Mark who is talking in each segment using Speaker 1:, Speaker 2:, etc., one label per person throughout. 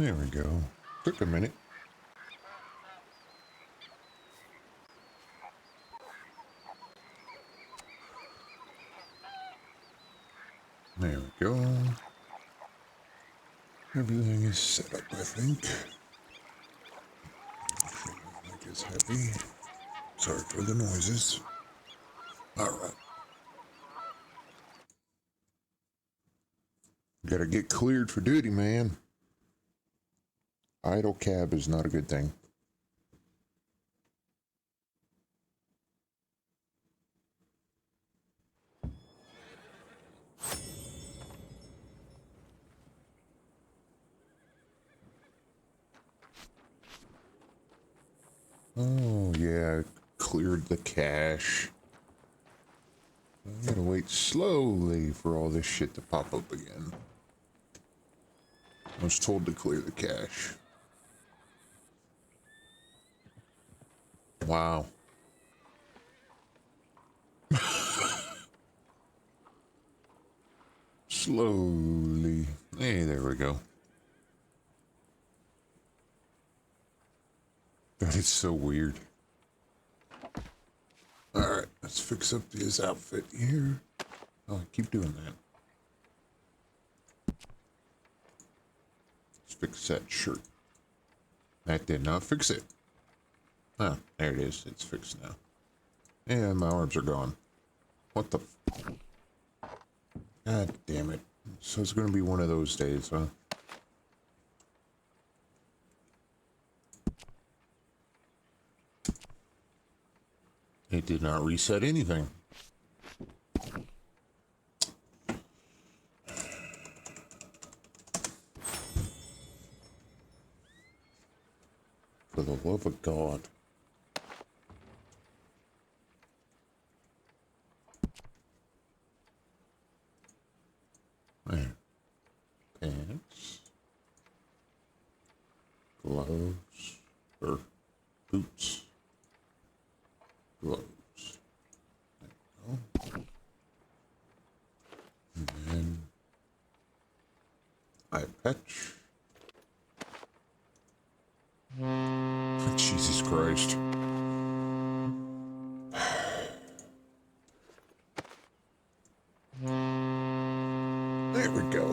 Speaker 1: There we go. Took a minute. There we go. Everything is set up, I think. Everything is heavy. Sorry for the noises. Alright. Gotta get cleared for duty, man. Idle cab is not a good thing. Oh, yeah. Cleared the cache. I gotta wait slowly for all this shit to pop up again. I was told to clear the cache. Wow. Slowly. Hey, there we go. That is so weird. Alright, let's fix up his outfit here. Oh, I keep doing that. Let's fix that shirt. That did not fix it. Ah, there it is. It's fixed now. And my arms are gone. What the... God damn it. So it's going to be one of those days, huh? It did not reset anything. For the love of God. There. Pants. Gloves. Or boots. Gloves. There we go. And then eye patch. Jesus Christ. There we go.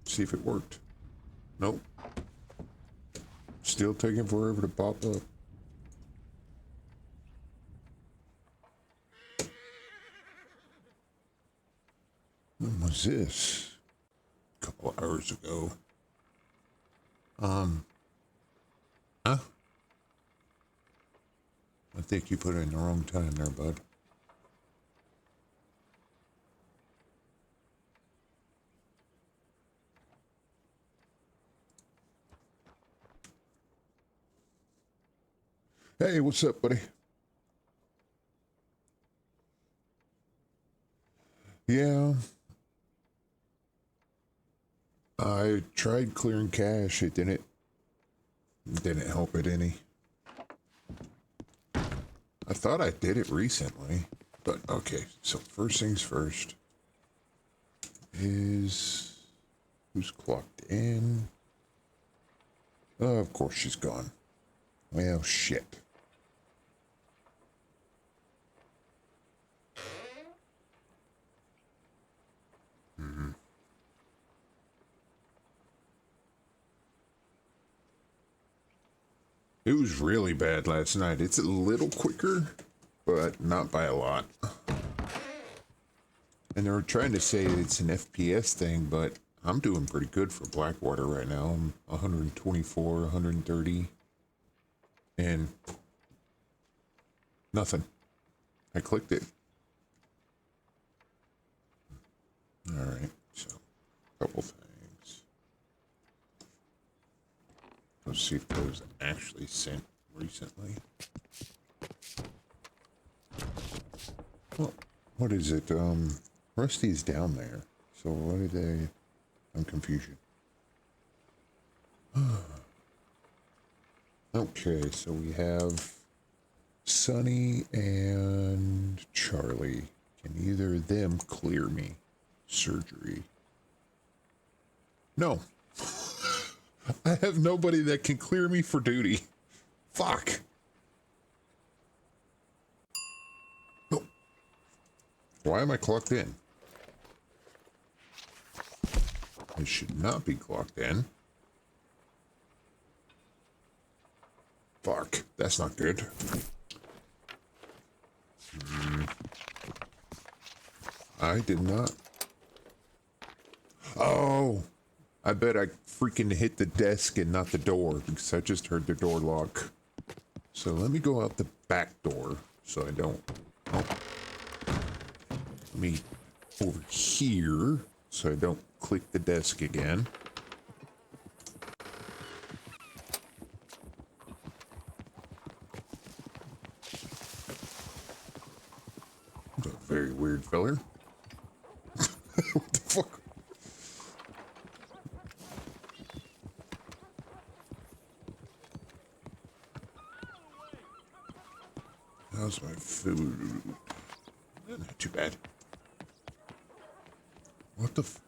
Speaker 1: See if it worked. Nope. Still taking forever to pop up. When was this? A couple hours ago. Huh? I think you put it in the wrong time there, bud. Hey, what's up, buddy? Yeah. I tried clearing cache. It didn't help it any. I thought I did it recently, but okay. So first things first is who's clocked in. Oh, of course she's gone. Well, shit. It was really bad last night. It's a little quicker, but not by a lot. And they were trying to say it's an FPS thing, but I'm doing pretty good for Blackwater right now. I'm 124, 130, and nothing. I clicked it. All right, so a couple things. see if those actually sent recently. Well, what is it? Rusty's down there. So what are they? I'm confused. Okay, so we have Sunny and Charlie. Can either of them clear me? Surgery. No. I have nobody that can clear me for duty. Fuck. Oh. Why am I clocked in? I should not be clocked in. Fuck. That's not good. I did not. Oh. I bet I freaking hit the desk and not the door because I just heard the door lock. So let me go out the back door so I don't. Oh. Let me over here so I don't click the desk again. That's a very weird feller. What the fuck? How's my food? Not too bad. What the f...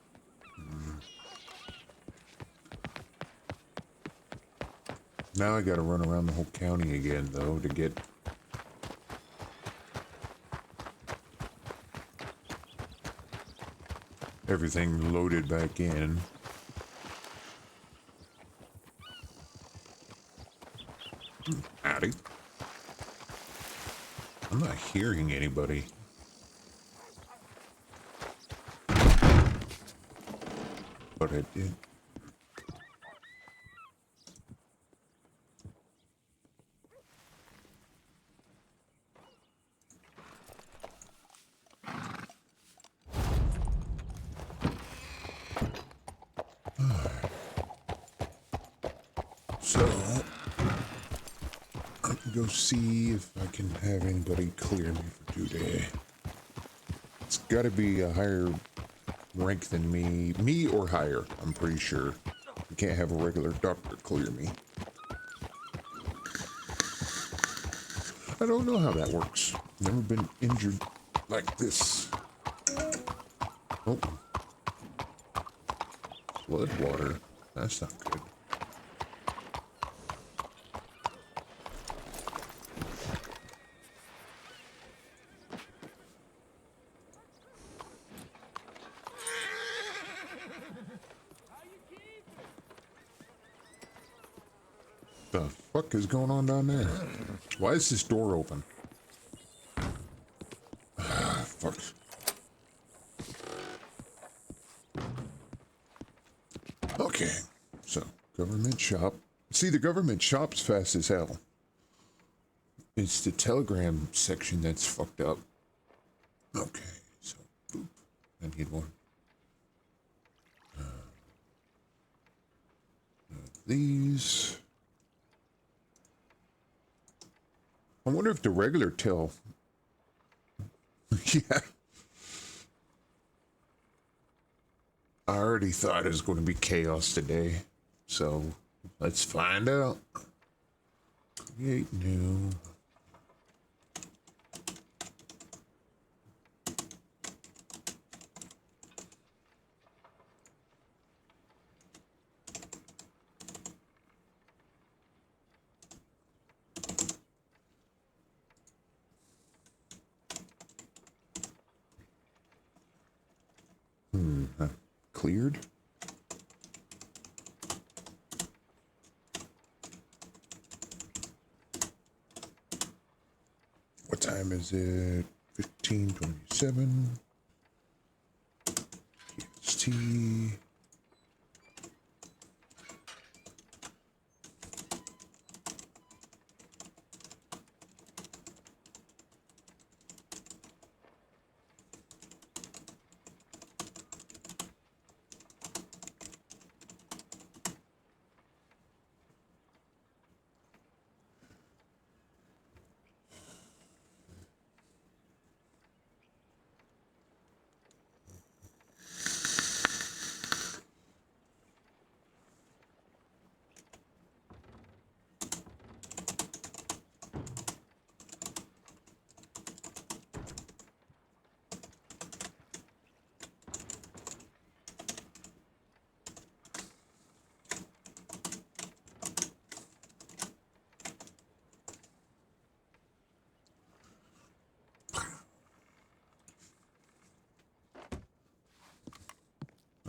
Speaker 1: Now I gotta run around the whole county again, though, to get... everything loaded back in. Howdy. I'm not hearing anybody. But I did. So, I can go see if I can have anybody clear me for duty. It's gotta be a higher rank than me. Me or higher, I'm pretty sure. You can't have a regular doctor clear me. I don't know how that works. Never been injured like this. Oh. Blood water. That's not good. The fuck is going on down there? Why is this door open? Fuck. Okay, so government shop. See, the government shop's fast as hell. It's the telegram section that's fucked up. Okay, so boop. I need one. These. I wonder if the regular till. Yeah. I already thought it was going to be chaos today. So let's find out. Create new. Cleared. What time is it? 15:27. PST.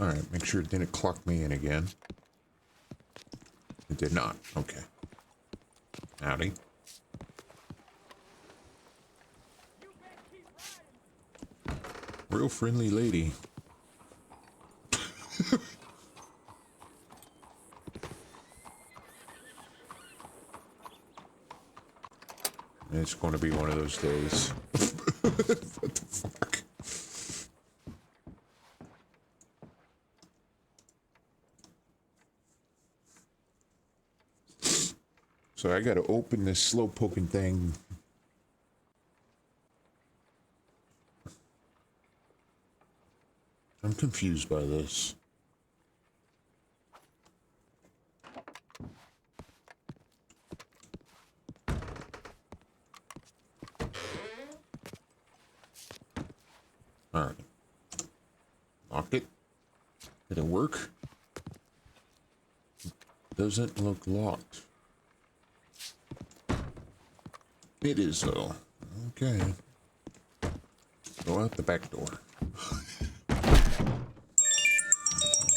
Speaker 1: All right, make sure it didn't clock me in again. It did not. Okay. Howdy. Real friendly lady. It's going to be one of those days. What the fuck? So I got to open this slow poking thing. I'm confused by this. All right. Locked it. Did it work? Doesn't look locked. It is though. Okay. Go out the back door.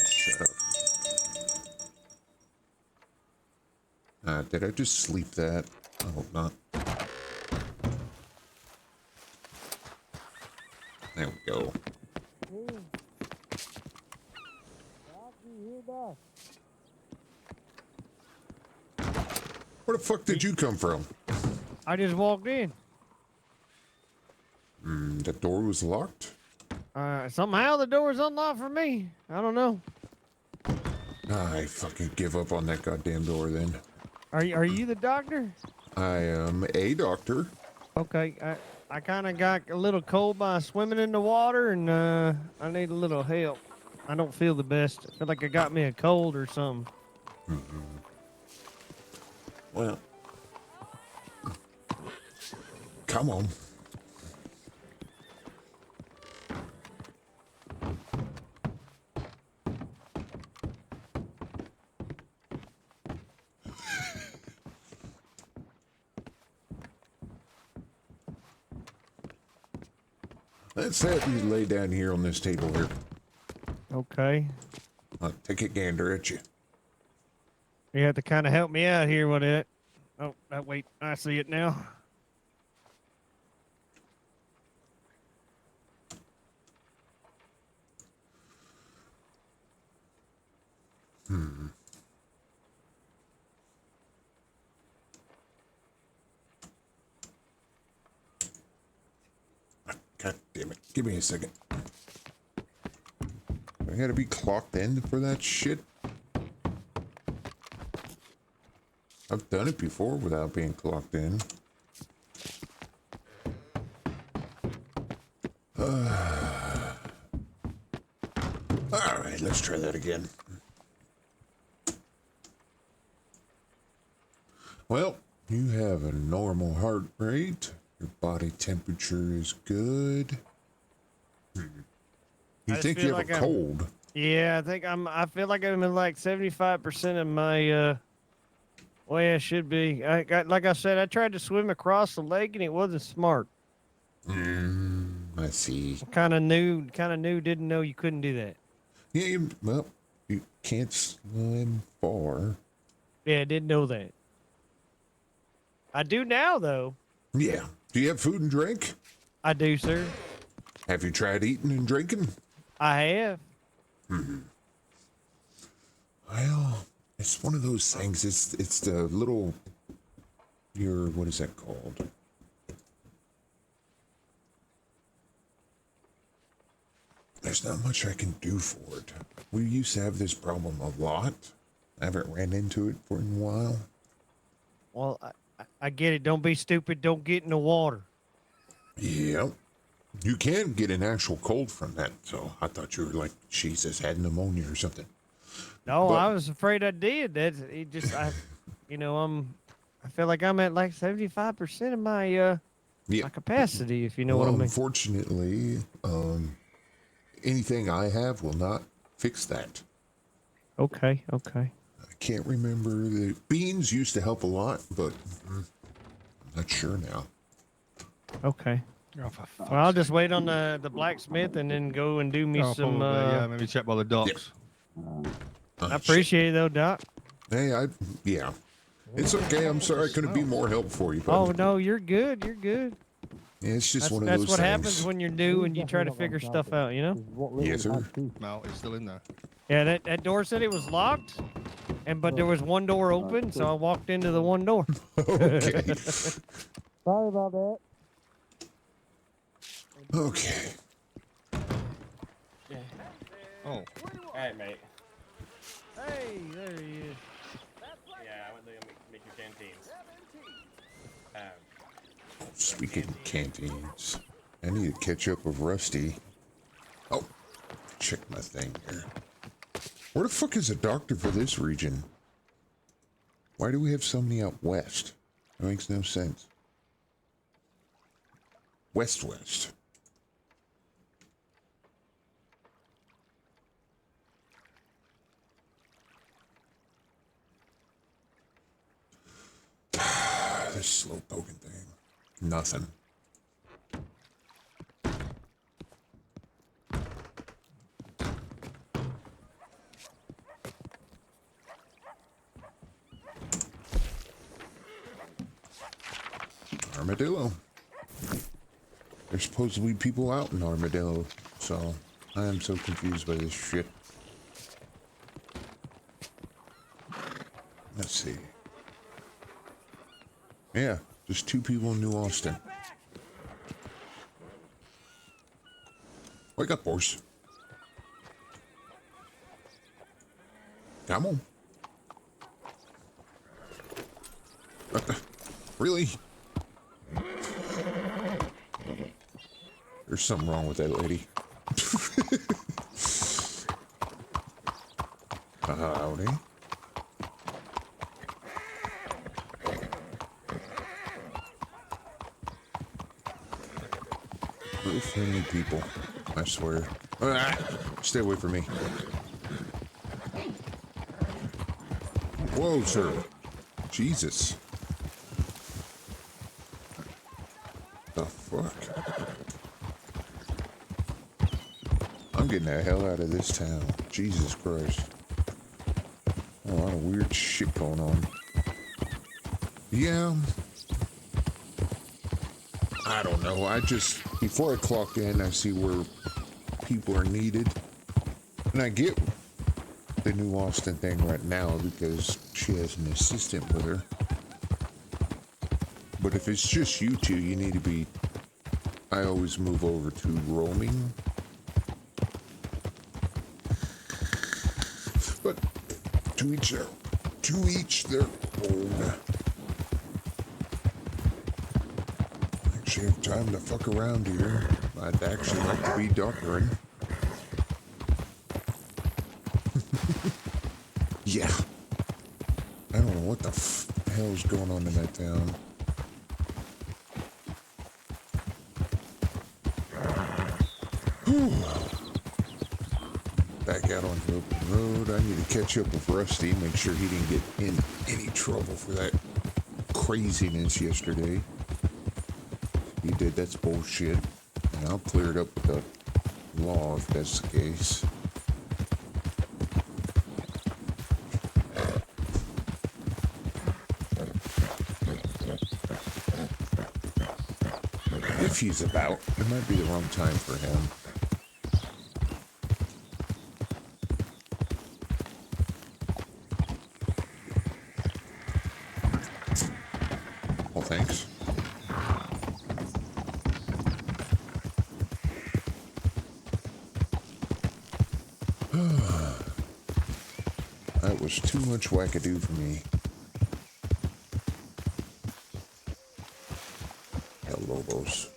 Speaker 1: Shut up. Did I just sleep that? I hope not. There we go. Where the fuck did you come from?
Speaker 2: I just walked in.
Speaker 1: The door was locked?
Speaker 2: Somehow the door's unlocked for me. I don't know.
Speaker 1: I fucking give up on that goddamn door then.
Speaker 2: Are you the doctor?
Speaker 1: I am a doctor.
Speaker 2: Okay, I kind of got a little cold by swimming in the water, and I need a little help. I don't feel the best. I feel like I got me a cold or something.
Speaker 1: Well, come on. Let's have you lay down here on this table here.
Speaker 2: Okay.
Speaker 1: I'll take a gander at you.
Speaker 2: You have to kind of help me out here with it. Oh, wait, I see it now.
Speaker 1: God damn it. Give me a second. I gotta be clocked in for that shit. I've done it before without being clocked in. Alright, let's try that again. Well, you have a normal heart rate. Your body temperature is good. You think you have a cold?
Speaker 2: Yeah, I feel like I'm in like 75% of my way I should be. Like I said, I tried to swim across the lake and it wasn't smart.
Speaker 1: I see.
Speaker 2: Kind of knew, didn't know you couldn't do that.
Speaker 1: Yeah, well, you can't swim far.
Speaker 2: Yeah, I didn't know that. I do now, though.
Speaker 1: Yeah. Do you have food and drink?
Speaker 2: I do, sir.
Speaker 1: Have you tried eating and drinking?
Speaker 2: I have.
Speaker 1: Well, it's one of those things. It's the little, what is that called? There's not much I can do for it. We used to have this problem a lot. I haven't ran into it for a while.
Speaker 2: Well, I get it. Don't be stupid. Don't get in the water.
Speaker 1: Yep. You can get an actual cold from that, so I thought you were like, Jesus, had pneumonia or something.
Speaker 2: No,
Speaker 1: But-
Speaker 2: I was afraid I did. I feel like I'm at like 75% of my my capacity, if you know what I mean.
Speaker 1: Unfortunately, anything I have will not fix that.
Speaker 2: Okay.
Speaker 1: I can't remember. The beans used to help a lot, but I'm not sure now.
Speaker 2: Okay.
Speaker 3: Oh, for fuck's
Speaker 2: Well, I'll just
Speaker 3: sake.
Speaker 2: wait on the blacksmith and then go and do me
Speaker 3: Oh,
Speaker 2: some.
Speaker 3: probably, yeah, maybe check by the docks.
Speaker 2: I
Speaker 1: Shit.
Speaker 2: appreciate it though, Doc.
Speaker 1: Hey, yeah. It's okay. I'm sorry I couldn't be more help for you,
Speaker 2: Oh
Speaker 1: buddy.
Speaker 2: no, you're good. You're good.
Speaker 1: Yeah, it's just one of
Speaker 2: That's
Speaker 1: those
Speaker 2: what
Speaker 1: things.
Speaker 2: happens when you're new and you try to figure stuff out. You know.
Speaker 1: Yes, sir.
Speaker 3: Mel, it's still in there.
Speaker 2: Yeah, that door said it was locked, but there was one door open, so I walked into the one door.
Speaker 1: Okay.
Speaker 2: Sorry about that.
Speaker 1: Okay.
Speaker 3: Oh,
Speaker 4: Alright, mate.
Speaker 2: Hey, there he is.
Speaker 4: Yeah, I went to make your canteens.
Speaker 1: Speaking of canteens, I need to catch up with Rusty. Oh, check my thing here. Where the fuck is a doctor for this region? Why do we have so many out west? That makes no sense. West. This slow poking thing. Nothing. Armadillo. There's supposed to be people out in Armadillo, so I am so confused by this shit. Let's see. Yeah, just 2 people in New Austin. Wake up, boys. Come on. What the? Really? There's something wrong with that lady. Howdy. Real friendly people, I swear. Ah, stay away from me. Whoa, sir. Jesus. The fuck? I'm getting the hell out of this town. Jesus Christ. A lot of weird shit going on. Yeah. I don't know. Before I clock in, I see where people are needed. And I get the New Austin thing right now because she has an assistant with her. But if it's just you two, you need to be... I always move over to roaming. But to each their own. Actually have time to fuck around here. I'd actually like to be doctoring. Yeah. I don't know what the hell's going on in that town. Back out on the open road. I need to catch up with Rusty, make sure he didn't get in any trouble for that craziness yesterday. He did, that's bullshit. And I'll clear it up with the law if that's the case. If he's about, it might be the wrong time for him. Well, thanks. That was too much wackadoo for me. El Lobos.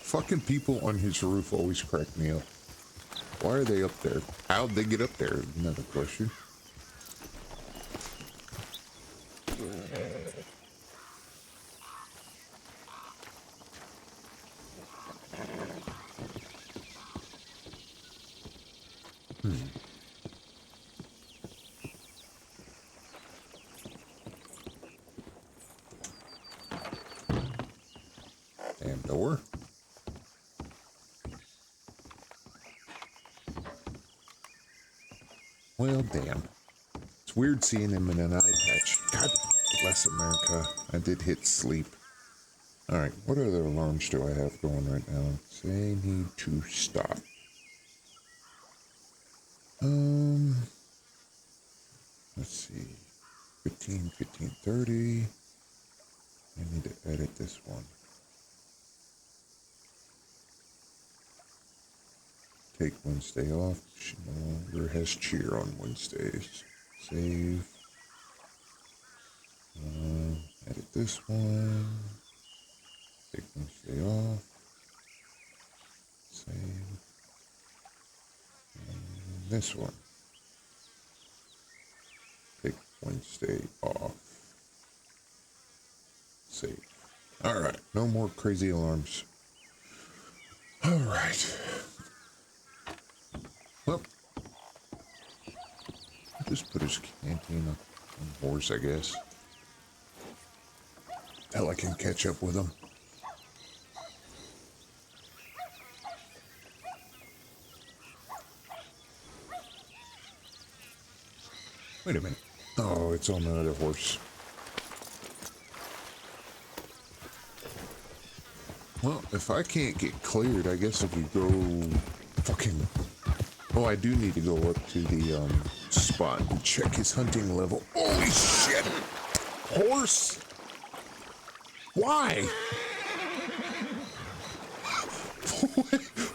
Speaker 1: Fucking people on his roof always crack me up. Why are they up there? How'd they get up there? Another question. Damn door. Well, damn. It's weird seeing him in an eye patch. God bless America. I did hit sleep. Alright, what other alarms do I have going right now? They need to stop. Let's see. 15, 15, 30. I need to edit this one. Take Wednesday off. She no longer has cheer on Wednesdays. Save. Edit this one. Take Wednesday off. Save. And this one. Take Wednesday off. Save. Alright, no more crazy alarms. Alright. Well, just put his canteen on the horse, I guess. Hell, I can catch up with him. Wait a minute. Oh, it's on the other horse. Well, if I can't get cleared, I guess I could go fucking... Oh, I do need to go up to the spot and check his hunting level. Holy shit! Horse! Why?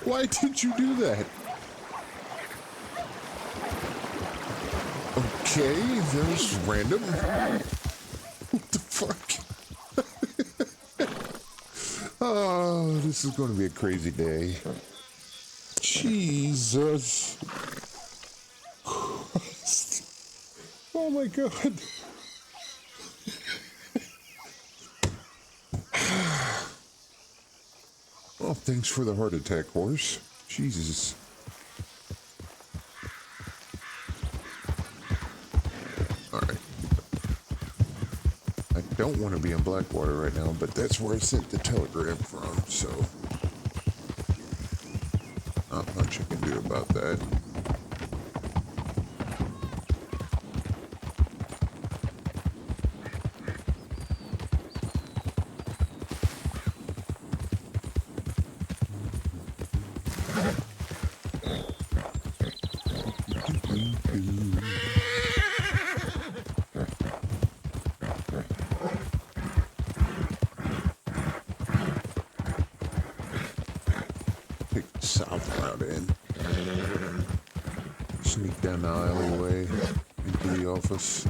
Speaker 1: Why did you do that? Okay, that was random. What the fuck? Oh, this is going to be a crazy day. Jesus. Oh my God. Well, thanks for the heart attack, horse. Jesus. Alright. I don't want to be in Blackwater right now, but that's where I sent the telegram from, so... Not much I can do about that. Take the south route in. Sneak down the alleyway into the office.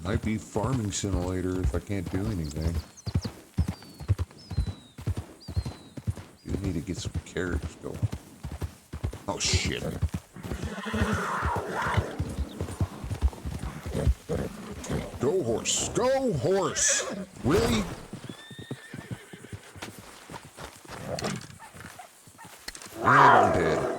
Speaker 1: Might be farming simulator if I can't do anything. You need to get some carrots going. Oh shit. Go horse. Go horse. Really? And I'm dead.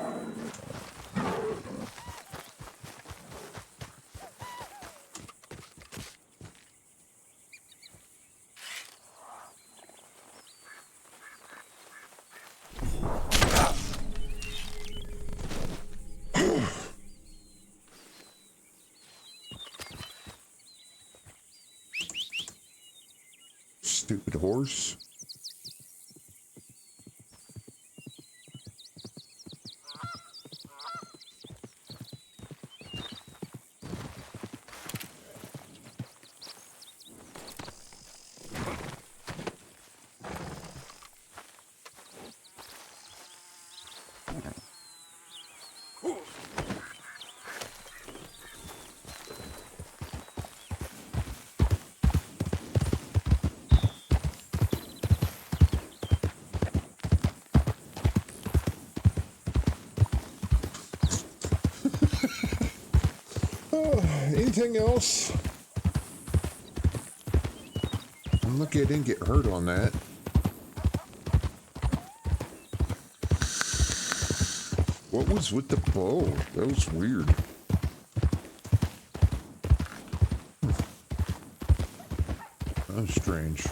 Speaker 1: Stupid horse. Anything else? I'm lucky I didn't get hurt on that. What was with the bow? That was weird. That was strange.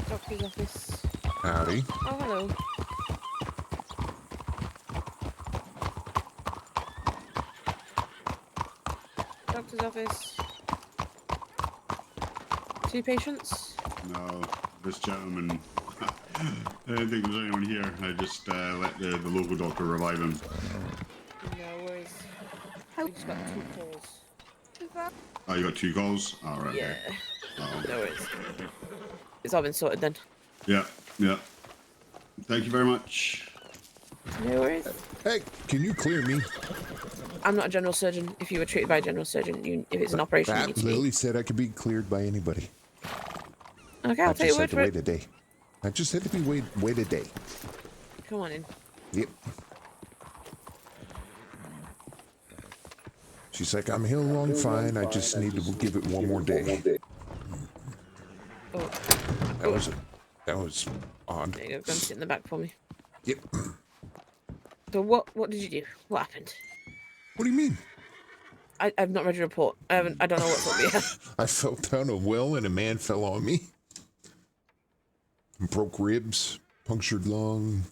Speaker 5: Doctor's office.
Speaker 1: Howdy.
Speaker 5: Oh, hello. Doctor's office. 2 patients.
Speaker 6: No, this gentleman. I didn't think there was anyone here. I just let the local doctor revive him.
Speaker 5: No worries. We just got 2 calls.
Speaker 6: Oh, you got 2 calls? All right.
Speaker 5: Yeah.
Speaker 6: Okay. Oh.
Speaker 5: No worries. It's all been sorted then.
Speaker 6: Yeah, yeah. Thank you very much.
Speaker 5: No worries.
Speaker 1: Hey, can you clear me?
Speaker 5: I'm not a general surgeon. If you were treated by a general surgeon, if it's an operation, you need
Speaker 1: That
Speaker 5: to
Speaker 1: Lily
Speaker 5: be.
Speaker 1: said I could be cleared by anybody.
Speaker 5: Okay,
Speaker 1: I
Speaker 5: I'll take your
Speaker 1: just
Speaker 5: word
Speaker 1: had to
Speaker 5: for
Speaker 1: wait
Speaker 5: it.
Speaker 1: a day. I just had to be wait a day.
Speaker 5: Come on in.
Speaker 1: Yep. She's like, I'm healing along fine. I just need to give it one more day.
Speaker 5: Oh,
Speaker 1: That was odd.
Speaker 5: there you go. Go and sit in the back for me.
Speaker 1: Yep.
Speaker 5: So what did you do? What happened?
Speaker 1: What do you mean?
Speaker 5: I've not read your report. I don't know what's up here.
Speaker 1: I fell down a well and a man fell on me. Broke ribs, punctured lung.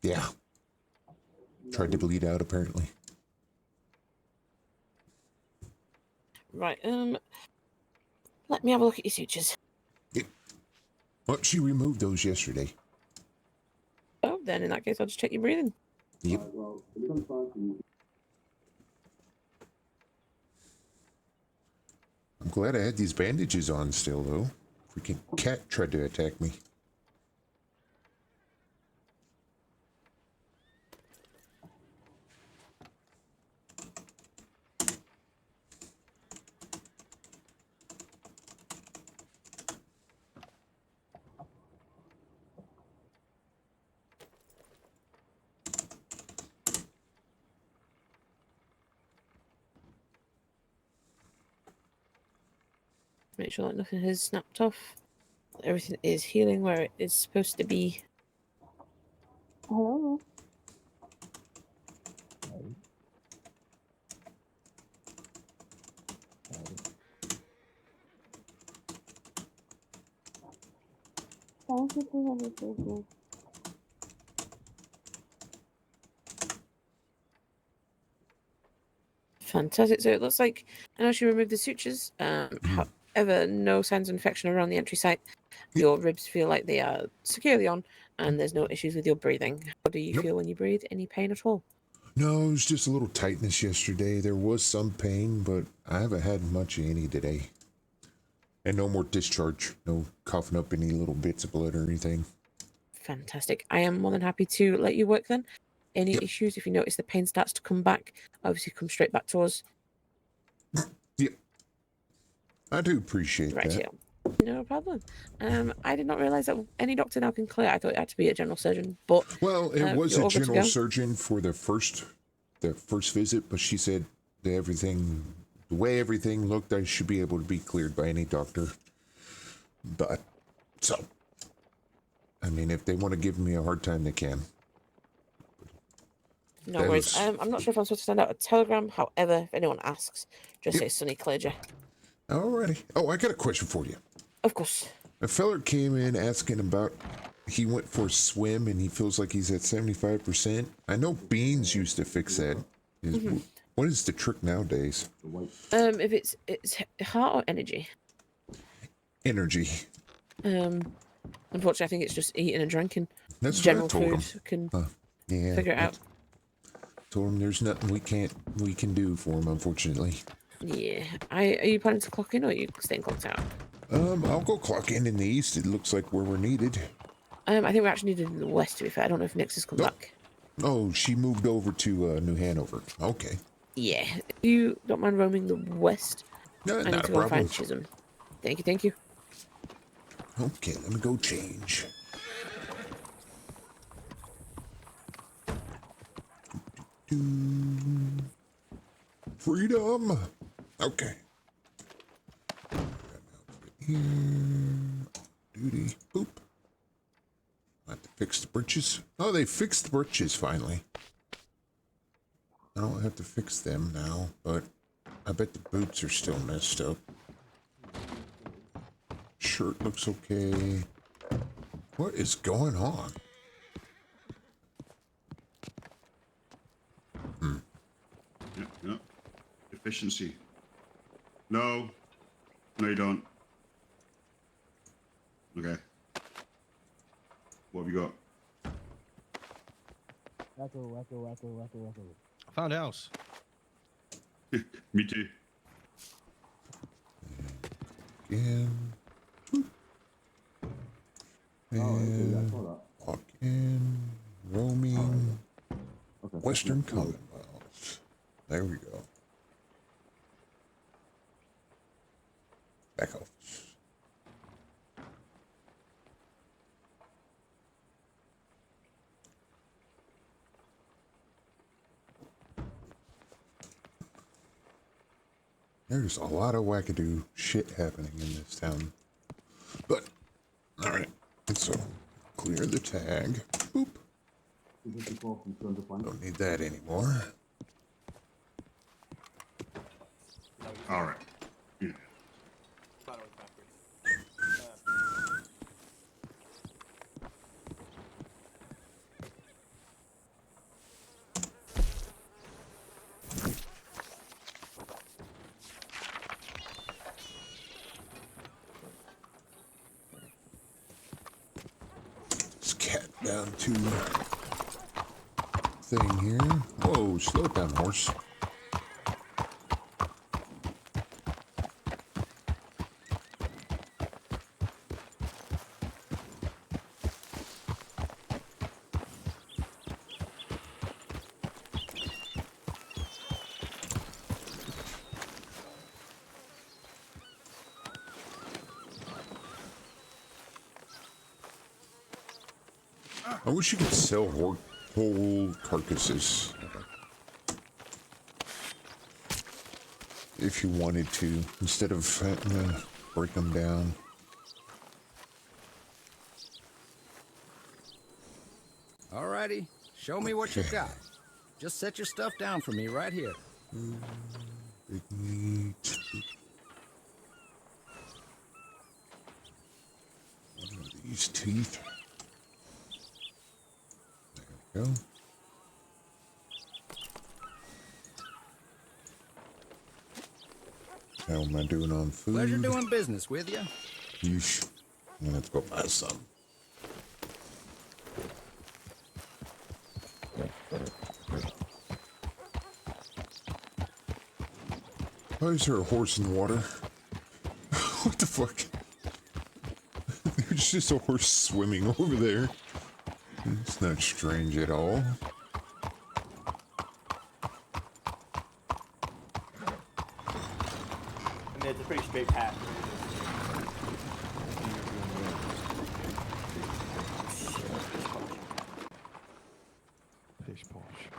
Speaker 1: Yeah. Tried to bleed out apparently.
Speaker 5: Right, let me have a look at your sutures.
Speaker 1: Yep. Well, she removed those yesterday.
Speaker 5: Oh, then in that case, I'll just check your breathing.
Speaker 1: Yep. I'm glad I had these bandages on still, though. Freaking cat tried to attack me.
Speaker 5: Make sure that nothing has snapped off. Everything is healing where it is supposed to be. Hello. Thank you for everything. Fantastic. So it looks like I know she removed the sutures. However, no signs of infection around the entry site. Your ribs feel like they are securely on, and there's no issues with your breathing. How do you feel when you breathe? Any pain at all?
Speaker 1: No, it was just a little tightness yesterday. There was some pain, but I haven't had much of any today. And no more discharge. No coughing up any little bits of blood or anything.
Speaker 5: Fantastic. I am more than happy to let you work then. Any issues, if you notice the pain starts to come back, obviously come straight back to us.
Speaker 1: Yep. I do appreciate
Speaker 5: Right
Speaker 1: that.
Speaker 5: here. No problem. I did not realize that any doctor now can clear. I thought it had to be a general surgeon, but
Speaker 1: Well, it was
Speaker 5: you're
Speaker 1: a
Speaker 5: all good to
Speaker 1: general
Speaker 5: go.
Speaker 1: surgeon for the first visit, but she said that the way everything looked, I should be able to be cleared by any doctor. But, so, I mean, if they want to give me a hard time, they can.
Speaker 5: No
Speaker 1: That
Speaker 5: worries.
Speaker 1: was-
Speaker 5: I'm not sure if I'm supposed to send out a telegram. However, if anyone asks, just say Sonny cleared you.
Speaker 1: Alrighty. Oh, I got a question for you.
Speaker 5: Of course.
Speaker 1: A feller came in asking about, he went for a swim and he feels like he's at 75%. I know Beans used to fix that. What is the trick nowadays?
Speaker 6: The white.
Speaker 5: If it's heart or energy.
Speaker 1: Energy.
Speaker 5: Unfortunately, I think it's just eating and drinking.
Speaker 1: That's
Speaker 5: General
Speaker 1: what I told
Speaker 5: food
Speaker 1: him.
Speaker 5: can
Speaker 1: Yeah.
Speaker 5: figure it out.
Speaker 1: Told him there's nothing we can do for him, unfortunately.
Speaker 5: Yeah. Are you planning to clock in or are you staying clocked out?
Speaker 1: I'll go clock in the east. It looks like where we're needed.
Speaker 5: I think we're actually needed in the west, to be fair. I don't know if Nix has come back.
Speaker 1: Oh, she moved over to New Hanover. Okay.
Speaker 5: Yeah. If you don't mind roaming the west,
Speaker 1: No,
Speaker 5: I need
Speaker 1: not
Speaker 5: to
Speaker 1: a
Speaker 5: go and
Speaker 1: problem.
Speaker 5: find Chisholm. Thank you, thank you.
Speaker 1: Okay, let me go change. Freedom. Okay. Here. Duty. Boop. I have to fix the britches. Oh, they fixed the britches finally. I don't have to fix them now, but I bet the boots are still messed up. Shirt looks okay. What is going on?
Speaker 6: Yep. Efficiency. No. No, you don't. Okay. What have you got?
Speaker 3: I found a house.
Speaker 6: Me too.
Speaker 1: Again. And walk in. Roaming. Western Commonwealth. There we go. Back office. There's a lot of wackadoo shit happening in this town. But, alright. So, clear the tag. Boop. Don't need that anymore.
Speaker 6: All right. Yeah.
Speaker 1: This cat down to thing here. Whoa, slow it down, horse. I wish you could sell whole carcasses. If you wanted to, instead of having to break them down.
Speaker 7: Alrighty, show me what you got. Just set your stuff down for me right here.
Speaker 1: Big meat. What are these teeth? There we go. How am I doing on food?
Speaker 7: Pleasure doing business with you.
Speaker 1: Yeesh. I'm gonna have to go buy some. Why is there a horse in the water? What the fuck? There's just a horse swimming over there. It's not strange at all.
Speaker 4: I mean, it's a pretty straight path.
Speaker 3: Pish posh.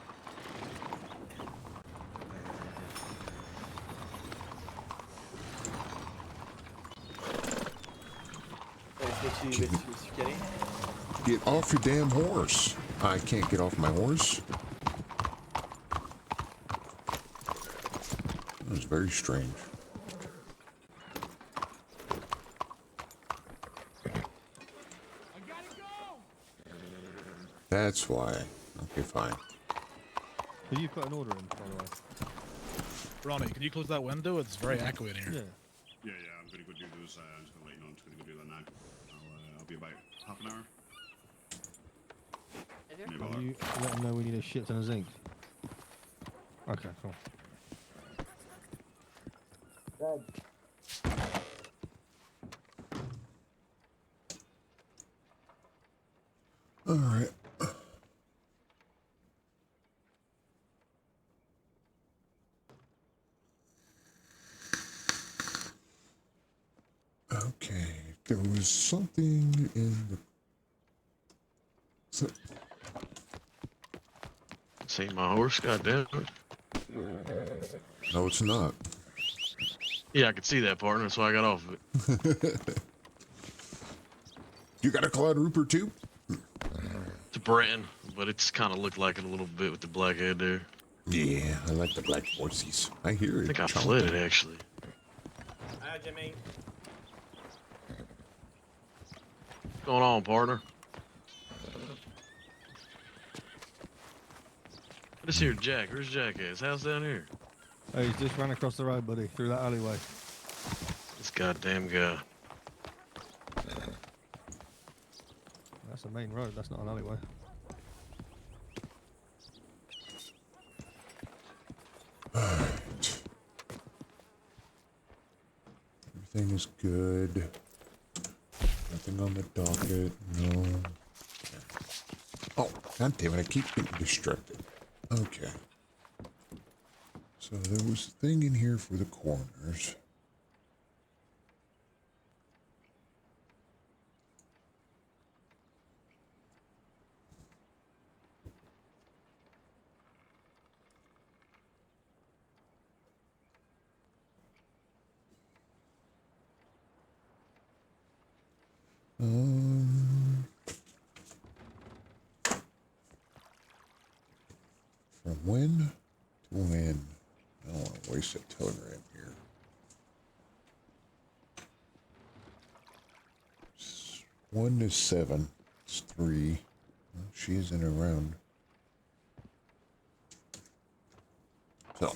Speaker 1: Get off your damn horse. I can't get off my horse. That was very strange. That's why. Okay, fine.
Speaker 3: But you put an order in, by the way.
Speaker 8: Ronnie, can you close that window? It's very echoey in here.
Speaker 3: Yeah.
Speaker 6: Yeah, I'm gonna go do those. I'm just gonna let you know. I'm just gonna go do that now. I'll be about half an hour. Maybe
Speaker 3: Will
Speaker 6: hour.
Speaker 3: you let them know we need a shit ton of zinc? Okay, cool.
Speaker 1: All right. Okay, there was something in the. So,
Speaker 9: Seen my horse, goddamn.
Speaker 1: no, it's not.
Speaker 9: Yeah, I could see that, partner. That's why I got off of it.
Speaker 1: You got a Cloud Rooper too?
Speaker 9: It's a Breton, but it's kind of looked like it a little bit with the black head there.
Speaker 1: Yeah, I like the black horsies. I hear
Speaker 9: I
Speaker 1: it.
Speaker 9: think I
Speaker 1: chomping.
Speaker 9: fled it actually.
Speaker 4: Hi, Jimmy.
Speaker 9: What's going on, partner? I just hear Jack. Where's Jack at? His house down here.
Speaker 3: Oh, he's just ran across the road, buddy, through that alleyway.
Speaker 9: This goddamn guy.
Speaker 3: That's the main road, that's not an alleyway.
Speaker 1: Alright. Everything is good. Nothing on the docket. No. Oh, god damn it, I keep getting distracted. Okay. So there was a thing in here for the coroners. From when to when? I don't want to waste a telegram here. 1 to 7. It's 3. Well, she isn't around. So.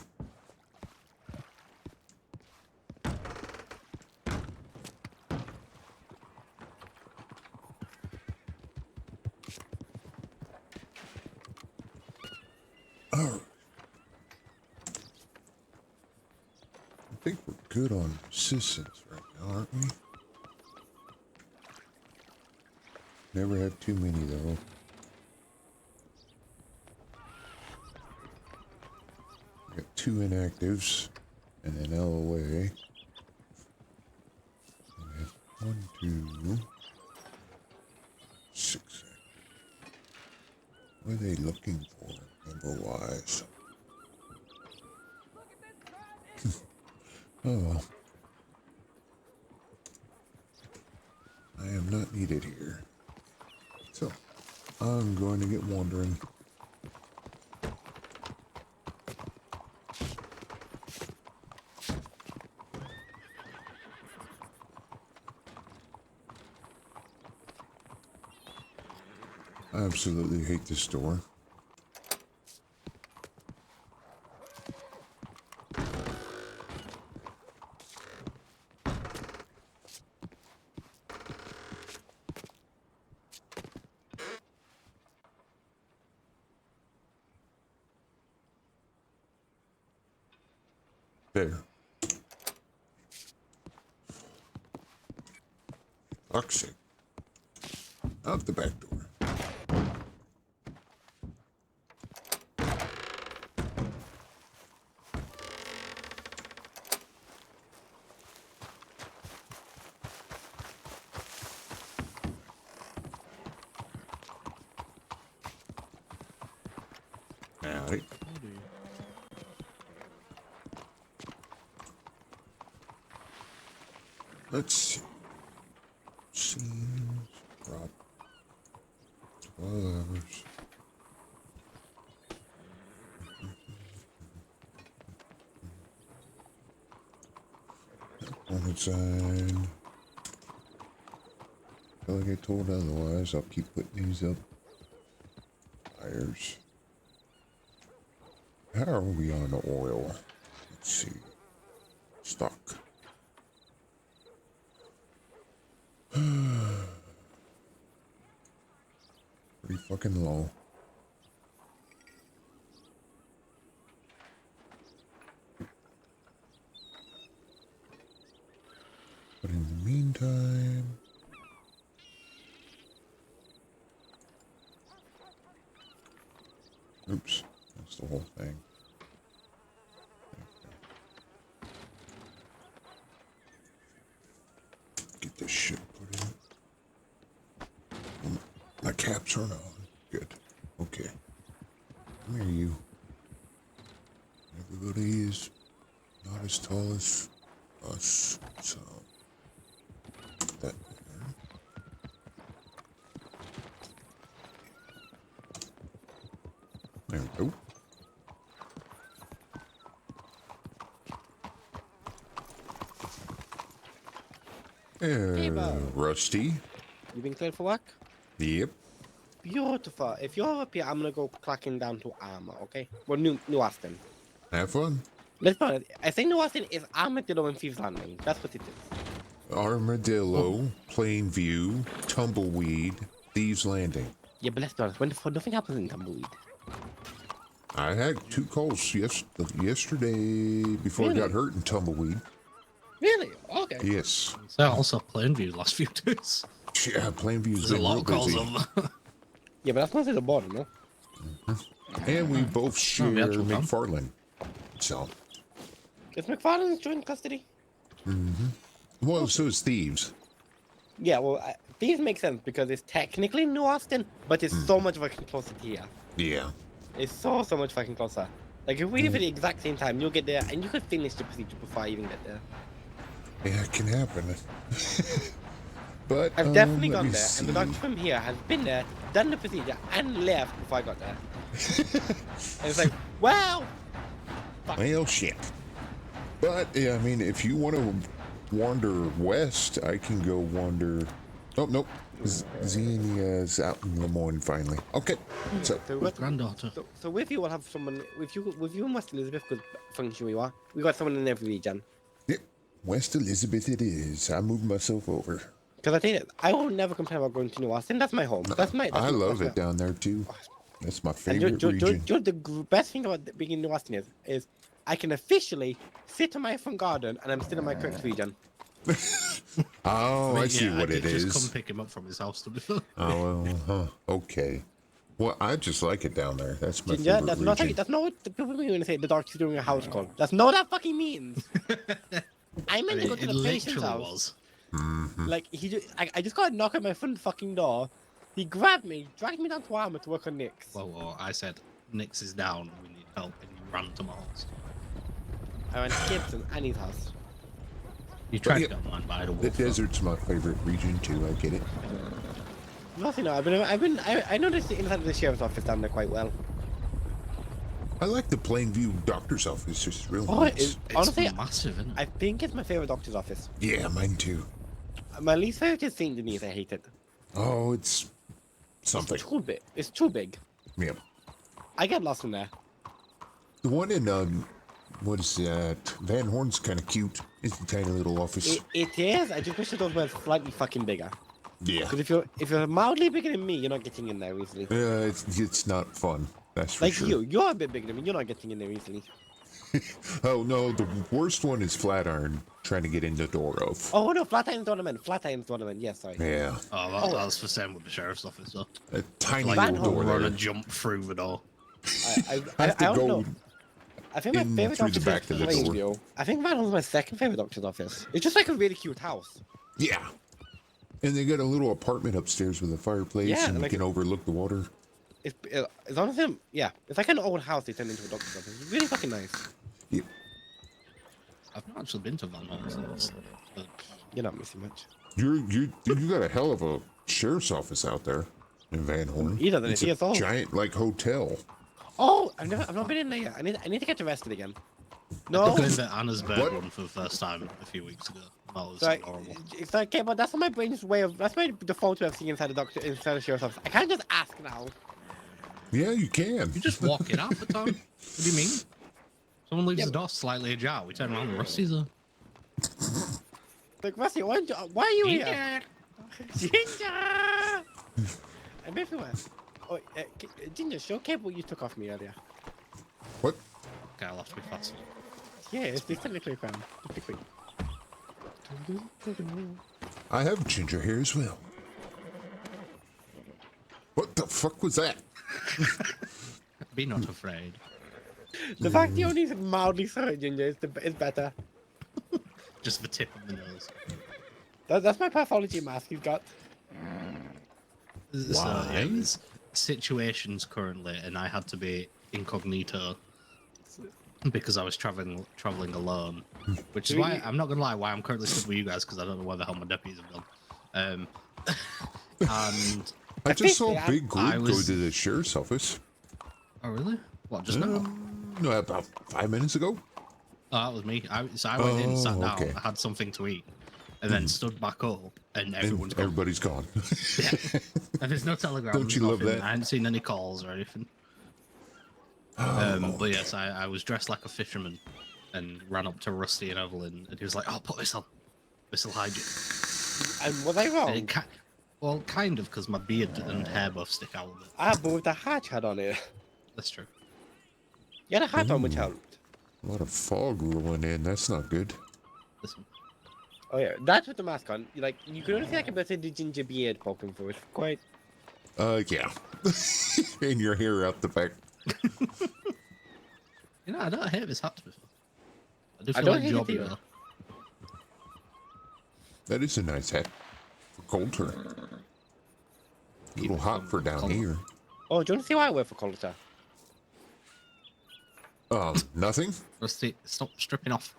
Speaker 1: Alright. I think we're good on assistance right now, aren't we? Never have too many though. We got 2 inactives and an LOA. And we have 1, 2, 6. What are they looking for, number wise? Oh well. I am not needed here. So, I'm going to get wandering. I absolutely hate this store. There. Fuck's sake. Out the back door. Howdy. Let's see. Scenes, prop, 12 hours. Opponent sign. Until I get told otherwise, I'll keep putting these up. Fires. how are we on oil? Let's see. Stock. Pretty fucking low. But in the meantime... Oops, that's the whole thing. Get this shit put in. My caps are on. Good. Okay. Come here, you. Everybody is not as tall as us, so that there. There we go. Rusty.
Speaker 10: You been cleared for work?
Speaker 1: Yep.
Speaker 10: Beautiful. If you're up here, I'm gonna go clacking down to armor, okay? Well, New Austin.
Speaker 1: Have fun.
Speaker 10: Let's be honest. I think New Austin is Armadillo and Thieves Landing. That's what it is.
Speaker 1: Armadillo, Plainview, Tumbleweed, Thieves Landing.
Speaker 10: Yeah, but let's be honest. Nothing happens in Tumbleweed.
Speaker 1: I had 2 calls yesterday before I got hurt in Tumbleweed.
Speaker 10: Really? Okay.
Speaker 1: Yes.
Speaker 8: So also Plainview the last few days.
Speaker 1: Yeah, Plainview's
Speaker 8: There's a
Speaker 1: been
Speaker 8: lot
Speaker 1: real
Speaker 8: of calls
Speaker 1: busy.
Speaker 8: over.
Speaker 10: Yeah, but that's not at the bottom, no?
Speaker 1: And we both share
Speaker 8: the actual town.
Speaker 1: McFarland. So,
Speaker 10: Is McFarland's joint custody?
Speaker 1: well, so is Thieves.
Speaker 10: Yeah, well, Thieves make sense because it's technically New Austin, but it's so much fucking closer to here.
Speaker 1: Yeah.
Speaker 10: It's so much fucking closer. Like, if we leave at the exact same time, you'll get there, and you could finish the procedure before I even get there.
Speaker 1: Yeah, it can happen. But
Speaker 10: I've definitely
Speaker 1: let
Speaker 10: gone
Speaker 1: me
Speaker 10: there,
Speaker 1: see.
Speaker 10: and the doctor from here has been there, done the procedure, and left before I got there. And it's like, wow!
Speaker 1: Well, shit. But, yeah, I mean, if you want to wander west, I can go wander... Oh, nope. Xenia's out in Lemoyne finally. Okay. So,
Speaker 8: Granddaughter.
Speaker 10: So with you, we'll have someone... With you and West Elizabeth, good function we are. We got someone in every region.
Speaker 1: yep. West Elizabeth it is. I moved myself over.
Speaker 10: Because I think I will never complain about going to New Austin. That's my home.
Speaker 1: I love it down there, too. That's my
Speaker 10: And
Speaker 1: favorite region.
Speaker 10: the best thing about being in New Austin is I can officially sit in my front garden and I'm still in my correct region.
Speaker 1: Oh, I see what it
Speaker 8: Just
Speaker 1: is.
Speaker 8: come pick him up from his house to be fair.
Speaker 1: Oh, well, huh. Okay. Well, I just like it down there. That's my
Speaker 10: Yeah,
Speaker 1: favorite
Speaker 10: that's not what the people mean when they say the doctor's doing a house call. That's not what that fucking means. I meant to go to the patient's house. Like I just got a knock at my front fucking door. He grabbed me, dragged me down to Armor to work on Nick's.
Speaker 8: Well, I said, Nix is down, we need help, and you ran to my house.
Speaker 10: I went to Gibson and his house.
Speaker 8: You tried
Speaker 1: yeah,
Speaker 8: to get mine by the
Speaker 1: The desert's my favorite region, too. I get it.
Speaker 10: Nothing. I noticed the inside of the sheriff's office down there quite well.
Speaker 1: I like the Plainview doctor's office. It's real
Speaker 10: Oh,
Speaker 1: nice.
Speaker 10: honestly,
Speaker 8: massive, isn't it?
Speaker 10: I think it's my favorite doctor's office.
Speaker 1: Yeah, mine too.
Speaker 10: My least favorite is St. Denis. I hate it.
Speaker 1: Oh, it's something.
Speaker 10: It's too big. It's too big.
Speaker 1: Yeah.
Speaker 10: I get lost in there.
Speaker 1: The one in what is that? Van Horn's kind of cute. It's a tiny little office.
Speaker 10: It is. I just wish it was slightly fucking bigger.
Speaker 1: Yeah.
Speaker 10: Because if you're mildly bigger than me, you're not getting in there easily.
Speaker 1: It's not fun. That's for
Speaker 10: Like
Speaker 1: sure.
Speaker 10: you're a bit bigger than me. You're not getting in there easily.
Speaker 1: Oh no, the worst one is Flatiron trying to get in the door of.
Speaker 10: Oh no, Flatiron's what I meant. Flatiron's what I meant. Yes, sorry.
Speaker 1: Yeah.
Speaker 8: Oh, that's the same with the sheriff's office, though.
Speaker 1: A tiny
Speaker 10: Van
Speaker 1: little door
Speaker 8: Run
Speaker 1: there.
Speaker 8: and jump through the door.
Speaker 10: I
Speaker 1: have to
Speaker 10: don't
Speaker 1: go
Speaker 10: know. I think my
Speaker 1: in
Speaker 10: favorite
Speaker 1: through the
Speaker 10: doctor's
Speaker 1: back
Speaker 10: office
Speaker 1: of the
Speaker 10: is
Speaker 1: door.
Speaker 10: Plainview. I think Van Horn's my second favorite doctor's office. It's just like a really cute house.
Speaker 1: Yeah. And they got a little apartment upstairs with a fireplace,
Speaker 10: Yeah,
Speaker 1: and you
Speaker 10: like-
Speaker 1: can overlook the water.
Speaker 10: It's honestly, yeah, it's like an old house they turned into a doctor's office. It's really fucking nice.
Speaker 1: Yep.
Speaker 8: I've not actually been to Van Horn since.
Speaker 10: You're not missing much.
Speaker 1: You got a hell of a sheriff's office out there in Van Horn.
Speaker 10: Either than
Speaker 1: It's
Speaker 10: a
Speaker 1: a
Speaker 10: TSO.
Speaker 1: giant like hotel.
Speaker 10: Oh, I've not been in there yet. I need to get arrested again.
Speaker 8: I
Speaker 10: No,
Speaker 8: did the Anna's
Speaker 1: What?
Speaker 8: one for the first time a few weeks ago. That was
Speaker 10: like,
Speaker 8: horrible.
Speaker 10: it's like, okay, but that's not my brain's way of. That's my default way of seeing inside the sheriff's office. I can't just ask now.
Speaker 1: Yeah, you can.
Speaker 8: You just walk it out the time. What do you mean?
Speaker 11: Someone leaves
Speaker 10: Yeah,
Speaker 11: the door slightly ajar. We turn around and Rusty's there.
Speaker 10: Like, Rusty, why are you here? Ginger! I'm everywhere. Oh, Ginger, show Cabel what you took off me earlier.
Speaker 1: What?
Speaker 11: Okay, I'll have to be fast.
Speaker 10: Yeah, it's technically a crown. Just be quick.
Speaker 1: I have ginger hair as well. What the fuck was that?
Speaker 11: Be not afraid.
Speaker 10: The fact you only mildly saw it, Ginger, is better.
Speaker 11: Just the tip of the nose.
Speaker 10: That's my pathology mask he's got.
Speaker 11: So, yeah, there's situations currently, and I had to be incognito because I was traveling alone. Which is why I'm not gonna lie, why I'm currently stuck with you guys, because I don't know where the hell my deputies have gone. And
Speaker 1: I just saw Big Group go to the sheriff's office.
Speaker 11: Oh really? What, just now?
Speaker 1: No, about 5 minutes ago.
Speaker 11: Oh, that was me. So I went in, sat down,
Speaker 1: okay.
Speaker 11: I had something to eat, and then stood back up, and everybody's
Speaker 1: gone.
Speaker 11: Yeah. And there's no telegram.
Speaker 1: Don't you love that?
Speaker 11: I hadn't seen any calls or anything. But yes, I was dressed like a fisherman and ran up to Rusty and Evelyn, and he was like, "Oh, put this on. This will hide you."
Speaker 10: And was I wrong?
Speaker 11: Well, kind of, because my beard and hair both stick out of it.
Speaker 10: Ah, but with the hatch had on it.
Speaker 11: That's true.
Speaker 10: You had a hat on which helped.
Speaker 1: A lot of fog rolling in. That's not good.
Speaker 11: Listen.
Speaker 10: Oh yeah, that's with the mask on. You could only see like a bit of the ginger beard poking through it. Quite.
Speaker 1: Yeah. And your hair out the back.
Speaker 11: You know, I don't hate this hat to be fair. I do
Speaker 10: I
Speaker 11: feel
Speaker 10: don't
Speaker 11: like
Speaker 10: hate it
Speaker 11: jobbing
Speaker 10: either.
Speaker 11: though.
Speaker 1: That is a nice hat. For Coulter. A little hot for down here.
Speaker 10: Oh, do you want to see why I wear for Coulter?
Speaker 1: Nothing?
Speaker 11: Rusty, stop stripping off.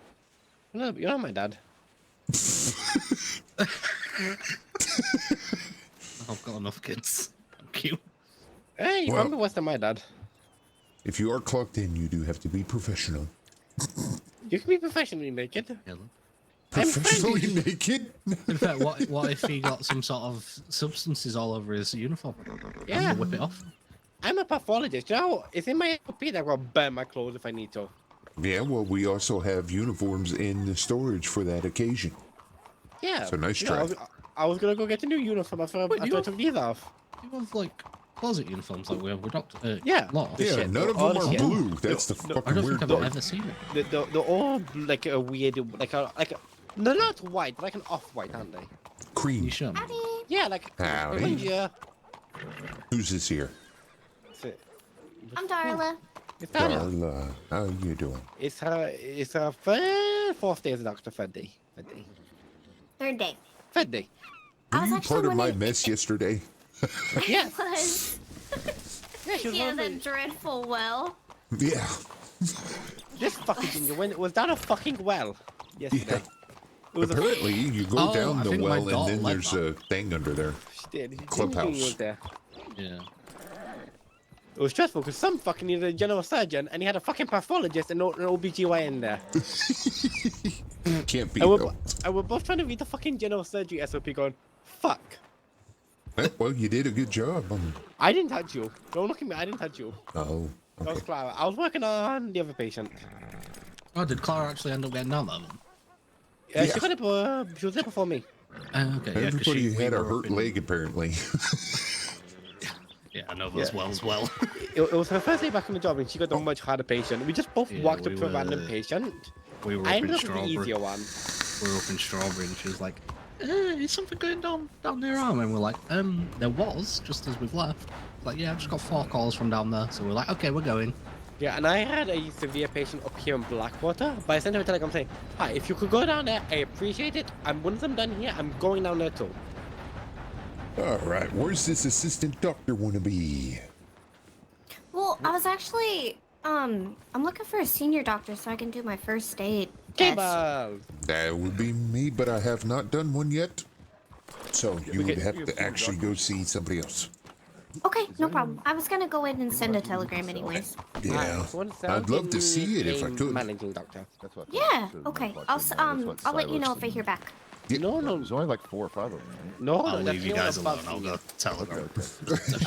Speaker 10: No, you're not my dad.
Speaker 11: I've got enough kids. Thank you.
Speaker 10: Hey, you
Speaker 1: Well,
Speaker 10: probably worse than my dad.
Speaker 1: If you are clocked in, you do have to be professional.
Speaker 10: You can be professionally naked.
Speaker 11: Hello.
Speaker 1: Professionally naked?
Speaker 11: In fact, what if he got some sort of substances all over his uniform?
Speaker 10: Yeah.
Speaker 11: Whip it off.
Speaker 10: I'm a pathologist. You know, it's in my SOP that I've got to burn my clothes if I need to.
Speaker 1: Yeah, well, we also have uniforms in the storage for that occasion.
Speaker 10: Yeah.
Speaker 1: So nice
Speaker 10: you
Speaker 1: try.
Speaker 10: know, I was gonna go get a new uniform after I took these off.
Speaker 11: You have like closet uniforms like we have with Doctor.
Speaker 10: Yeah.
Speaker 11: Law.
Speaker 1: Yeah,
Speaker 10: shit,
Speaker 1: none of
Speaker 10: all
Speaker 1: them
Speaker 10: the
Speaker 1: are
Speaker 10: shit.
Speaker 1: blue. That's the
Speaker 11: I
Speaker 1: fucking
Speaker 11: don't
Speaker 1: weird
Speaker 11: think I've
Speaker 1: part.
Speaker 11: ever seen it.
Speaker 10: They're all like a weird, they're not white, they're like an off-white, aren't they?
Speaker 1: Cream.
Speaker 11: You show me.
Speaker 10: Yeah, like.
Speaker 1: Howdy.
Speaker 10: Yeah.
Speaker 1: Who's this here?
Speaker 12: I'm Darla.
Speaker 10: It's Darla.
Speaker 1: Darla. How you doing?
Speaker 10: It's her fourth day as a doctor. Third day.
Speaker 12: Third day.
Speaker 10: Third day.
Speaker 12: I was
Speaker 1: Were you
Speaker 12: actually
Speaker 1: part of my
Speaker 12: wondering-
Speaker 1: mess yesterday?
Speaker 10: Yeah.
Speaker 12: Was.
Speaker 10: Yeah, she was
Speaker 12: Yeah,
Speaker 10: one
Speaker 12: the
Speaker 10: of the-
Speaker 12: dreadful well.
Speaker 1: Yeah.
Speaker 10: This fucking ginger was down a fucking well yesterday. It was
Speaker 1: Apparently, you go
Speaker 11: Oh,
Speaker 1: down
Speaker 11: I
Speaker 1: the
Speaker 11: think my
Speaker 1: well and
Speaker 11: daughter
Speaker 1: then
Speaker 11: liked
Speaker 1: there's
Speaker 11: that.
Speaker 1: a thing under there.
Speaker 10: Clubhouse.
Speaker 1: Clubhouse.
Speaker 10: Was there.
Speaker 11: Yeah.
Speaker 10: It was stressful because some fucking needed a general surgeon and he had a fucking pathologist and an OBGYN there.
Speaker 1: Can't be
Speaker 10: And
Speaker 1: though.
Speaker 10: we're both trying to read the fucking general surgery SOP going, fuck.
Speaker 1: Well, you did a good job.
Speaker 10: I didn't touch you. Don't look at me, I didn't touch you.
Speaker 1: Oh.
Speaker 10: That was Clara. I was working on the other patient.
Speaker 11: Oh, did Clara actually end up getting down there then?
Speaker 10: Yeah,
Speaker 1: Yeah.
Speaker 10: she was there before me.
Speaker 11: Okay. Yeah, 'cause
Speaker 1: Everybody
Speaker 11: we
Speaker 1: had a
Speaker 11: were up
Speaker 1: hurt
Speaker 11: in-
Speaker 1: leg, apparently.
Speaker 11: Yeah, I know those
Speaker 10: Yeah.
Speaker 11: wells well.
Speaker 10: It was her first day back on the job and she got a much harder patient. We just both
Speaker 11: Yeah,
Speaker 10: walked up
Speaker 11: we
Speaker 10: to a
Speaker 11: were-
Speaker 10: random patient.
Speaker 11: We were
Speaker 10: I
Speaker 11: up in
Speaker 10: ended up with the
Speaker 11: Strawberry.
Speaker 10: easier one.
Speaker 11: We were up in Strawberry, and she was like, "Is something going down their arm?" And we're like, there was just as we've left." Like, yeah, I've just got 4 calls from down there, so we're like, "Okay, we're going."
Speaker 10: Yeah, and I had a severe patient up here in Blackwater, but I sent her a telegram saying, "Hi, if you could go down there, I appreciate it. And once I'm done here, I'm going down there too."
Speaker 1: All right, where's this assistant doctor want to be?
Speaker 12: Well, I was actually, I'm looking for a senior doctor so I can do my first aid test.
Speaker 10: Cabel!
Speaker 1: That would be me, but I have not done one yet. So you would have to actually go see somebody else.
Speaker 12: Okay, no problem. I was gonna go in and send a telegram anyways.
Speaker 1: Yeah, I'd love to see it if I could.
Speaker 10: Managing doctor.
Speaker 12: Yeah. Okay. I'll let you know if I hear back.
Speaker 10: No, no.
Speaker 13: There's only like 4 or 5 of them. Right?
Speaker 10: No,
Speaker 11: I'll
Speaker 10: that's
Speaker 11: leave you
Speaker 10: the only
Speaker 11: guys alone.
Speaker 10: above
Speaker 11: I'll go
Speaker 10: me.
Speaker 11: tell her.
Speaker 13: Okay.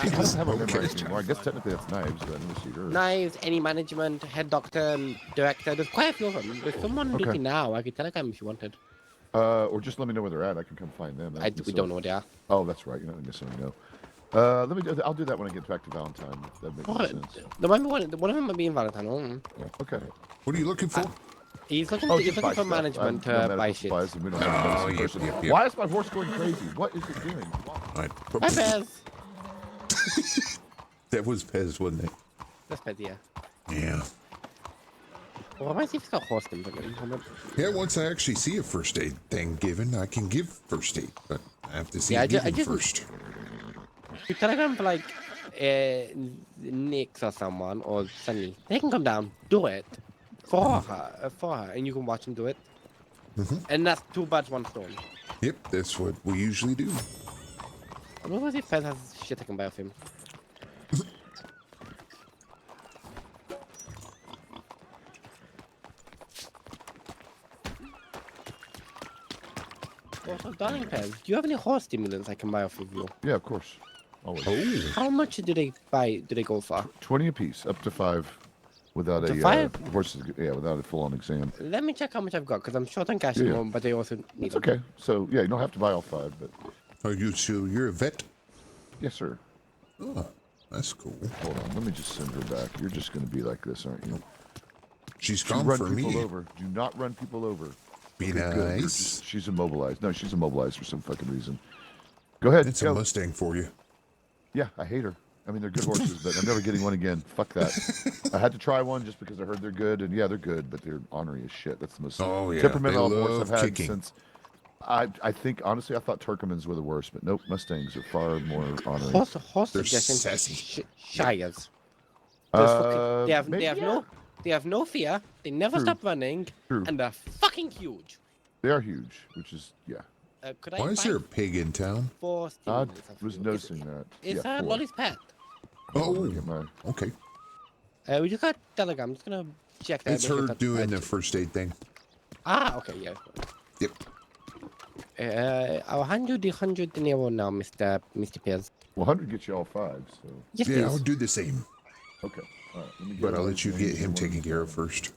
Speaker 13: She doesn't have a memorized anymore. I guess technically that's Knives, but I didn't see her.
Speaker 10: Knives, any management, head doctor, director. There's quite a few of them. There's someone
Speaker 13: Okay.
Speaker 10: looking now. I could telegram if you wanted.
Speaker 13: Or just let me know where they're at. I can come find them.
Speaker 10: We don't know where they are.
Speaker 13: Oh, that's right. You're not necessarily know. Let me do. I'll do that when I get back to Valentine. If that makes sense.
Speaker 10: One of them might be in Valentine.
Speaker 13: Yeah. Okay.
Speaker 1: What are you looking for?
Speaker 10: He's looking,
Speaker 13: Oh,
Speaker 10: he's
Speaker 13: just
Speaker 10: looking
Speaker 13: buy
Speaker 10: for
Speaker 13: stuff.
Speaker 10: management
Speaker 13: No medical
Speaker 10: buy shit.
Speaker 13: supplies, and we don't have a medicine person.
Speaker 1: Yep.
Speaker 13: Why is my horse going crazy? What is it doing?
Speaker 1: Alright.
Speaker 10: Hi, Pez.
Speaker 1: That was Pez, wasn't it?
Speaker 10: That's Pez, yeah.
Speaker 1: Yeah.
Speaker 10: Well, I might see if it's got horse thing.
Speaker 1: Yeah, once I actually see a first aid thing given, I can give first aid, but I have to see
Speaker 10: Yeah,
Speaker 1: it
Speaker 10: I
Speaker 1: given
Speaker 10: just-
Speaker 1: first.
Speaker 10: You telegram for like Nix or someone or Sunny. They can come down, do it for her, and you can watch them do it. And that's 2 birds, 1 stone.
Speaker 1: Yep, that's what we usually do.
Speaker 10: I wonder if Fez has shit I can buy off him. Also, darling Pez, do you have any horse stimulants I can buy off of you?
Speaker 13: Yeah, of course. Always.
Speaker 1: Oh.
Speaker 10: How much do they buy? Do they go for?
Speaker 13: 20 apiece, up to 5, without
Speaker 10: To
Speaker 13: a
Speaker 10: 5?
Speaker 13: horses. Yeah, without a full-on exam.
Speaker 10: Let me check how much I've got, because I'm short on cash at
Speaker 13: Yeah.
Speaker 10: the moment, but I also need
Speaker 13: It's okay. So yeah, you don't have to buy all 5, but
Speaker 1: You're a vet?
Speaker 13: yes, sir.
Speaker 1: Oh, that's cool.
Speaker 13: Hold on, let me just send her back. You're just going to be like this, aren't you?
Speaker 1: She's
Speaker 13: Do
Speaker 1: come
Speaker 13: run
Speaker 1: for
Speaker 13: people
Speaker 1: me.
Speaker 13: over. Do not run people over.
Speaker 1: Be
Speaker 13: Okay, good. You're
Speaker 1: nice.
Speaker 13: she's immobilized. No, she's immobilized for some fucking reason. Go ahead.
Speaker 1: It's
Speaker 13: go.
Speaker 1: a Mustang for you.
Speaker 13: Yeah, I hate her. I mean, they're good horses, but I'm never getting one again. Fuck that. I had to try one just because I heard they're good, and yeah, they're good, but they're ornery as shit. That's the most
Speaker 1: Oh, yeah,
Speaker 13: temperamental
Speaker 1: they
Speaker 13: horse
Speaker 1: love
Speaker 13: I've had
Speaker 1: kicking.
Speaker 13: since. I think honestly, I thought Turkmens were the worst, but nope, Mustangs are far more ornery.
Speaker 10: Horse
Speaker 1: They're
Speaker 10: suggestions.
Speaker 1: sassy.
Speaker 10: Shires.
Speaker 13: Uh,
Speaker 10: They have
Speaker 13: maybe, yeah.
Speaker 10: they have no fear. They never
Speaker 13: True.
Speaker 10: stop running,
Speaker 13: True.
Speaker 10: and they're fucking huge.
Speaker 13: They are huge, which is yeah.
Speaker 10: Could I
Speaker 1: Why is
Speaker 10: buy
Speaker 1: there a pig in town?
Speaker 10: 4
Speaker 13: I
Speaker 10: stimulants off
Speaker 13: was
Speaker 10: you?
Speaker 13: noticing that.
Speaker 10: It's
Speaker 13: yeah, 4.
Speaker 10: Lolly's pet.
Speaker 1: Oh,
Speaker 13: Get my-
Speaker 1: okay.
Speaker 10: We just got telegram. I'm just gonna check that.
Speaker 1: It's
Speaker 10: make sure
Speaker 1: her
Speaker 10: that's
Speaker 1: doing
Speaker 10: right.
Speaker 1: the first aid thing.
Speaker 10: Ah, okay, yeah.
Speaker 1: Yep.
Speaker 10: I'll hand you the 100 dinero now, Mr. Pierce.
Speaker 13: Well, 100 gets you all 5, so
Speaker 10: Yes,
Speaker 1: Yeah,
Speaker 10: please.
Speaker 1: I'll do the same.
Speaker 13: okay. All right, let me
Speaker 1: But
Speaker 13: get
Speaker 1: I'll
Speaker 13: all
Speaker 1: let you
Speaker 13: these
Speaker 1: get
Speaker 13: names
Speaker 1: him
Speaker 13: in
Speaker 1: taken
Speaker 13: one.
Speaker 1: care of first.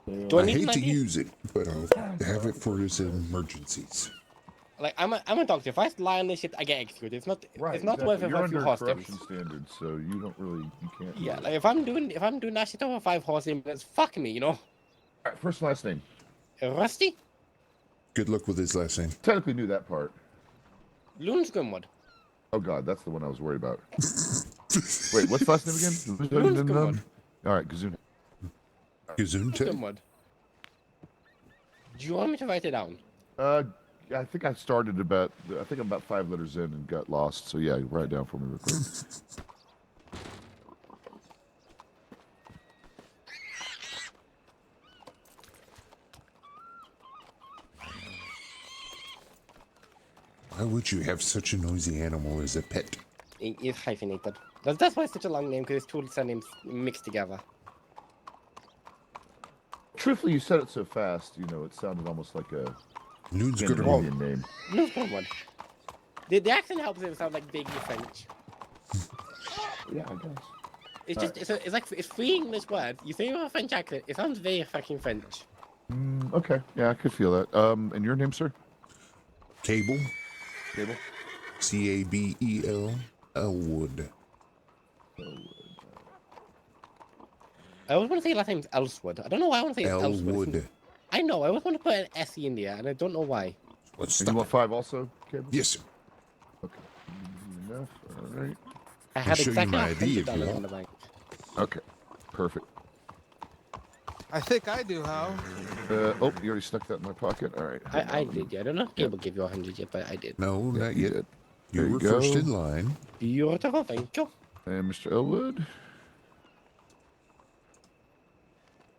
Speaker 10: Do I
Speaker 1: I
Speaker 10: need
Speaker 1: hate
Speaker 10: an
Speaker 1: to
Speaker 10: ID?
Speaker 1: use it, but I'll have it for his emergencies.
Speaker 10: Like I'm a doctor. If I lie on this shit, I get executed. It's not.
Speaker 13: Right,
Speaker 10: It's not
Speaker 13: exactly.
Speaker 10: worth it
Speaker 13: You're
Speaker 10: for a few
Speaker 13: under
Speaker 10: horse
Speaker 13: corruption
Speaker 10: stimulants.
Speaker 13: standards, so you don't really, you can't.
Speaker 10: Yeah, like if I'm doing that shit over 5 horse stimulants, fuck me, you know.
Speaker 13: All right, first and last name.
Speaker 10: Rusty
Speaker 1: Good luck with his last name.
Speaker 13: Technically knew that part.
Speaker 10: Loonsgrimwood.
Speaker 13: Oh god, that's the one I was worried about. Wait, what's the last name again?
Speaker 10: Loonsgrimwood.
Speaker 13: All right, Gazoon.
Speaker 1: Gesundheit.
Speaker 10: Loonsgrimwood. Do you want me to write it down?
Speaker 13: I think I started about. I think I'm about 5 letters in and got lost. So yeah, write it down for me real quick.
Speaker 1: Why would you have such a noisy animal as a pet?
Speaker 10: It's hyphenated. That's why it's such a long name, because it's 2 surnames mixed together.
Speaker 13: Truthfully, you said it so fast. You know, it sounded almost like a
Speaker 1: Loonsgrimwood.
Speaker 13: Scandinavian name.
Speaker 10: Loonsgrimwood. The accent helps it sound like vaguely French.
Speaker 13: Yeah, I guess.
Speaker 10: It's just it's like it's 3 English words. You say it with a French accent, it sounds very fucking French.
Speaker 13: Okay, yeah, I could feel that. And your name, sir?
Speaker 1: Cabel.
Speaker 13: Cabel.
Speaker 1: Cabel. Elwood.
Speaker 10: I always want to say last name's Elswood. I don't know why I want to say it's Elswood.
Speaker 1: Elwood.
Speaker 10: I know. I always want to put an S-E in there, and I don't know why.
Speaker 1: Let's
Speaker 13: And you
Speaker 1: stop.
Speaker 13: want 5 also, Cabel?
Speaker 1: Yes, sir.
Speaker 13: Okay. Easy enough. All right.
Speaker 10: I had
Speaker 1: show you
Speaker 10: exactly
Speaker 1: my ID if you
Speaker 10: $100
Speaker 1: want.
Speaker 10: in the bank.
Speaker 13: Okay. Perfect.
Speaker 3: I think I do, Hal.
Speaker 13: Oh, you already stuck that in my pocket. All right.
Speaker 10: I did. Yeah. I don't know if Cable gave you 100 yet, but I did.
Speaker 1: No,
Speaker 13: Yeah,
Speaker 1: not
Speaker 13: you
Speaker 1: yet.
Speaker 13: did.
Speaker 1: You
Speaker 13: There you
Speaker 1: were
Speaker 13: go.
Speaker 1: first in line.
Speaker 10: Beautiful. Thank you.
Speaker 13: And Mr. Elwood.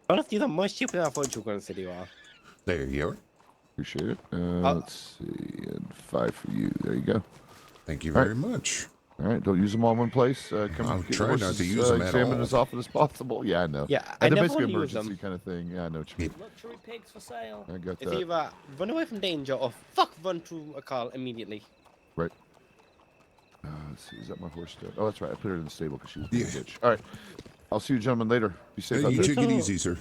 Speaker 10: Honestly, the most cheaper than I thought you were going to say you are.
Speaker 1: There you are.
Speaker 13: Appreciate it. Let's see. And 5 for you. There you go.
Speaker 1: Thank you
Speaker 13: All right.
Speaker 1: very much.
Speaker 13: All right, don't use them all in one place. Come
Speaker 1: I'll
Speaker 13: get your
Speaker 1: try not
Speaker 13: horses,
Speaker 1: to use them at
Speaker 13: examined
Speaker 1: all.
Speaker 13: as often as possible. Yeah, I know.
Speaker 10: Yeah, I
Speaker 13: And they're
Speaker 10: never
Speaker 13: basically
Speaker 10: want to use
Speaker 13: emergency
Speaker 10: them.
Speaker 13: kind of thing. Yeah, I know what you mean.
Speaker 4: Luxury pigs for sale.
Speaker 13: I got
Speaker 10: It's
Speaker 13: that.
Speaker 10: either run away from danger or fuck run through a car immediately.
Speaker 13: Right. Let's see, is that my horse still? Oh, that's right. I put her in the stable because she was being a bitch. All right. I'll see you gentlemen later. Be safe
Speaker 1: Hey,
Speaker 13: out
Speaker 1: you
Speaker 13: there.
Speaker 1: take it easy, sir.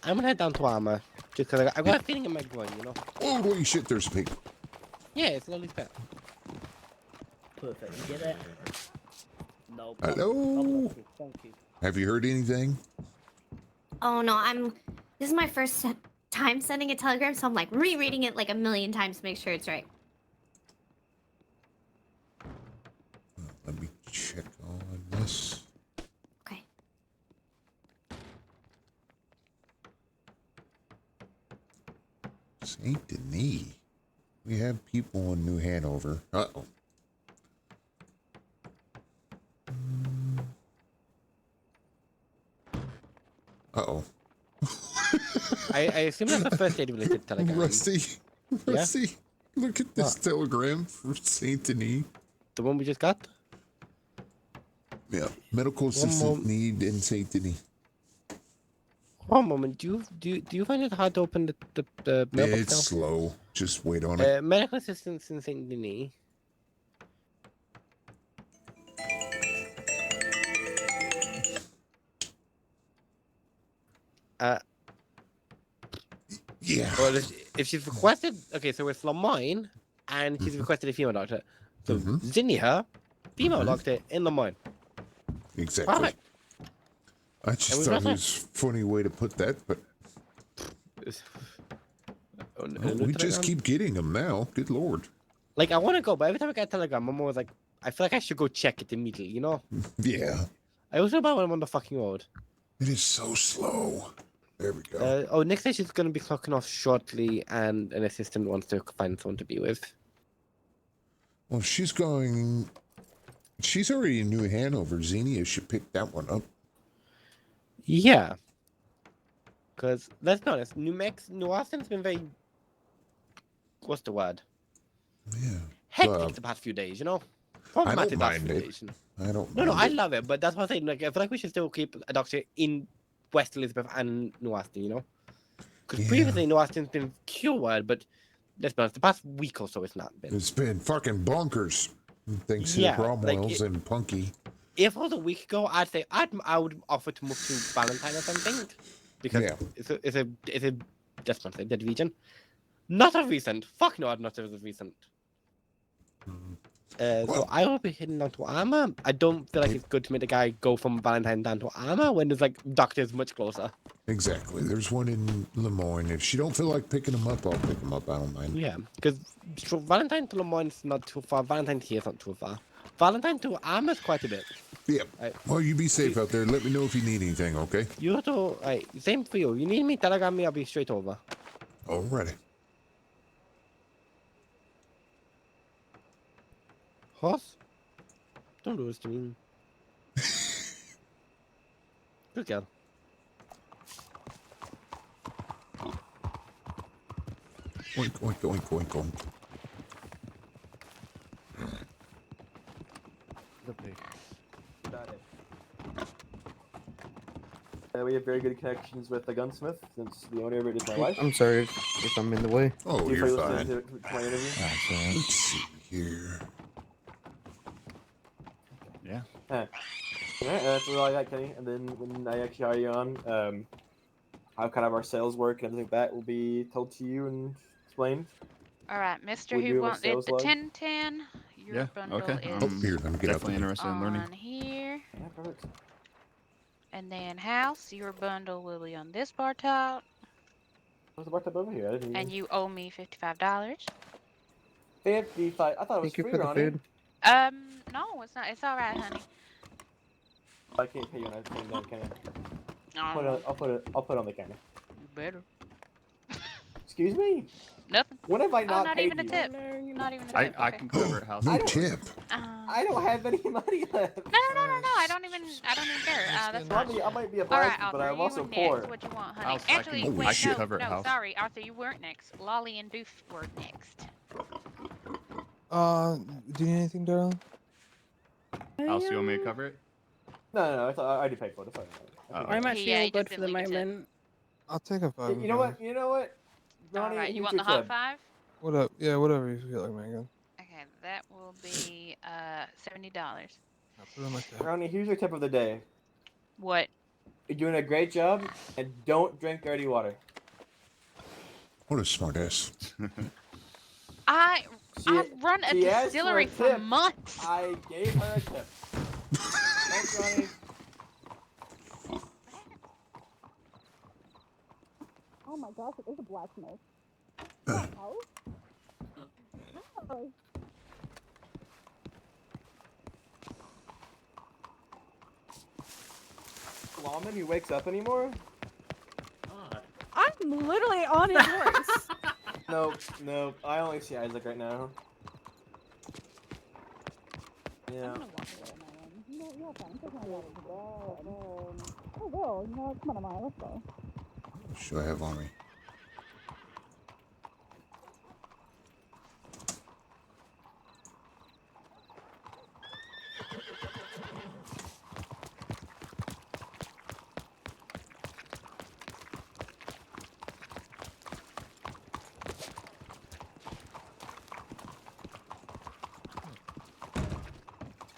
Speaker 10: I'm gonna head down to Armor just because I got a feeling in my groin, you know.
Speaker 1: Oh, holy shit! There's a pig.
Speaker 10: Yeah, it's Lolly's pet.
Speaker 4: Perfect. You get it? No.
Speaker 1: Hello.
Speaker 4: Thank you.
Speaker 1: Have you heard anything?
Speaker 12: Oh no, this is my first time sending a telegram, so I'm like rereading it like a million times to make sure it's right.
Speaker 1: Let me check on this.
Speaker 12: Okay.
Speaker 1: Saint Denis. We have people in New Hanover. Uh-oh. Uh-oh.
Speaker 10: I assume that's the first aid related telegram.
Speaker 1: Rusty.
Speaker 10: Yeah?
Speaker 1: Rusty. Look at this telegram for Saint Denis.
Speaker 10: The one we just got?
Speaker 1: Yeah. Medical assistant need in Saint Denis.
Speaker 10: One moment. Do you find it hard to open the mailbox
Speaker 1: It's
Speaker 10: now?
Speaker 1: slow. Just wait on it.
Speaker 10: Medical assistance in Saint Denis.
Speaker 1: Yeah.
Speaker 10: Well, if she's requested, okay, so it's Lemoyne, and she's requested a female doctor. So Zinnia, female doctor in Lemoyne.
Speaker 1: Exactly.
Speaker 10: Alright.
Speaker 1: I just thought it was a funny way to put that, but we just keep getting them now. Good lord.
Speaker 10: Like, I want to go, but every time I get a telegram, I'm always like, I feel like I should go check it immediately, you know?
Speaker 1: Yeah.
Speaker 10: I also about when I'm on the fucking road.
Speaker 1: It is so slow. There we go.
Speaker 10: Next day she's going to be clocking off shortly, and an assistant wants to find someone to be with.
Speaker 1: Well, she's going. She's already in New Hanover. Xenia should pick that one up.
Speaker 10: Yeah. Because, let's be honest, New Austin's been very. What's the word?
Speaker 1: Yeah.
Speaker 10: Hectic the past few days, you know?
Speaker 1: I don't
Speaker 10: Problematic the past
Speaker 1: mind
Speaker 10: few
Speaker 1: it.
Speaker 10: days.
Speaker 1: I don't.
Speaker 10: No,
Speaker 1: mind
Speaker 10: I
Speaker 1: it.
Speaker 10: love it, but that's what I'm saying. Like, I feel like we should still keep a doctor in West Elizabeth and New Austin, you know? Because previously New Austin's been cured, but let's be honest, the past week or so it's not been.
Speaker 1: It's been fucking bonkers. Thanks to
Speaker 10: Yeah,
Speaker 1: the
Speaker 10: like
Speaker 1: Cromwells and Punky.
Speaker 10: If it was a week ago, I'd say I would offer to move to Valentine or something, because it's a just not say dead region. Not of recent. Fuck no, not of recent. So I will be heading down to Armor. I don't feel like it's good to make the guy go from Valentine down to Armor when there's like doctors much closer.
Speaker 1: Exactly. There's one in Lemoyne. If she don't feel like picking them up, I'll pick them up. I don't mind.
Speaker 10: Yeah, because Valentine to Lemoyne is not too far. Valentine here is not too far. Valentine to Armor is quite a bit.
Speaker 1: Yep. Well, you be safe out there. Let me know if you need anything, okay?
Speaker 10: You too. Same for you. You need me, telegram me, I'll be straight over.
Speaker 1: Alrighty.
Speaker 10: Horse? Don't do this to me. Good girl.
Speaker 1: Oink, oink, oink, oink, oink.
Speaker 3: The pig.
Speaker 14: Got it. We have very good connections with the gunsmith, since the owner of it is my wife.
Speaker 15: I'm sorry if I'm in the way.
Speaker 1: Oh,
Speaker 14: Do you
Speaker 1: you're
Speaker 14: listen
Speaker 1: fine.
Speaker 14: to my interview?
Speaker 1: Let's see here.
Speaker 3: Yeah.
Speaker 14: Alright, that's all I got, Kenny. And then when I actually hire you on, how kind of our sales work and everything like that will be told to you and explained.
Speaker 16: All right, Mr.
Speaker 14: Would you
Speaker 16: Who
Speaker 14: have a
Speaker 16: wanted
Speaker 14: sales
Speaker 16: the
Speaker 14: log?
Speaker 16: 1010. Your
Speaker 15: Yeah,
Speaker 16: bundle
Speaker 15: okay.
Speaker 16: is
Speaker 1: Oh, here, let me get out
Speaker 15: Definitely
Speaker 1: there.
Speaker 15: interested in learning.
Speaker 16: on here.
Speaker 14: Yeah, perfect.
Speaker 16: And then house, your bundle will be on this bar top.
Speaker 14: What's the bar top over here? I didn't
Speaker 16: And
Speaker 14: even...
Speaker 16: you owe me $55.
Speaker 14: 55. I thought it was
Speaker 15: Thank you
Speaker 14: free,
Speaker 15: for the
Speaker 14: Ronnie.
Speaker 15: food.
Speaker 16: No, it's not. It's all right, honey.
Speaker 14: I can't pay you on that thing, then, can I?
Speaker 16: No,
Speaker 14: I'll put it on the camera.
Speaker 16: you better.
Speaker 14: Excuse me?
Speaker 16: Nothing.
Speaker 14: When have I
Speaker 16: Oh,
Speaker 14: not
Speaker 16: not
Speaker 14: paid
Speaker 16: even a
Speaker 14: you?
Speaker 16: tip. Not even a
Speaker 15: I
Speaker 16: tip.
Speaker 15: I
Speaker 16: okay.
Speaker 15: can cover it house.
Speaker 1: No tip.
Speaker 14: I don't have any money left.
Speaker 16: No. I don't even care. That's fine.
Speaker 14: I might be a
Speaker 16: All right,
Speaker 14: bastard,
Speaker 16: Arthur,
Speaker 14: but I'm
Speaker 16: you
Speaker 14: also
Speaker 16: were
Speaker 14: poor.
Speaker 16: next. What you want, honey?
Speaker 15: House, I
Speaker 16: Actually,
Speaker 15: can-
Speaker 16: wait,
Speaker 15: I can
Speaker 16: no,
Speaker 15: cover it,
Speaker 16: no,
Speaker 15: house.
Speaker 16: sorry, Arthur, you weren't next. Lolly and Doof were next.
Speaker 15: Do you need anything, Daryl?
Speaker 17: Alice, you want me to cover it?
Speaker 14: No, I thought I already paid for it. It's fine.
Speaker 18: I'm actually all good for the moment.
Speaker 19: I'll take a 5.
Speaker 14: You know what? You know what? Ronnie,
Speaker 16: Alright, you
Speaker 14: here's
Speaker 16: want
Speaker 14: your
Speaker 16: the hot
Speaker 14: tip.
Speaker 16: 5?
Speaker 19: What up? Yeah, whatever you feel like, man.
Speaker 16: Okay, that will be $70.
Speaker 19: I'll put it on my tab.
Speaker 14: Ronnie, here's your tip of the day.
Speaker 16: What?
Speaker 14: You're doing a great job, and don't drink dirty water.
Speaker 1: What a smartass.
Speaker 16: I've run a
Speaker 14: She asked
Speaker 16: distillery
Speaker 14: for a
Speaker 16: for
Speaker 14: tip.
Speaker 16: months.
Speaker 14: I gave her a tip. Thanks, Ronnie.
Speaker 18: Oh my gosh, it is a blacksmith.
Speaker 14: Lawman, he wakes up anymore?
Speaker 18: I'm literally on his horse.
Speaker 14: No, I only see Isaac right now. Yeah.
Speaker 18: Oh, well, you know what? Come on, Amaya, let's go.
Speaker 1: What should I have on me?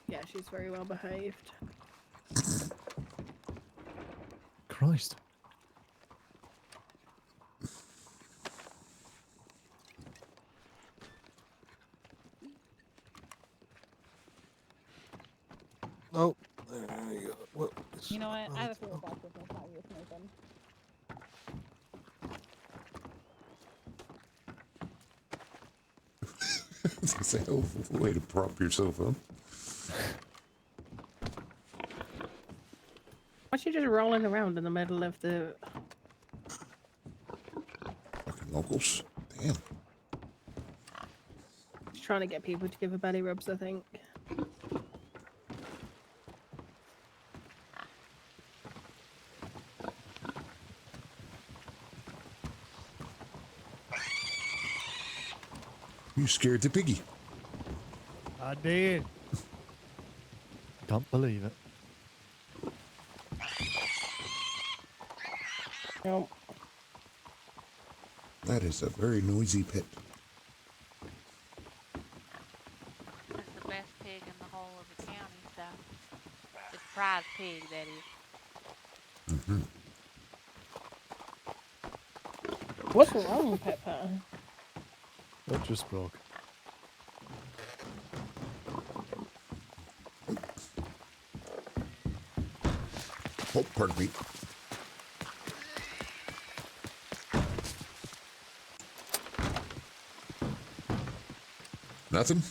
Speaker 18: Yeah, she's very well behaved.
Speaker 3: Christ.
Speaker 19: Oh, there you go. What?
Speaker 18: You know what? I have a feeling that's just not you, Nathan.
Speaker 1: It's a hell of a way to prop yourself up.
Speaker 18: Why's she just rolling around in the middle of the...
Speaker 1: Fucking locals. Damn.
Speaker 18: She's trying to get people to give her belly rubs, I think.
Speaker 1: You scared the piggy.
Speaker 2: I did.
Speaker 3: Can't believe it.
Speaker 18: No.
Speaker 1: That is a very noisy pet.
Speaker 16: That's the best pig in the whole of the county, so the prize pig, that is.
Speaker 1: Mm-hmm.
Speaker 18: What's wrong with Pepper?
Speaker 3: That just broke.
Speaker 1: Oh, pardon me. Nothing?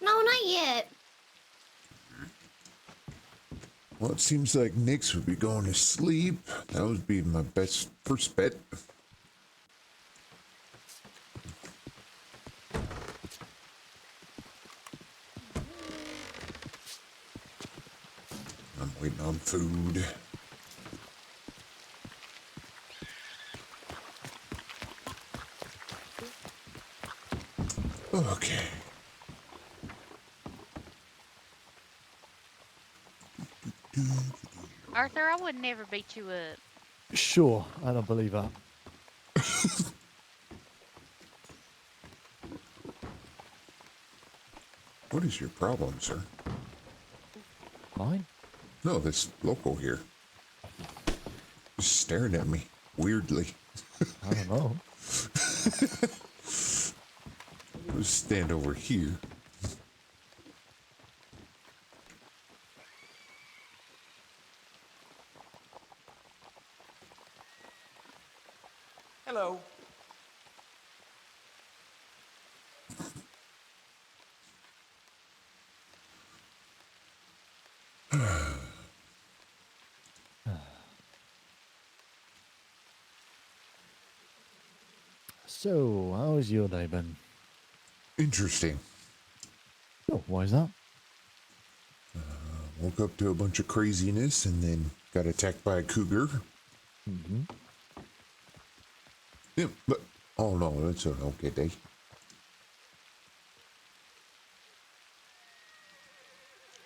Speaker 12: No, not yet.
Speaker 1: Well, it seems like Nix would be going to sleep. That would be my best first bet. I'm waiting on food. Okay.
Speaker 16: Arthur, I would never beat you up.
Speaker 3: Sure, I don't believe that.
Speaker 1: What is your problem, sir?
Speaker 3: Mine?
Speaker 1: No, this local here. Just staring at me weirdly.
Speaker 3: I don't know.
Speaker 1: Let's stand over here.
Speaker 20: Hello.
Speaker 3: So, how's your day been?
Speaker 1: Interesting.
Speaker 3: Oh, why is that?
Speaker 1: Woke up to a bunch of craziness and then got attacked by a cougar.
Speaker 3: Mm-hmm.
Speaker 1: Yeah, but oh no, that's an okay day.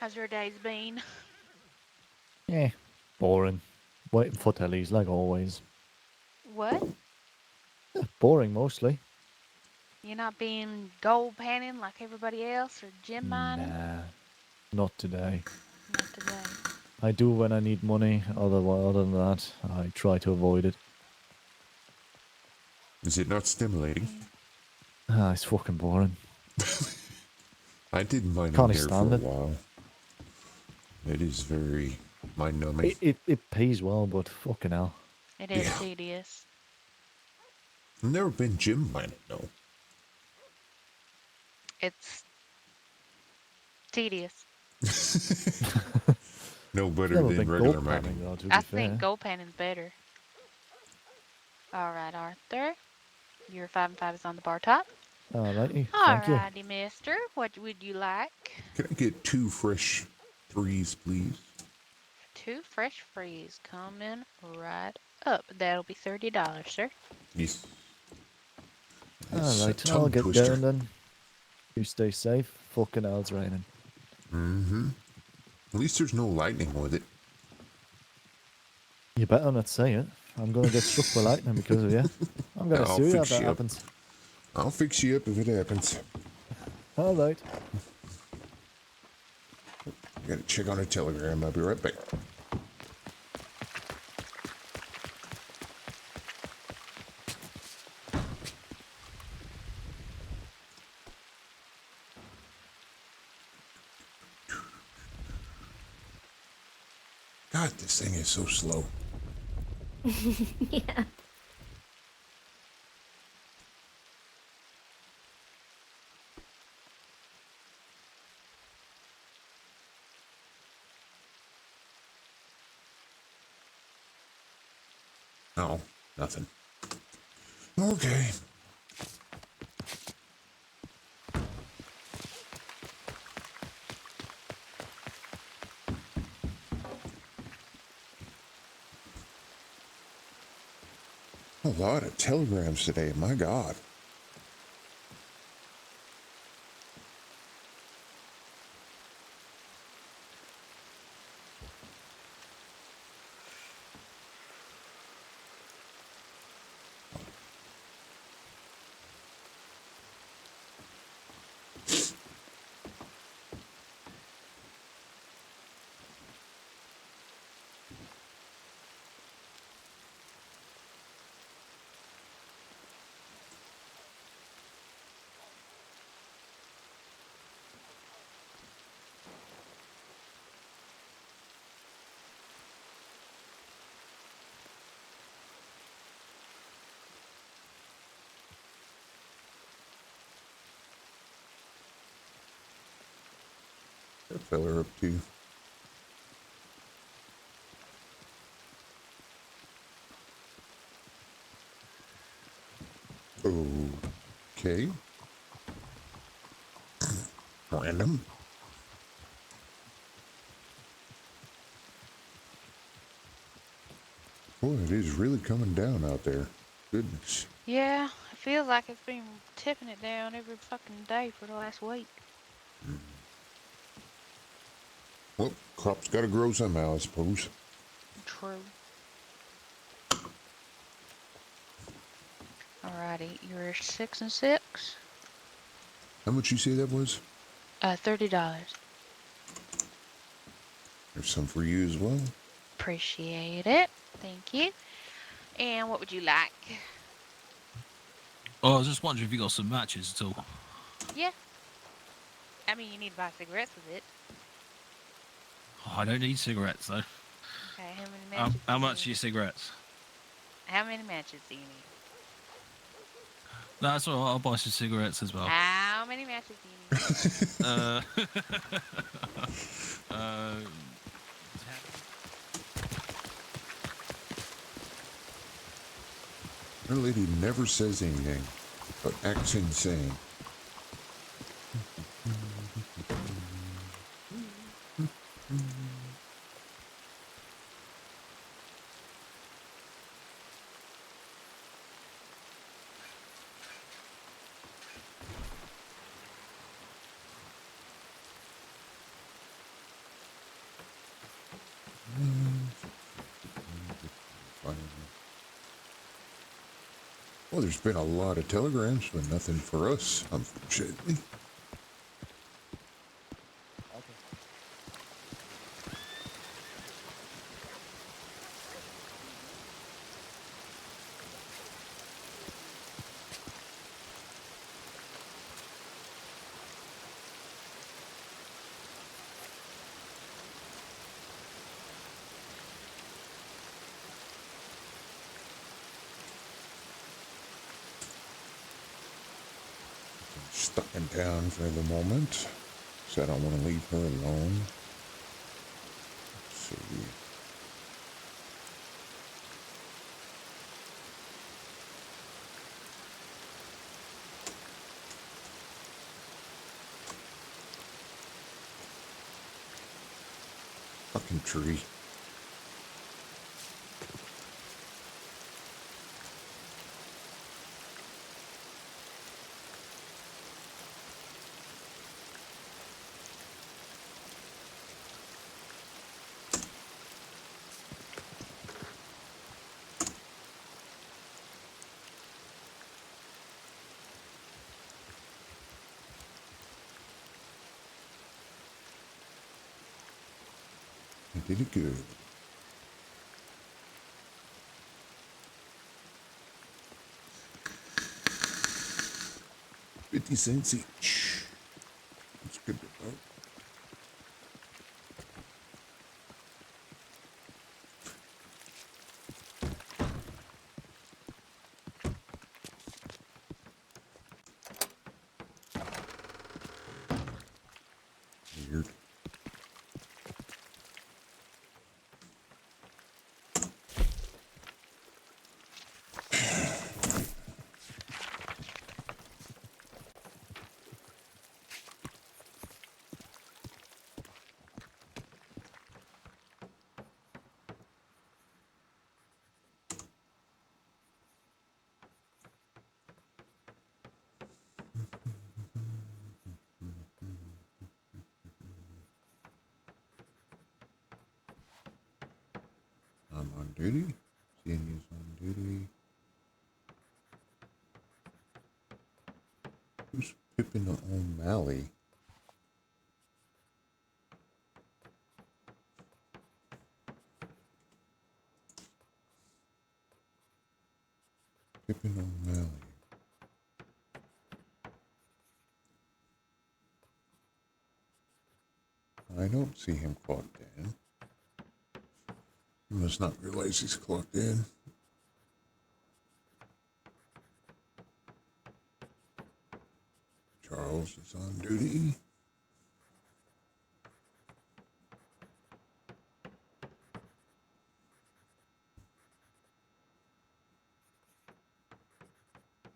Speaker 16: How's your days been?
Speaker 17: Yeah, boring. Waiting for tellies like always.
Speaker 16: What?
Speaker 17: Boring mostly.
Speaker 16: You're not being gold panning like everybody else or gem mining?
Speaker 17: Nah, not today.
Speaker 16: Not today.
Speaker 17: I do when I need money. Other than that, I try to avoid it.
Speaker 1: Is it not stimulating?
Speaker 17: Ah, it's fucking boring.
Speaker 1: I did mining
Speaker 17: Can't
Speaker 1: there for a
Speaker 17: stand it.
Speaker 1: while. It is very mind-numbing.
Speaker 17: It pays well, but fucking hell.
Speaker 16: It is tedious.
Speaker 1: I've never been gym mining, though.
Speaker 16: It's tedious.
Speaker 1: No better
Speaker 17: Never
Speaker 1: than
Speaker 17: been
Speaker 1: regular
Speaker 17: gold
Speaker 1: mining.
Speaker 17: panning, though, to be
Speaker 16: I
Speaker 17: fair.
Speaker 16: think gold panning's better. Alright, Arthur. Your 5 and 5 is on the bar top.
Speaker 17: Alrighty, thank you.
Speaker 16: Alrighty, mister. What would you like?
Speaker 1: Can I get 2 fresh 3s, please?
Speaker 16: 2 fresh frees coming right up. That'll be $30, sir.
Speaker 1: Yes. It's a
Speaker 17: Alright, I'll
Speaker 1: tongue
Speaker 17: get
Speaker 1: twister.
Speaker 17: going then. You stay safe. Fucking hell, it's raining.
Speaker 1: Mm-hmm. At least there's no lightning with it.
Speaker 17: You better not say it. I'm gonna get struck by lightning because of you. I'm gonna
Speaker 1: I'll
Speaker 17: sue you if
Speaker 1: fix
Speaker 17: that
Speaker 1: you up.
Speaker 17: happens.
Speaker 1: I'll fix you up if it happens.
Speaker 17: Alright.
Speaker 1: I gotta check on a telegram. I'll be right back. God, this thing is so slow.
Speaker 12: Yeah.
Speaker 1: No, nothing. Okay. A lot of telegrams today, my God. That fella up to. Okay. Random. Boy, it is really coming down out there. Goodness.
Speaker 16: Yeah, it feels like it's been tipping it down every fucking day for the last week.
Speaker 1: Well, crops gotta grow somehow, I suppose.
Speaker 16: True. Alrighty, you're 6 and 6.
Speaker 1: How much you say that was?
Speaker 16: $30.
Speaker 1: There's some for you as well.
Speaker 16: Appreciate it. Thank you. And what would you like?
Speaker 8: Oh, I was just wondering if you got some matches at all.
Speaker 16: Yeah. I mean, you need to buy cigarettes with it.
Speaker 8: Oh, I don't need cigarettes though.
Speaker 16: Okay, how many matches?
Speaker 8: How much are your cigarettes?
Speaker 16: How many matches do you need?
Speaker 8: No, that's all right. I'll buy some cigarettes as well.
Speaker 16: How many matches do you need?
Speaker 1: Our lady never says anything, but acts insane. Well, there's been a lot of telegrams, but nothing for us, unfortunately. Stuck in town for the moment, so I don't want to leave her alone. Let's see. Fucking tree. I did it good. $0.50 each. That's good to know. Weird. I'm on duty. Jenny's on duty. Who's Pippin O'Malley? Pippin O'Malley. I don't see him clocked in. He must not realize he's clocked in. Charles is on duty.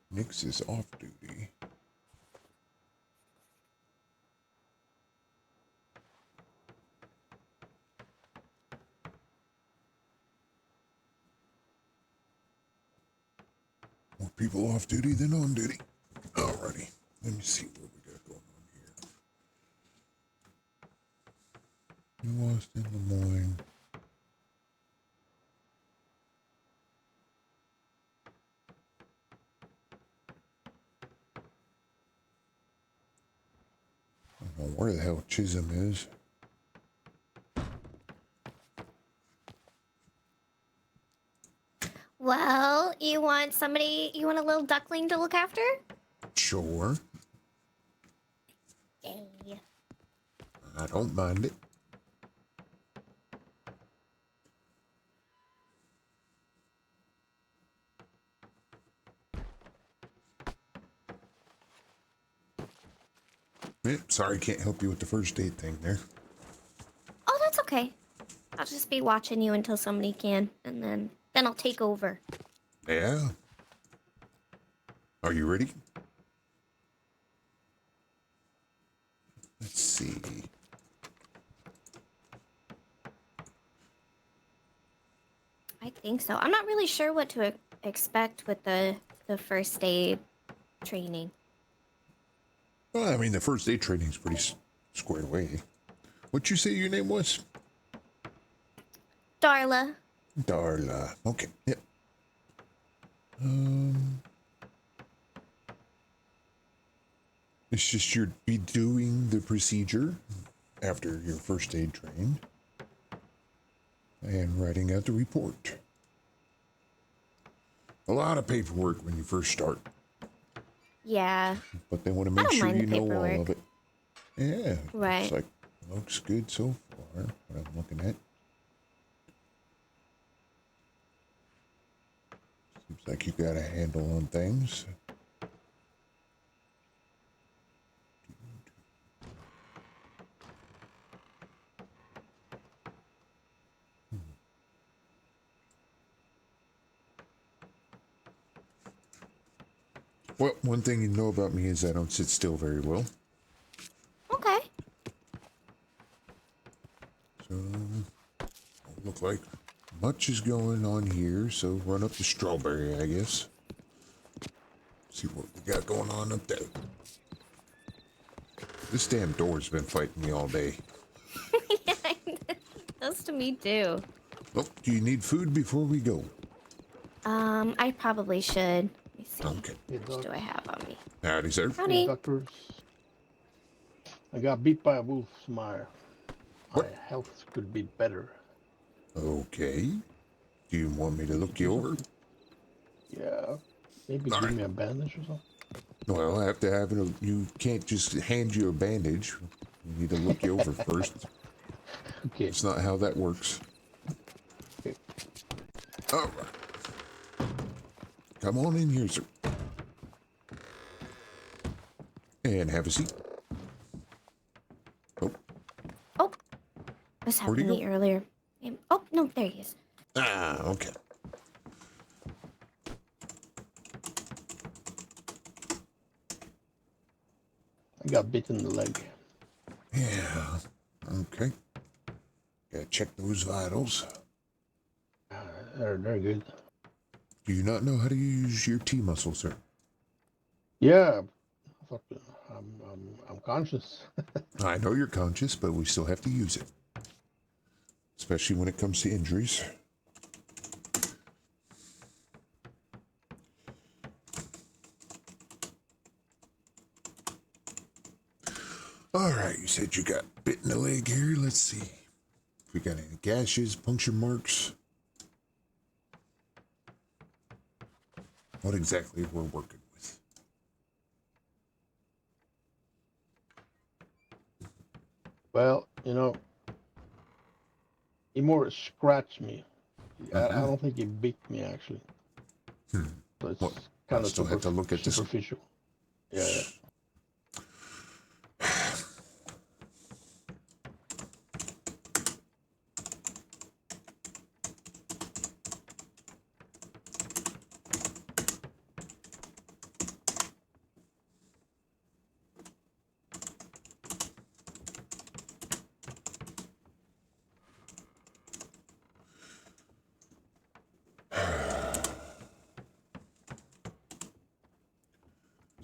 Speaker 1: Nix is off duty. More people off duty than on duty. Alrighty. Let me see what we got going on here. New Austin, Lemoyne. I don't know where the hell Chisholm is.
Speaker 12: Well, you want a little duckling to look after?
Speaker 1: Sure.
Speaker 12: Yay.
Speaker 1: I don't mind it. Yep, sorry, can't help you with the first date thing there.
Speaker 12: Oh, that's okay. I'll just be watching you until somebody can, and then I'll take over.
Speaker 1: Yeah. Are you ready? Let's see.
Speaker 12: I think so. I'm not really sure what to expect with the first aid training.
Speaker 1: Well, I mean, the first aid training's pretty squared away. What'd you say your name was?
Speaker 12: Darla.
Speaker 1: Darla. Okay. Yep. It's just you'd be doing the procedure after your first aid trained and writing out the report. A lot of paperwork when you first start,
Speaker 12: Yeah.
Speaker 1: but they want to
Speaker 12: I
Speaker 1: make
Speaker 12: don't
Speaker 1: sure
Speaker 12: mind
Speaker 1: you
Speaker 12: the
Speaker 1: know all
Speaker 12: paperwork.
Speaker 1: of it. Yeah.
Speaker 12: Right.
Speaker 1: Looks good so far, what I'm looking at. Seems like you got a handle on things. Well, one thing you know about me is I don't sit still very well.
Speaker 12: Okay.
Speaker 1: So, don't look like much is going on here, so run up the strawberry, I guess. See what we got going on up there. This damn door's been fighting me all day.
Speaker 12: Those to me too.
Speaker 1: Oh, do you need food before we go?
Speaker 12: I probably should. Let me see.
Speaker 1: Okay.
Speaker 12: What do I have on me?
Speaker 1: Howdy, sir.
Speaker 12: Howdy.
Speaker 20: Doctors. I got beat by a wolf, so my health could be better.
Speaker 1: Okay. Do you want me to look you over?
Speaker 20: Yeah. Maybe give me a bandage or something.
Speaker 1: Well, I have to have it. You can't just hand you a bandage. You need to look you over first.
Speaker 20: Okay.
Speaker 1: It's not how that works.
Speaker 20: Okay.
Speaker 1: All right. Come on in here, sir. And have a seat.
Speaker 12: Oh. This
Speaker 1: Where'd he
Speaker 12: happened to me earlier. Oh, no, there he is.
Speaker 1: Ah, okay.
Speaker 20: I got bit in the leg.
Speaker 1: Yeah. Okay. Gotta check those vitals.
Speaker 20: They're good.
Speaker 1: Do you not know how to use your T muscle, sir?
Speaker 20: Yeah. I'm conscious.
Speaker 1: I know you're conscious, but we still have to use it. Especially when it comes to injuries. All right, you said you got bit in the leg here. Let's see. If we got any gashes, puncture marks. What exactly we're working with.
Speaker 20: Well, you know, he more scratched me. I don't think he bit me, actually. So it's kind of
Speaker 1: still have to look at this.
Speaker 20: superficial. Yeah.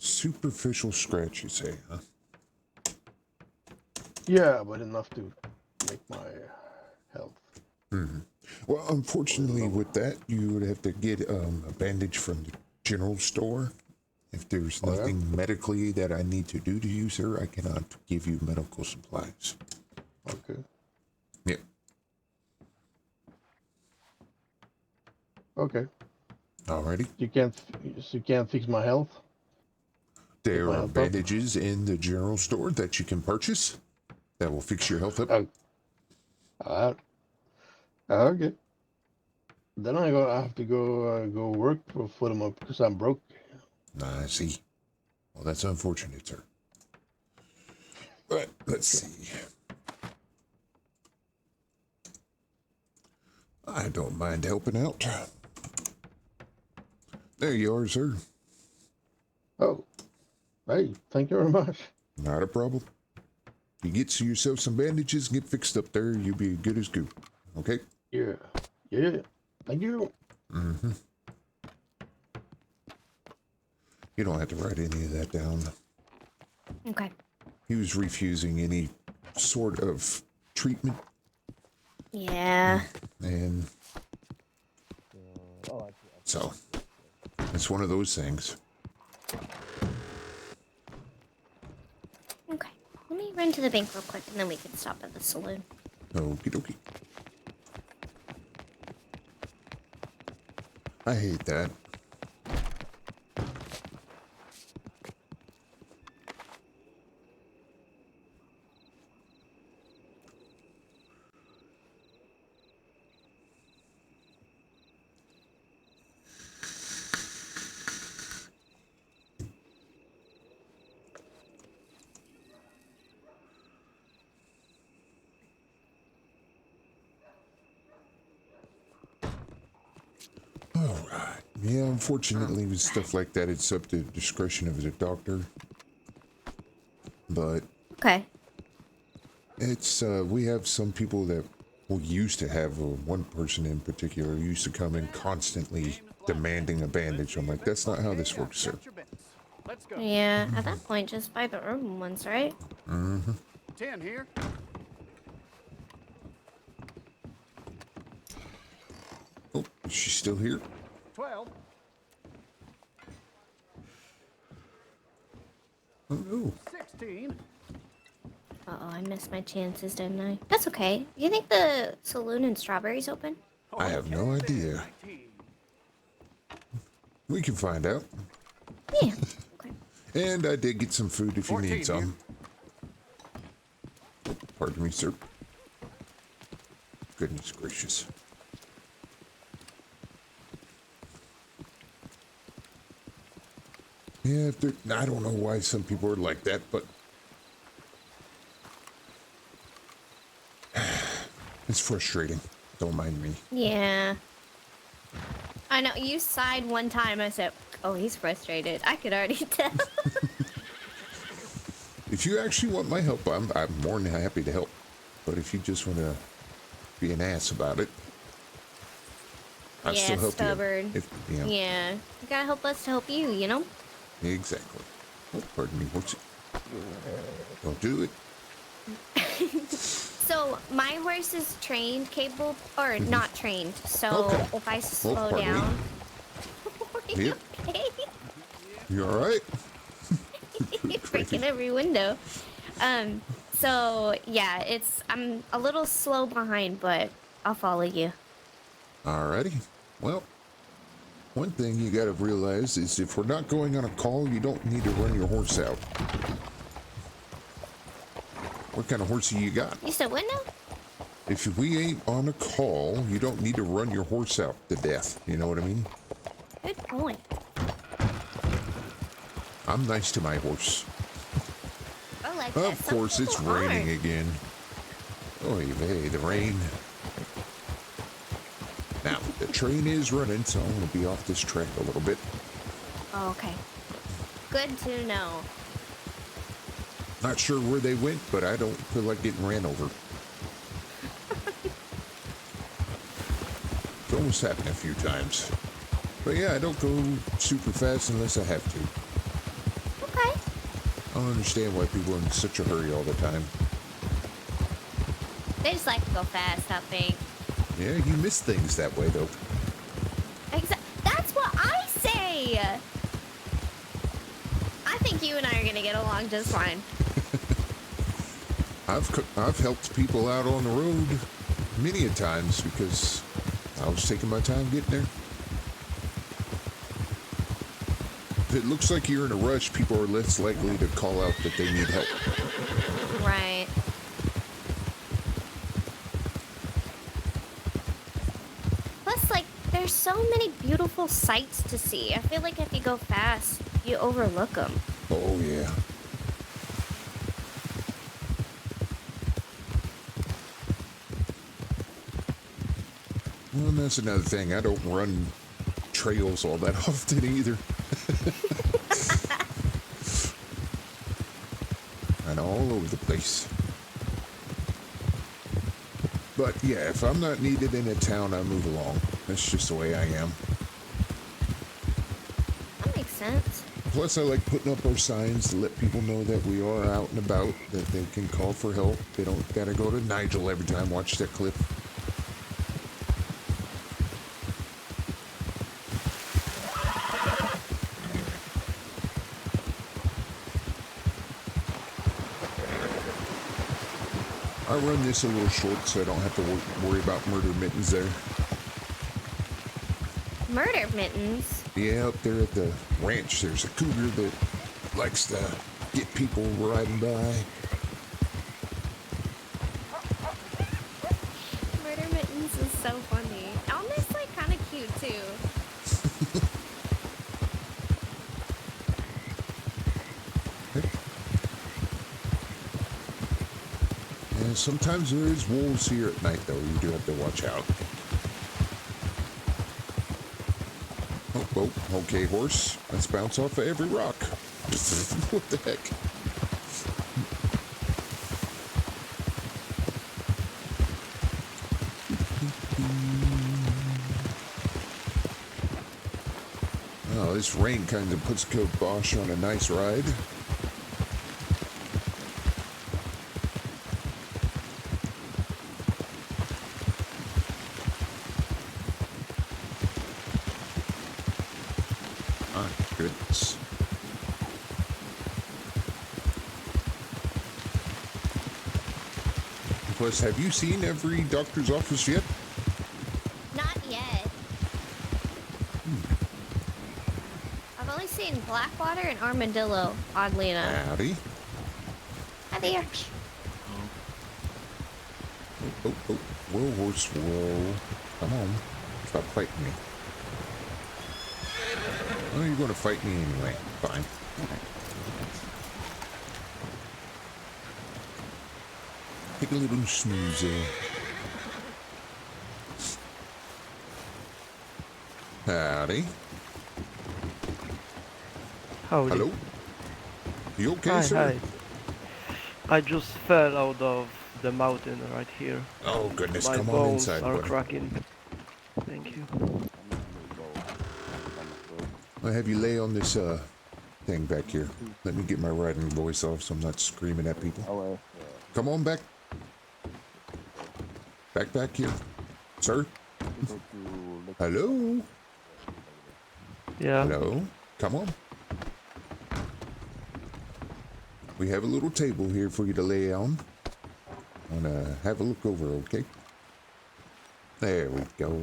Speaker 1: Superficial scratch, you say, huh?
Speaker 20: Yeah, but enough to make my health.
Speaker 1: Well, unfortunately, with that, you would have to get a bandage from the general store. If there's nothing medically that I need to do to you, sir, I cannot give you medical supplies.
Speaker 20: Okay.
Speaker 1: Yep.
Speaker 20: Okay.
Speaker 1: Alrighty.
Speaker 20: You can't fix my health?
Speaker 1: There are bandages in the general store that you can purchase that will fix your health up.
Speaker 20: Okay. Then I have to go work for them up because I'm broke.
Speaker 1: I see. Well, that's unfortunate, sir. But let's see. I don't mind helping out. There you are, sir.
Speaker 20: Oh. Hey, thank you very much.
Speaker 1: Not a problem. You get yourself some bandages, get fixed up there, you'll be good as gold. Okay?
Speaker 20: Yeah. Yeah. Thank you.
Speaker 1: Mm-hmm. You don't have to write any of that down.
Speaker 12: Okay.
Speaker 1: He was refusing any sort of treatment.
Speaker 12: Yeah.
Speaker 1: And so it's one of those things.
Speaker 12: Okay. Let me run to the bank real quick, and then we can stop at the saloon.
Speaker 1: Okie dokie. I hate that. Alright. Yeah, unfortunately with stuff like that, it's up to the discretion of the doctor. But
Speaker 12: okay.
Speaker 1: It's we have some people that we used to have one person in particular used to come in constantly demanding a bandage. I'm like, that's not how this works, sir.
Speaker 12: Yeah, at that point, just buy the urban ones, right?
Speaker 1: Mm-hmm.
Speaker 21: 10 here.
Speaker 1: Oh, is she still here?
Speaker 21: 12.
Speaker 1: Oh no.
Speaker 21: 16.
Speaker 12: Uh-oh, I missed my chances, didn't I? That's okay. You think the saloon in Strawberry's open?
Speaker 1: I have no idea. We can find out.
Speaker 12: Yeah.
Speaker 1: And I did get some food if you need some. Pardon me, sir. Goodness gracious. Yeah, I don't know why some people are like that, but it's frustrating. Don't mind me.
Speaker 12: Yeah. I know, you sighed one time. I said, oh, he's frustrated. I could already tell.
Speaker 1: If you actually want my help, I'm more than happy to help. But if you just want to be an ass about it, I'll still help
Speaker 12: stubborn.
Speaker 1: you.
Speaker 12: Yeah. You gotta help us to help you, you know?
Speaker 1: Exactly. Oh, pardon me. What's it? Don't do it.
Speaker 12: So, my horse is trained, Cabel, or not trained. So, if I slow down...
Speaker 1: Yep.
Speaker 12: Okay.
Speaker 1: You alright?
Speaker 12: You're breaking every window. So, yeah, I'm a little slow behind, but I'll follow you.
Speaker 1: Alrighty. Well, one thing you gotta realize is if we're not going on a call, you don't need to run your horse out. What kind of horse you got?
Speaker 12: You said what now?
Speaker 1: If we ain't on a call, you don't need to run your horse out to death. You know what I mean?
Speaker 12: Good point.
Speaker 1: I'm nice to my horse.
Speaker 12: I like that.
Speaker 1: Of course, it's raining again. Oh, hey, the rain. Now, the train is running, so I'm going to be off this track a little bit.
Speaker 12: Oh, okay. Good to know.
Speaker 1: Not sure where they went, but I don't feel like getting ran over. It's almost happened a few times. But yeah, I don't go super fast unless I have to.
Speaker 12: Okay.
Speaker 1: I don't understand why people are in such a hurry all the time.
Speaker 12: They just like to go fast, I think.
Speaker 1: Yeah, you miss things that way, though.
Speaker 12: That's what I say! I think you and I are gonna get along just fine.
Speaker 1: I've helped people out on the road many a times because I was taking my time getting there. If it looks like you're in a rush, people are less likely to call out that they need help.
Speaker 12: Right. Plus, like, there's so many beautiful sights to see. I feel like if you go fast, you overlook them.
Speaker 1: Oh, yeah. Well, and that's another thing. I don't run trails all that often either. And all over the place. But yeah, if I'm not needed in a town, I move along. That's just the way I am.
Speaker 12: That makes sense.
Speaker 1: Plus, I like putting up our signs to let people know that we are out and about, that they can call for help. They don't gotta go to Nigel every time, watch that clip. I run this a little short so I don't have to worry about murder mittens there.
Speaker 12: Murder mittens?
Speaker 1: Yeah, up there at the ranch, there's a cougar that likes to get people riding by.
Speaker 12: Murder mittens is so funny. Almost like kind of cute too.
Speaker 1: Yeah, sometimes there is wolves here at night, though. You do have to watch out. Oh, okay, horse. Let's bounce off of every rock. What the heck? Oh, this rain kind of puts Bosch on a nice ride. Goodness. Plus, have you seen every doctor's office yet?
Speaker 12: Not yet. I've only seen Blackwater and Armadillo, oddly enough.
Speaker 1: Howdy.
Speaker 12: Hi there.
Speaker 1: Oh, whoa, horse, whoa. Come on. Stop fighting me. Oh, you're going to fight me anyway. Fine. Take a little snoozer. Howdy.
Speaker 15: Howdy.
Speaker 1: Hello? You okay,
Speaker 15: Hi,
Speaker 1: sir?
Speaker 15: hi. I just fell out of the mountain right here.
Speaker 1: Oh, goodness.
Speaker 15: My
Speaker 1: Come on
Speaker 15: bones
Speaker 1: inside,
Speaker 15: are
Speaker 1: buddy.
Speaker 15: cracking. Thank you.
Speaker 1: I'll have you lay on this thing back here. Let me get my riding voice off so I'm not screaming at people. Come on back. Back here. Sir? Hello?
Speaker 15: Yeah.
Speaker 1: Hello? Come on. We have a little table here for you to lay on. And have a look over, okay? There we go.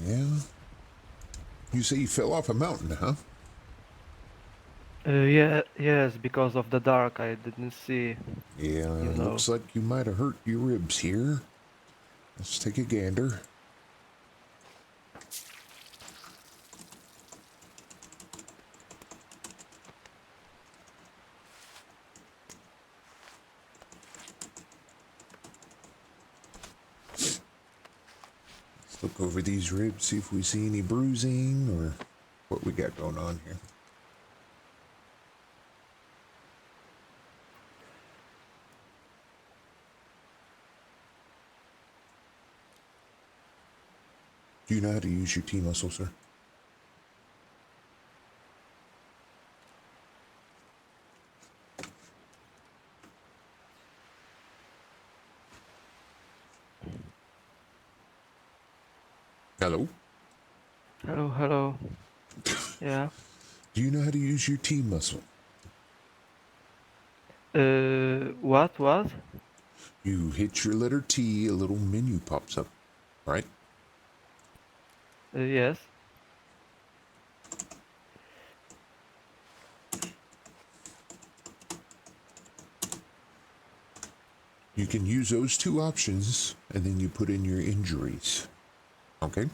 Speaker 1: Yeah. You say you fell off a mountain, huh?
Speaker 15: Yes, because of the dark, I didn't see.
Speaker 1: Yeah,
Speaker 15: You know.
Speaker 1: looks like you might have hurt your ribs here. Let's take a gander. Let's look over these ribs, see if we see any bruising or what we got going on here. Do you know how to use your T-muscle, sir? Hello?
Speaker 15: Hello. Yeah.
Speaker 1: Do you know how to use your T-muscle?
Speaker 15: What?
Speaker 1: You hit your letter T, a little menu pops up, right?
Speaker 15: Yes.
Speaker 1: You can use those two options, and then you put in your injuries. Okay?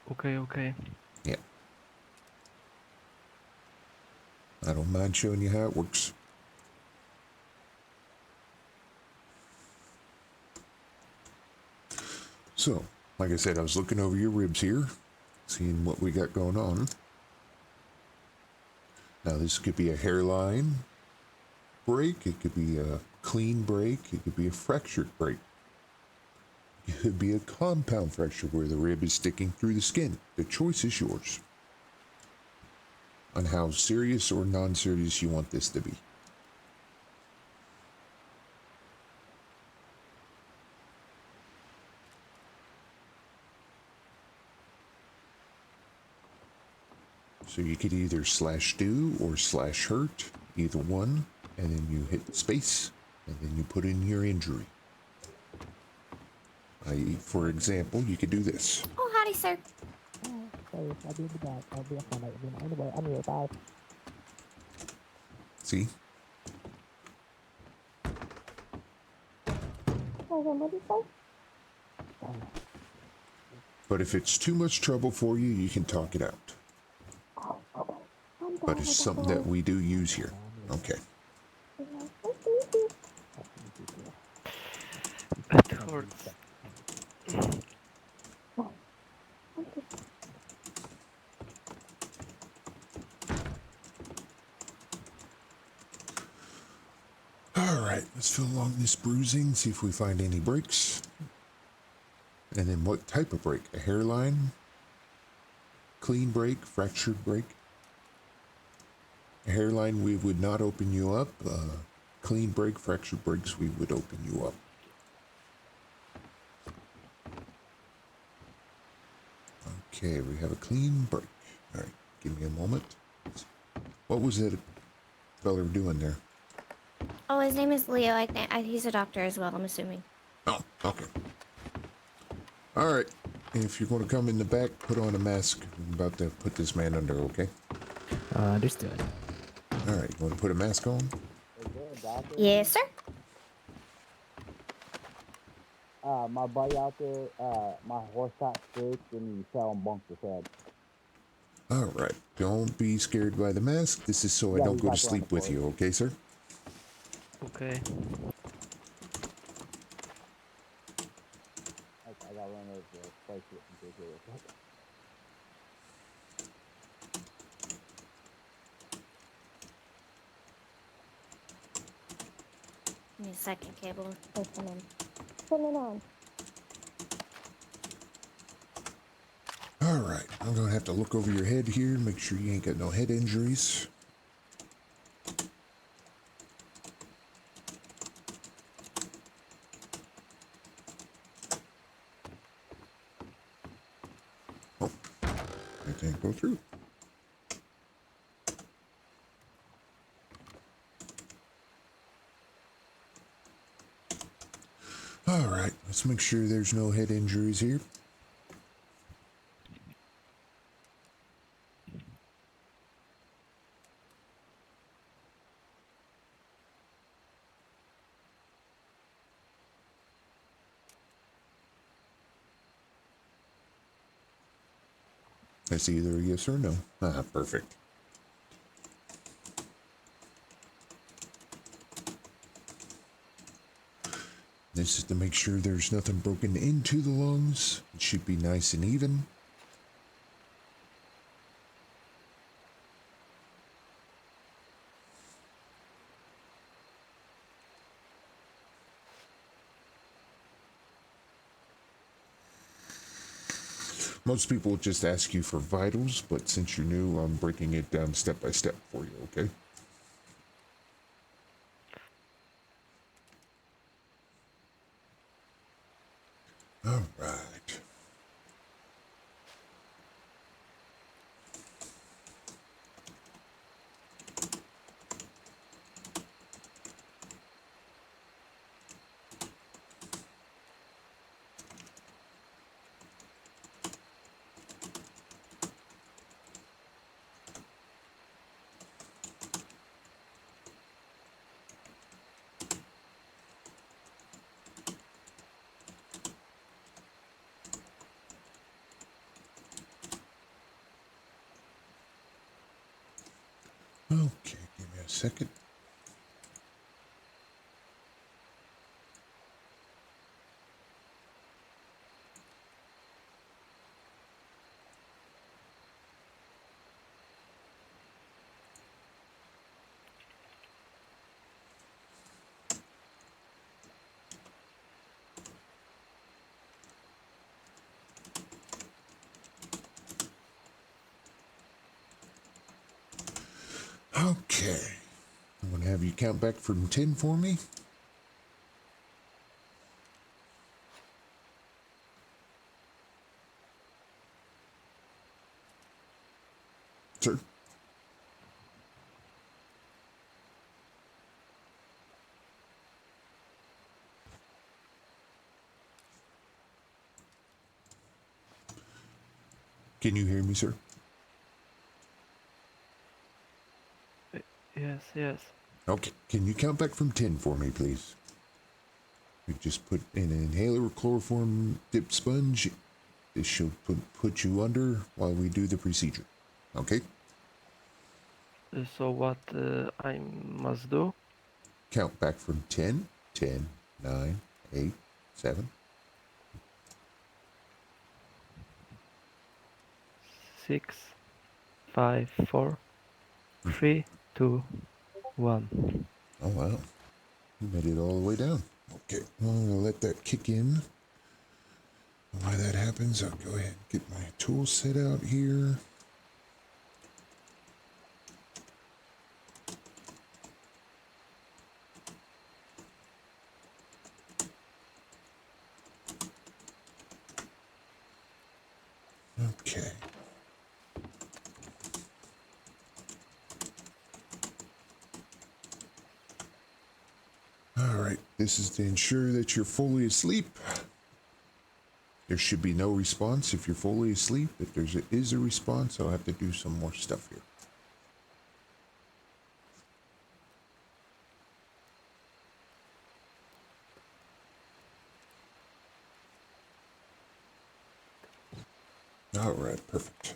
Speaker 15: Okay.
Speaker 1: Yeah. I don't mind showing you how it works. So, like I said, I was looking over your ribs here, seeing what we got going on. Now, this could be a hairline break, it could be a clean break, it could be a fractured break. It could be a compound fracture where the rib is sticking through the skin. The choice is yours on how serious or non-serious you want this to be. So you could either /do or /hurt, either one, and then you hit space, and then you put in your injury. I.e., for example, you could do this.
Speaker 12: Oh, howdy, sir.
Speaker 1: See? But if it's too much trouble for you, you can talk it out. But it's something that we do use here. Okay.
Speaker 15: That hurts.
Speaker 1: Alright, let's feel along this bruising, see if we find any breaks. And then what type of break? A hairline? Clean break? Fractured break? A hairline, we would not open you up. Clean break, fractured breaks, we would open you up. Okay, we have a clean break. Alright, give me a moment. What was that fella doing there?
Speaker 12: Oh, his name is Leo. He's a doctor as well, I'm assuming.
Speaker 1: Oh, okay. Alright, if you're going to come in the back, put on a mask. I'm about to put this man under, okay?
Speaker 17: Understood.
Speaker 1: Alright, you want to put a mask on?
Speaker 12: Yes, sir.
Speaker 5: My buddy out there, my horse got sick and he fell and bumped his head.
Speaker 1: Alright, don't be scared by the mask. This is so I
Speaker 5: Yeah,
Speaker 1: don't
Speaker 5: he's
Speaker 1: go to
Speaker 5: back on
Speaker 1: sleep
Speaker 5: the
Speaker 1: with
Speaker 5: floor.
Speaker 1: you, okay, sir?
Speaker 15: Okay.
Speaker 5: I got one of those place it and take it real quick.
Speaker 12: Give me a second, Cabel. Put it on. Put it on.
Speaker 1: Alright, I'm going to have to look over your head here, make sure you ain't got no head injuries. Oh, I can't go through. Alright, let's make sure there's no head injuries here. That's either a yes or no. Ah, perfect. This is to make sure there's nothing broken into the lungs. It should be nice and even. Most people just ask you for vitals, but since you're new, I'm breaking it down step by step for you, okay? All right. Okay, give me a second. Okay. I'm going to have you count back from 10 for me. sir. Can you hear me, sir?
Speaker 15: Yes, yes.
Speaker 1: Okay. Can you count back from 10 for me, please? We just put in an inhaler with chloroform dip sponge. This should put you under while we do the procedure. Okay?
Speaker 15: So what I must do?
Speaker 1: Count back from 10, 10, 9, 8, 7.
Speaker 15: 6, 5, 4, 3, 2, 1.
Speaker 1: Oh, wow. You made it all the way down. Okay. Well, I'm going to let that kick in. While that happens, I'll go ahead and get my tool set out here. Okay. All right. This is to ensure that you're fully asleep. There should be no response if you're fully asleep. If there is a response, I'll have to do some more stuff here. All right, perfect.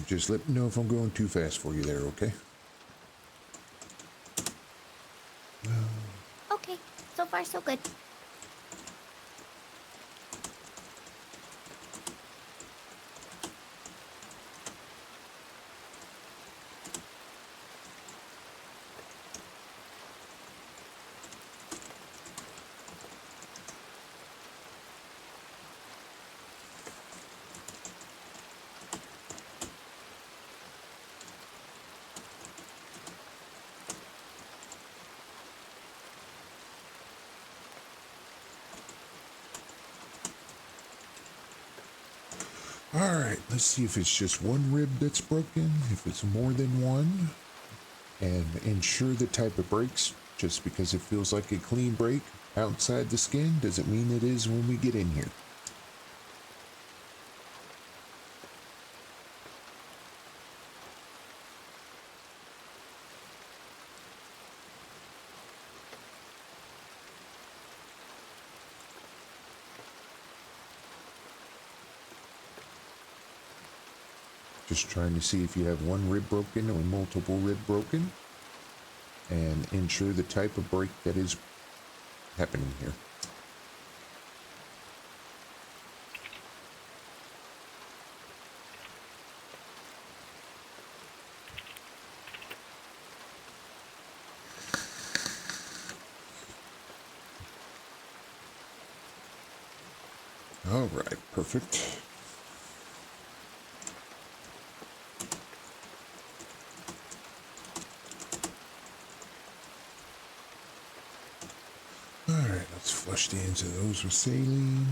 Speaker 1: Just let me know if I'm going too fast for you there, okay?
Speaker 12: Okay, so far so good.
Speaker 1: All right, let's see if it's just one rib that's broken, if it's more than one, and ensure the type of breaks. Just because it feels like a clean break outside the skin doesn't mean it is when we get in here. Just trying to see if you have one rib broken or multiple rib broken, and ensure the type of break that is happening here. All right, perfect. All right, let's flush the ends of those with saline.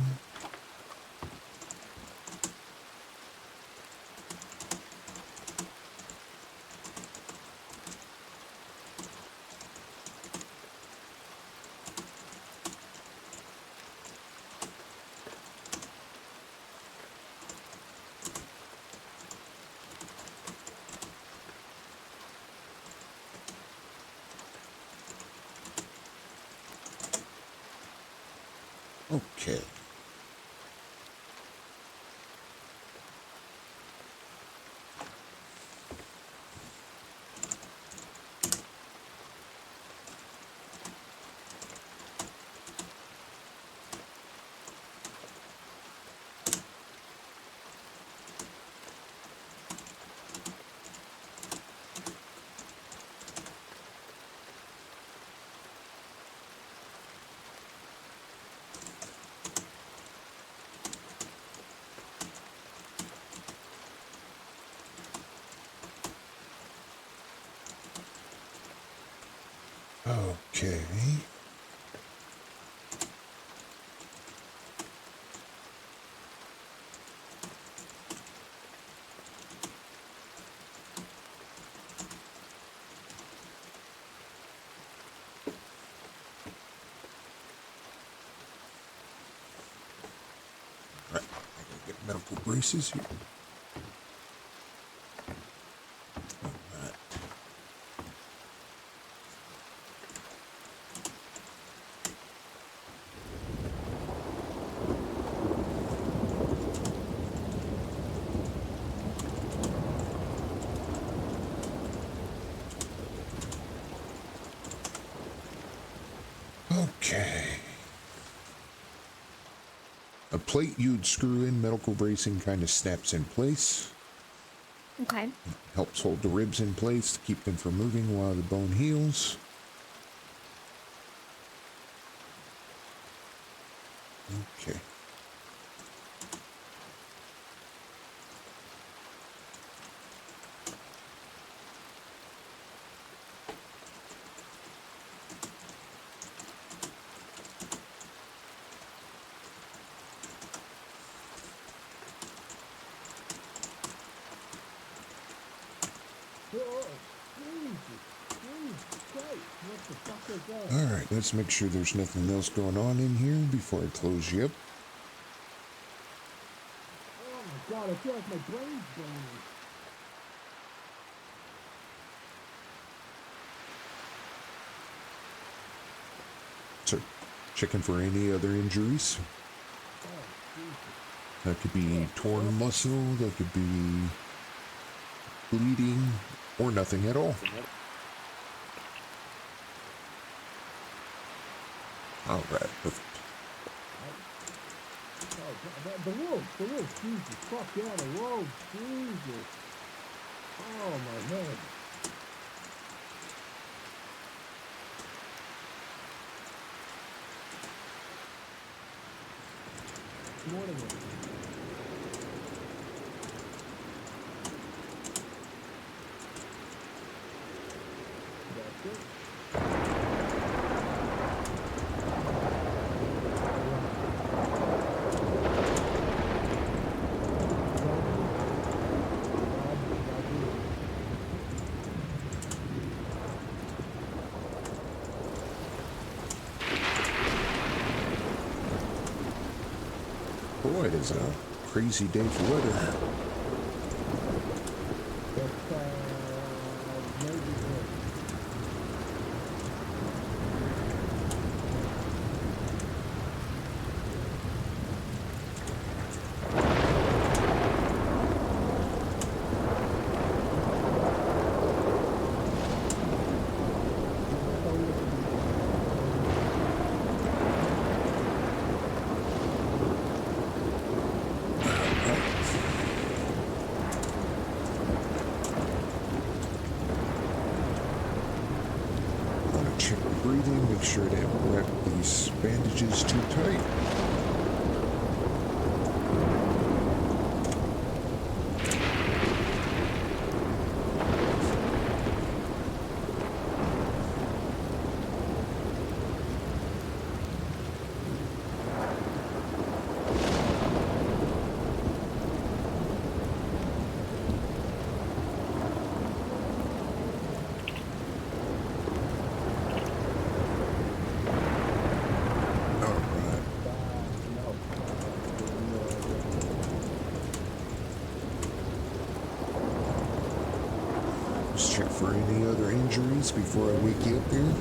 Speaker 1: Okay. Okay. Right, I gotta get medical braces here. Okay. A plate you'd screw in, medical bracing kind of snaps in place.
Speaker 12: Okay.
Speaker 1: Helps hold the ribs in place to keep them from moving while the bone heals. Okay. All right, let's make sure there's nothing else going on in here before I close you up.
Speaker 5: Oh my god, I feel like my brain's burning.
Speaker 1: So, checking for any other injuries. That could be torn muscle, that could be bleeding, or nothing at all. All right, perfect.
Speaker 5: The wolves, Jesus, fuck yeah, the wolves, Jesus. Oh my head. Morning. That's it.
Speaker 1: Boy, it is a crazy day for weather. Check the breathing, make sure to haven't wrapped these bandages too tight. Just check for any other injuries before I wake you up here.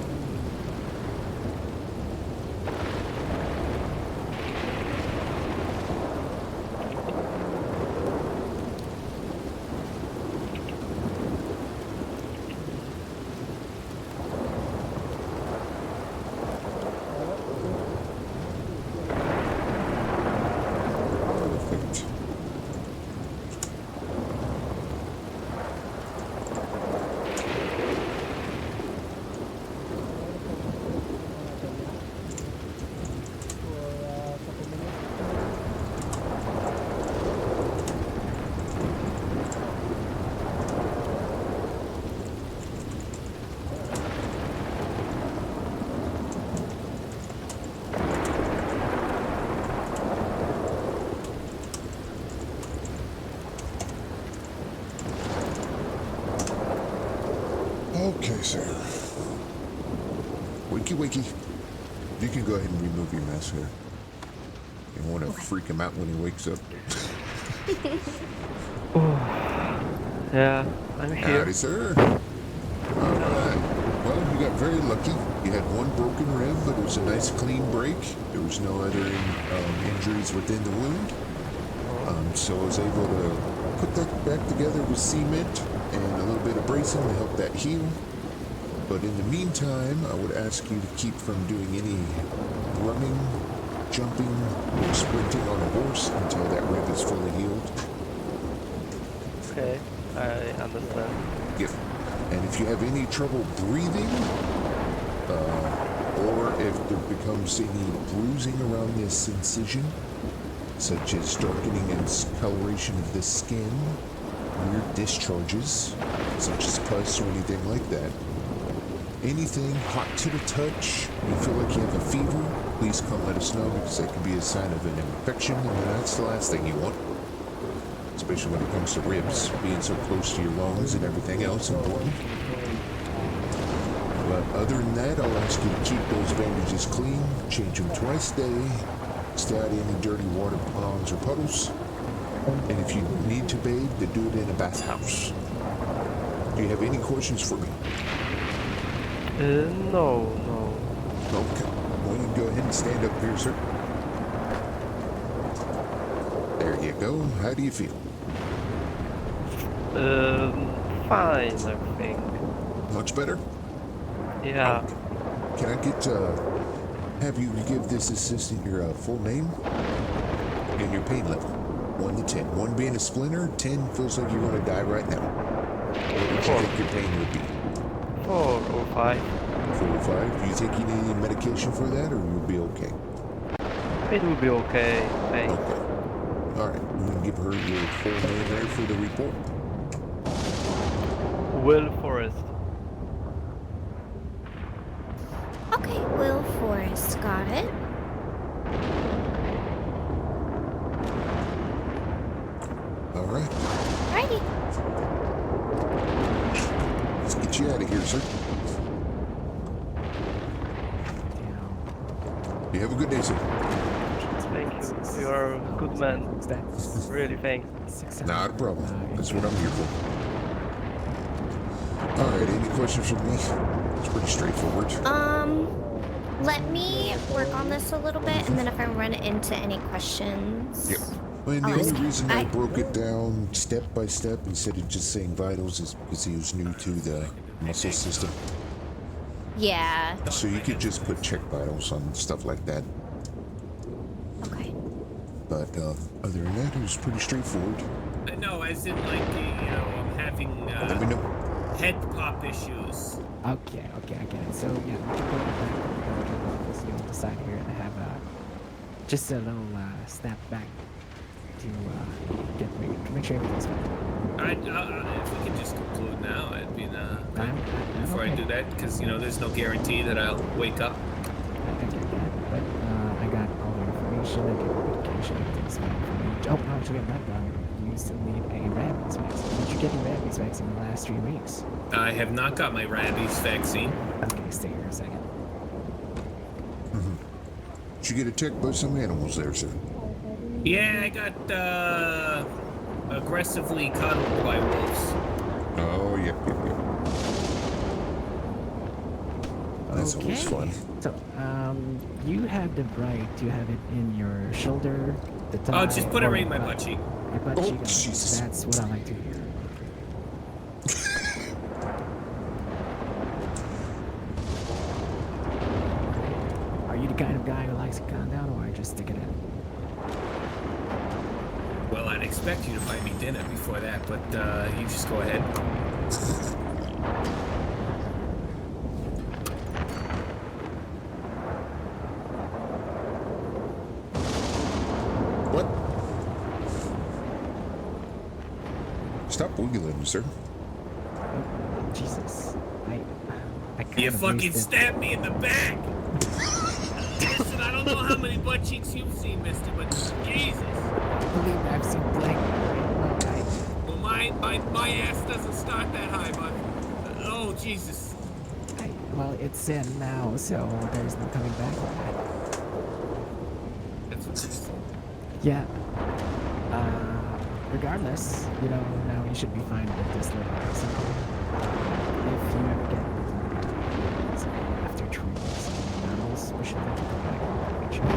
Speaker 1: Perfect. Okay, sir. Wakey, wakey. You can go ahead and remove your mask here. You want to freak him out when he wakes up.
Speaker 15: Yeah, I'm here.
Speaker 1: Howdy, sir. Alright. Well, you got very lucky. You had one broken rib, but it was a nice clean break. There was no other injuries within the wound. So I was able to put that back together with cement and a little bit of bracing to help that heal. But in the meantime, I would ask you to keep from doing any running, jumping, or sprinting on a horse until that rib is fully healed.
Speaker 15: Okay, I understand.
Speaker 1: Yep. And if you have any trouble breathing, or if there becomes any bruising around this incision, such as darkening and discoloration of the skin, weird discharges, such as pus or anything like that, anything hot to the touch, you feel like you have a fever, please come let us know, because that could be a sign of an infection, and that's the last thing you want. Especially when it comes to ribs, being so close to your lungs and everything else important. But other than that, I'll ask you to keep those bandages clean, change them twice a day, stay out of any dirty water, ponds, or puddles. And if you need to bathe, to do it in a bathhouse. Do you have any questions for me?
Speaker 15: No.
Speaker 1: Okay. Well, you can go ahead and stand up here, sir. There you go. How do you feel?
Speaker 15: Fine, I think.
Speaker 1: Much better?
Speaker 15: Yeah.
Speaker 1: Can I get, have you give this assistant your full name and your pain level? 1 to 10. 1 being a splinter, 10 feels like you're going to die right now. What would you think your pain would be?
Speaker 15: 4 or 5.
Speaker 1: 4 or 5. Do you think you need any medication for that, or you'll be okay?
Speaker 15: It will be okay, thanks.
Speaker 1: Okay. Alright, I'm going to give her your full name there for the report.
Speaker 15: Will Forrest.
Speaker 12: Okay, Will Forrest, got it.
Speaker 1: Alright.
Speaker 12: Righty.
Speaker 1: Let's get you out of here, sir. You have a good day, sir.
Speaker 15: Thank you. You are a good man. Really, thanks.
Speaker 1: Not a problem. That's what I'm here for. Alright, any questions from me? It's pretty straightforward.
Speaker 12: Let me work on this a little bit, and then if I run into any questions...
Speaker 1: Yep. Well, and the only reason I broke it down step by step instead of just saying vitals is because he was new to the muscle system.
Speaker 12: Yeah.
Speaker 1: So you could just put check vitals on stuff like that.
Speaker 12: Okay.
Speaker 1: But other than that, it was pretty straightforward.
Speaker 7: No, as in like, I'm having
Speaker 1: Let me know.
Speaker 7: head pop issues.
Speaker 22: Okay, I get it. So yeah, we can go to the office here on the side here and have just a little snap back to make sure everything's fine.
Speaker 7: If we could just conclude now, I'd be before I do that, because there's no guarantee that I'll wake up.
Speaker 22: I get that, but I got all the information. I get the medication, everything's fine for me. Oh, no, actually, I'm not wrong. You still need a rabies vaccine. Did you get your rabies vaccine in the last 3 weeks?
Speaker 7: I have not got my rabies vaccine.
Speaker 22: Okay, stay here a second.
Speaker 1: Did you get attacked by some animals there, sir?
Speaker 7: Yeah, I got aggressively cuddled by wolves.
Speaker 1: Oh, yep. That's always fun.
Speaker 22: So, you have the right to have it in your shoulder, the thigh.
Speaker 7: Oh, just put it right in my butt cheek.
Speaker 22: Your butt cheek.
Speaker 1: Jesus.
Speaker 22: That's what I like to hear. Are you the kind of guy who likes to calm down, or I just stick it in?
Speaker 7: Well, I'd expect you to buy me dinner before that, but you just go ahead.
Speaker 1: What? Stop wiggling, sir.
Speaker 22: Jesus.
Speaker 7: You fucking stabbed me in the back! Listen, I don't know how many butt cheeks you've seen, mister, but Jesus!
Speaker 22: Believe me, I've seen blank.
Speaker 7: Well, my ass doesn't start that high, but... Oh, Jesus.
Speaker 22: Well, it's in now, so there's no coming back from that.
Speaker 7: That's what she said.
Speaker 22: Yeah. Regardless, you know, now you should be fine with this little arsenal. If you ever get after trees and metals, we should let you go back and make sure.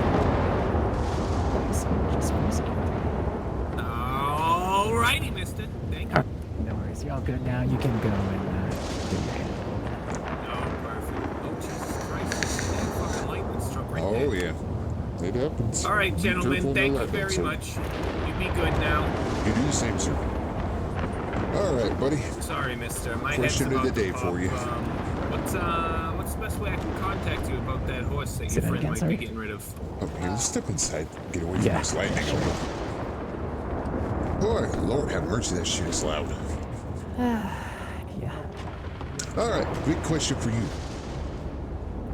Speaker 22: So just for security.
Speaker 7: Alrighty, mister. Thank you.
Speaker 22: No worries, you're all good now. You can go and do your hand.
Speaker 7: Oh, perfect. Oh, Jesus Christ. That fucking lightning struck right
Speaker 1: Oh, yeah. It happens.
Speaker 7: All right,
Speaker 1: Be
Speaker 7: gentlemen.
Speaker 1: careful in
Speaker 7: Thank
Speaker 1: the
Speaker 7: you
Speaker 1: lightning,
Speaker 7: very
Speaker 1: sir.
Speaker 7: much. You be good now.
Speaker 1: You do the same, sir. All right, buddy.
Speaker 7: Sorry, mister. My
Speaker 1: Question
Speaker 7: head's
Speaker 1: of the
Speaker 7: about
Speaker 1: day
Speaker 7: to
Speaker 1: for
Speaker 7: pop.
Speaker 1: you.
Speaker 7: What's the best way I can contact you about that horse that
Speaker 22: Say
Speaker 7: your
Speaker 22: that
Speaker 7: friend
Speaker 22: again,
Speaker 7: might
Speaker 22: sorry?
Speaker 7: be getting rid of?
Speaker 1: Oh, here, let's step inside. Get away from
Speaker 22: Yeah.
Speaker 1: this lightning. Boy, Lord have mercy, that shit is loud.
Speaker 22: Yeah.
Speaker 1: All right, big question for you.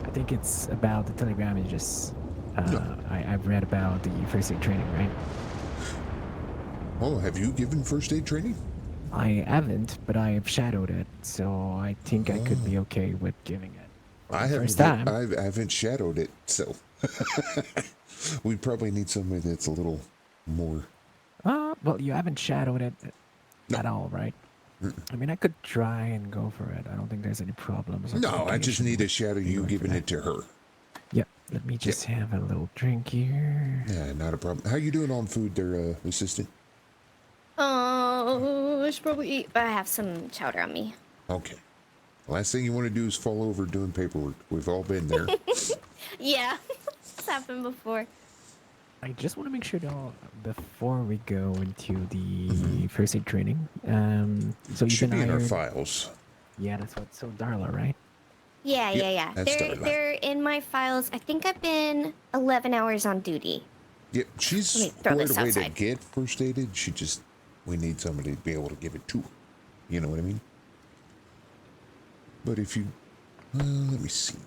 Speaker 22: I think it's about the telegram you just. I've read about the first aid training, right?
Speaker 1: Oh, have you given first aid training?
Speaker 22: I haven't, but I have shadowed it, so I think I could be okay with giving it.
Speaker 1: I
Speaker 22: First time.
Speaker 1: I haven't shadowed it, so we probably need somebody that's a little more.
Speaker 22: Well, you haven't shadowed it at all, right? I mean, I could try and go for it. I don't think there's any problems.
Speaker 1: No, I just need to shadow you giving it to her.
Speaker 22: Yep. Let me just have a little drink here.
Speaker 1: Yeah, not a problem. How you doing on food there, assistant?
Speaker 12: Oh, I should probably eat, but I have some chowder on me.
Speaker 1: Okay. Last thing you want to do is fall over doing paperwork. We've all been there.
Speaker 12: Yeah, it's happened before.
Speaker 22: I just want to make sure, though, before we go into the first aid training, so you've
Speaker 1: Should
Speaker 22: been
Speaker 1: be in our
Speaker 22: hired.
Speaker 1: files.
Speaker 22: Yeah, that's what. So Darla, right?
Speaker 12: Yeah,
Speaker 1: Yep,
Speaker 12: yeah.
Speaker 1: that's
Speaker 12: They're
Speaker 1: Darla.
Speaker 12: they're in my files. I think I've been 11 hours on duty.
Speaker 1: Yep, she's
Speaker 12: Let me throw
Speaker 1: squared
Speaker 12: this
Speaker 1: away to
Speaker 12: outside.
Speaker 1: get first aided. We need somebody to be able to give it to her. You know what I mean? But if you, let me see.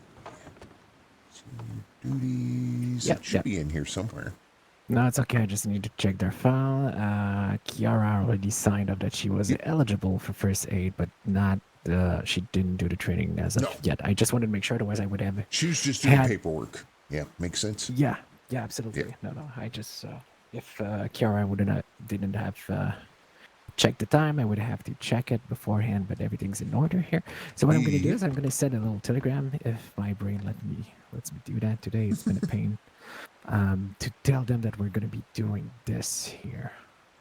Speaker 1: Duties.
Speaker 22: Yep,
Speaker 1: It should be in here somewhere.
Speaker 22: No, it's okay. I just need to check their file. Kiara already signed up that she was eligible for first aid, but not. She didn't do the training as of yet. I just wanted to make sure, otherwise I would have.
Speaker 1: She was just doing paperwork. Yeah, makes sense.
Speaker 22: Yeah, absolutely. No, I just if Kiara didn't have checked the time, I would have to check it beforehand. But everything's in order here. So what I'm going to do is I'm going to send a little telegram if my brain lets me do that today. It's been a pain. To tell them that we're going to be doing this here.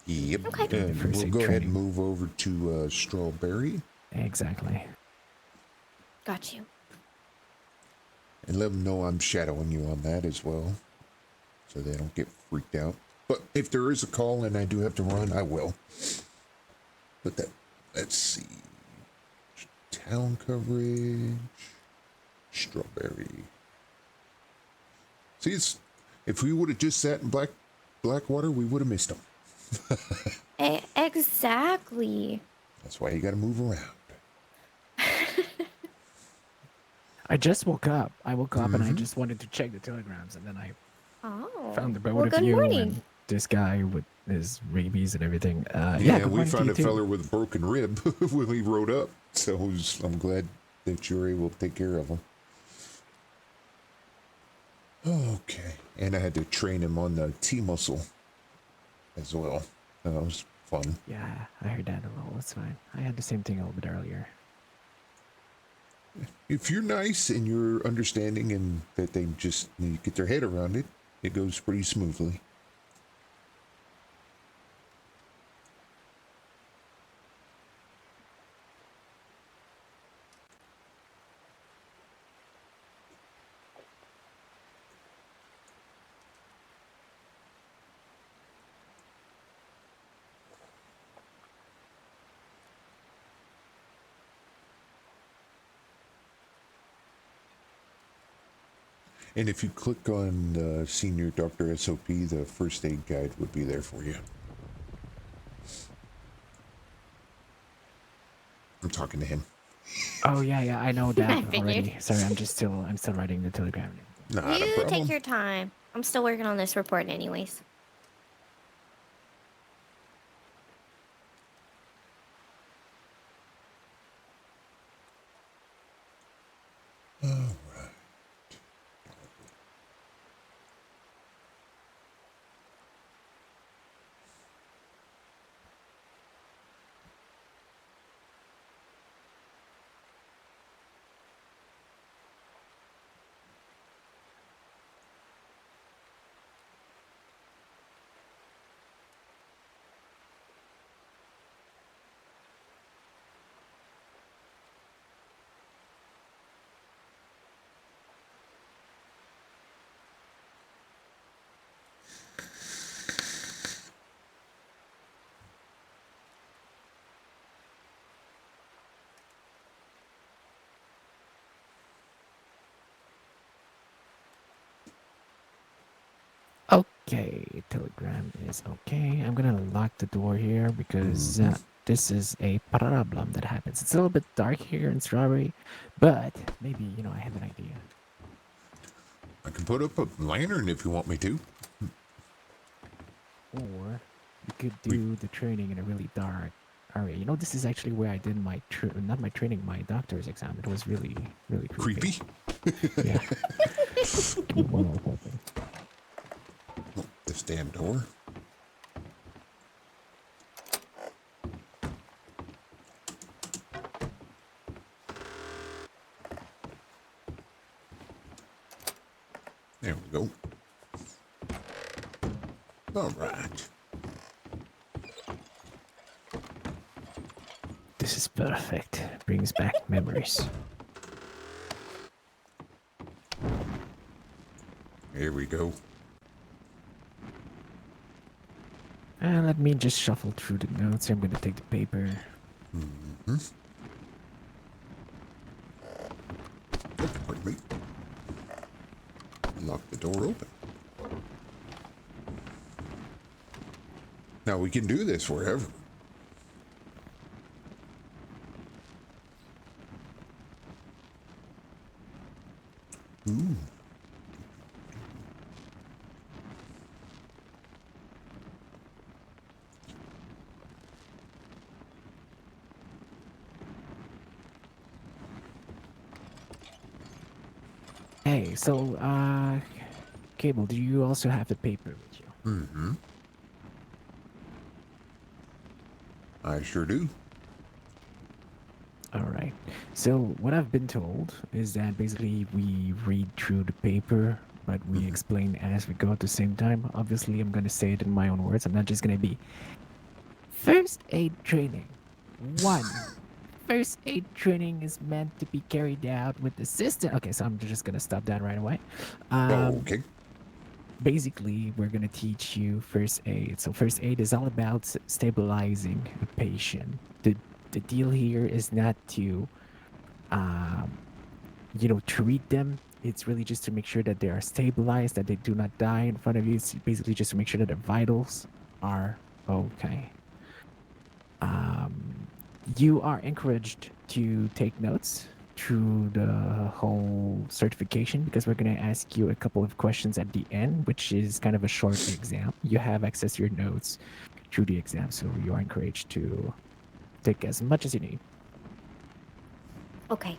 Speaker 1: Yep.
Speaker 22: Okay.
Speaker 1: And
Speaker 22: First
Speaker 1: we'll
Speaker 22: aid
Speaker 1: go ahead
Speaker 22: training.
Speaker 1: and move over to Strawberry.
Speaker 22: Exactly.
Speaker 12: Got you.
Speaker 1: And let them know I'm shadowing you on that as well. So they don't get freaked out. But if there is a call and I do have to run, I will. But let's see. Town coverage. Strawberry. See, if we would have just sat in Blackwater, we would have missed them.
Speaker 12: Exactly.
Speaker 1: That's why you got to move around.
Speaker 22: I just woke up. I woke up and I just wanted to check the telegrams, and then I found the boat
Speaker 12: well,
Speaker 22: of
Speaker 12: good
Speaker 22: you
Speaker 12: morning.
Speaker 22: and this guy with his rabies and everything.
Speaker 1: Yeah,
Speaker 22: good
Speaker 1: we
Speaker 22: morning to
Speaker 1: found
Speaker 22: you
Speaker 1: a
Speaker 22: too.
Speaker 1: feller with a broken rib when we rode up. So I'm glad that you were able to take care of him. Okay. And I had to train him on the T-muscle as well. That was fun.
Speaker 22: Yeah, I heard that a little. It's fine. I had the same thing a little bit earlier.
Speaker 1: If you're nice and you're understanding and that they just need to get their head around it, it goes pretty smoothly. And if you click on Senior Dr. SOP, the first aid guide would be there for you. I'm talking to him.
Speaker 22: Oh yeah, I know that
Speaker 12: I figured.
Speaker 22: already. Sorry, I'm still writing the telegram.
Speaker 1: Not a
Speaker 12: You
Speaker 1: problem.
Speaker 12: take your time. I'm still working on this report anyways.
Speaker 22: Okay, telegram is okay. I'm gonna lock the door here because this is a problem that happens. It's a little bit dark here in Strawberry, but maybe, I have an idea.
Speaker 1: I can put up a lantern if you want me to.
Speaker 22: Or we could do the training in a really dark area. This is actually where I did my, not my training, my doctor's exam. It was really, really creepy. Yeah. Give me one more second.
Speaker 1: This damn door. There we go. All right.
Speaker 22: This is perfect. Brings back memories.
Speaker 1: Here we go.
Speaker 22: And let me just shuffle through the notes. I'm gonna take the paper.
Speaker 1: Mm-hmm. Oh, pardon me. Lock the door open. Now we can do this wherever. Ooh.
Speaker 22: Hey, so, Cabel, do you also have the paper with you?
Speaker 1: Mm-hmm. I sure do.
Speaker 22: All right. So what I've been told is that basically we read through the paper, but we explain as we go at the same time. Obviously, I'm going to say it in my own words. I'm not just going to be first aid training. 1. First aid training is meant to be carried out with assistance. Okay, so I'm just going to stop that right away.
Speaker 1: Okay.
Speaker 22: Basically, we're going to teach you first aid. So first aid is all about stabilizing a patient. The deal here is not to, treat them. It's really just to make sure that they are stabilized, that they do not die in front of you. It's basically just to make sure that their vitals are okay. You are encouraged to take notes through the whole certification because we're going to ask you a couple of questions at the end, which is kind of a short exam. You have access to your notes through the exam, so you are encouraged to take as much as you need.
Speaker 12: Okay.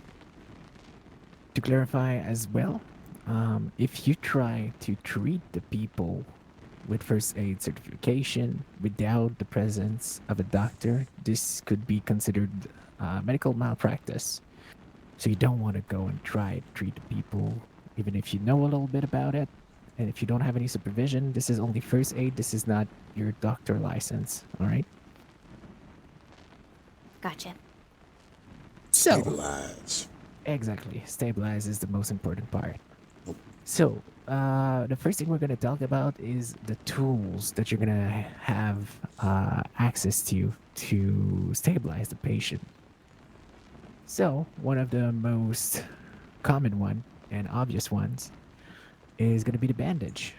Speaker 22: To clarify as well, if you try to treat the people with first aid certification without the presence of a doctor, this could be considered medical malpractice. So you don't want to go and try to treat the people, even if you know a little bit about it. And if you don't have any supervision, this is only first aid. This is not your doctor license. All right?
Speaker 12: Gotcha.
Speaker 22: So,
Speaker 1: stabilize.
Speaker 22: Exactly. Stabilize is the most important part. So, the first thing we're going to talk about is the tools that you're going to have access to stabilize the patient. So, one of the most common one and obvious ones is going to be the bandage.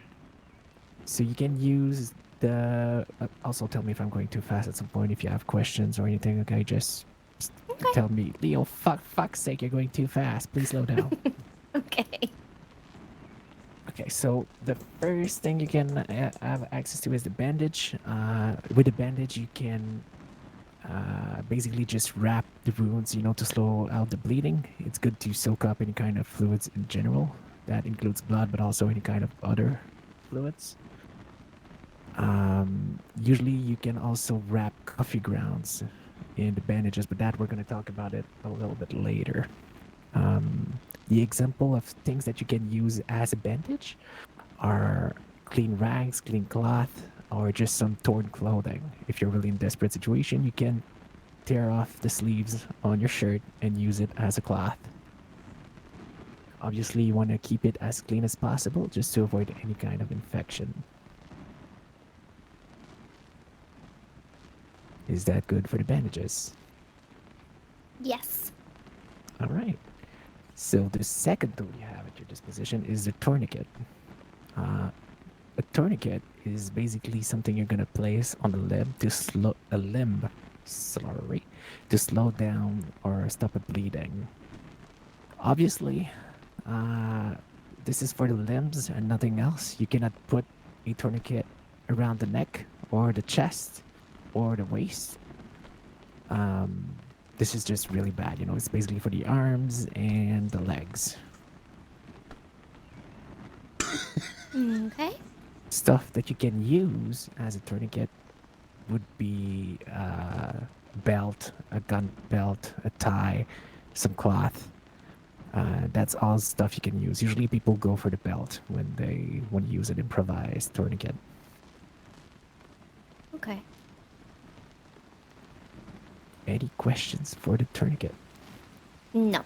Speaker 22: So you can use the... also tell me if I'm going too fast at some point, if you have questions or anything, okay? Just tell me, Leo, fuck's sake, you're going too fast. Please slow down.
Speaker 12: Okay.
Speaker 22: Okay, so the first thing you can have access to is the bandage. With the bandage, you can basically just wrap the wounds, to slow out the bleeding. It's good to soak up any kind of fluids in general. That includes blood, but also any kind of other fluids. Usually you can also wrap coffee grounds in the bandages, but that we're going to talk about it a little bit later. The example of things that you can use as a bandage are clean rags, clean cloth, or just some torn clothing. If you're really in a desperate situation, you can tear off the sleeves on your shirt and use it as a cloth. Obviously, you want to keep it as clean as possible just to avoid any kind of infection. Is that good for the bandages?
Speaker 12: Yes.
Speaker 22: All right. So the second tool you have at your disposition is the tourniquet. A tourniquet is basically something you're gonna place on the limb to slow down or stop it bleeding. Obviously, this is for the limbs and nothing else. You cannot put a tourniquet around the neck or the chest or the waist. This is just really bad. You know, it's basically for the arms and the legs.
Speaker 12: Okay.
Speaker 22: Stuff that you can use as a tourniquet would be a belt, a gun belt, a tie, some cloth. That's all stuff you can use. Usually people go for the belt when they want to use an improvised tourniquet.
Speaker 12: Okay.
Speaker 22: Any questions for the tourniquet?
Speaker 12: No.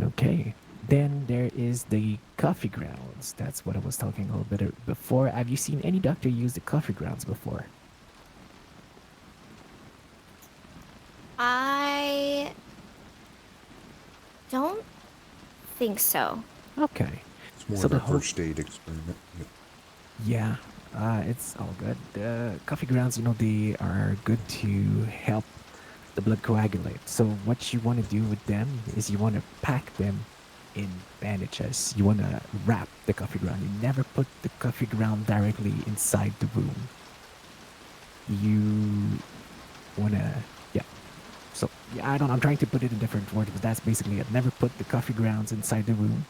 Speaker 22: Okay. Then there is the coffee grounds. That's what I was talking a little bit before. Have you seen any doctor use the coffee grounds before?
Speaker 12: I don't think so.
Speaker 22: Okay.
Speaker 1: It's more
Speaker 22: So
Speaker 1: of
Speaker 22: the
Speaker 1: a
Speaker 22: whole-
Speaker 1: first aid experiment.
Speaker 22: Yeah, it's all good. The coffee grounds, you know, they are good to help the blood coagulate. So what you want to do with them is you want to pack them in bandages. You want to wrap the coffee ground. You never put the coffee ground directly inside the wound. You want to, yeah. So yeah, I'm trying to put it in different words, but that's basically it. Never put the coffee grounds inside the wound.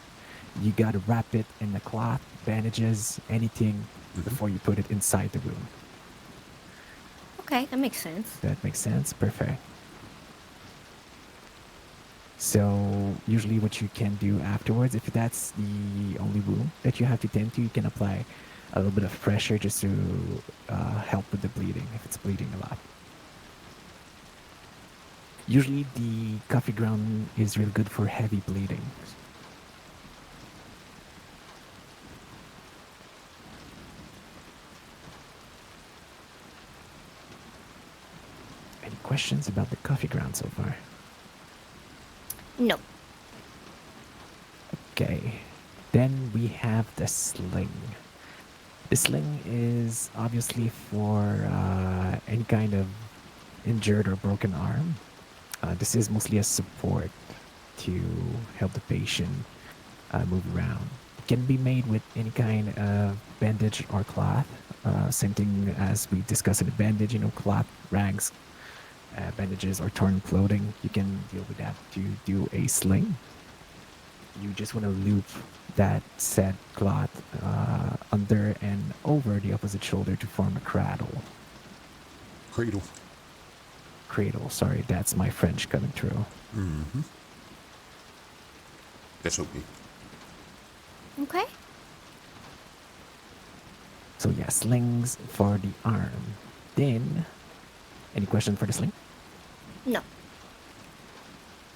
Speaker 22: You got to wrap it in the cloth, bandages, anything before you put it inside the wound.
Speaker 12: Okay, that makes sense.
Speaker 22: That makes sense. Perfect. So usually what you can do afterwards, if that's the only wound that you have to tend to, you can apply a little bit of pressure just to help with the bleeding if it's bleeding a lot. Usually the coffee ground is really good for heavy bleeding. Any questions about the coffee ground so far?
Speaker 12: No.
Speaker 22: Okay. Then we have the sling. The sling is obviously for any kind of injured or broken arm. This is mostly a support to help the patient move around. It can be made with any kind of bandage or cloth. Same thing as we discussed in the bandage, you know, cloth, rags, bandages, or torn clothing. You can deal with that to do a sling. You just want to loop that said cloth under and over the opposite shoulder to form a cradle.
Speaker 1: Cradle.
Speaker 22: Cradle, sorry, that's my French coming through.
Speaker 1: Mm-hmm. That's okay.
Speaker 12: Okay.
Speaker 22: So yeah, slings for the arm. Then, any question for the sling?
Speaker 12: No.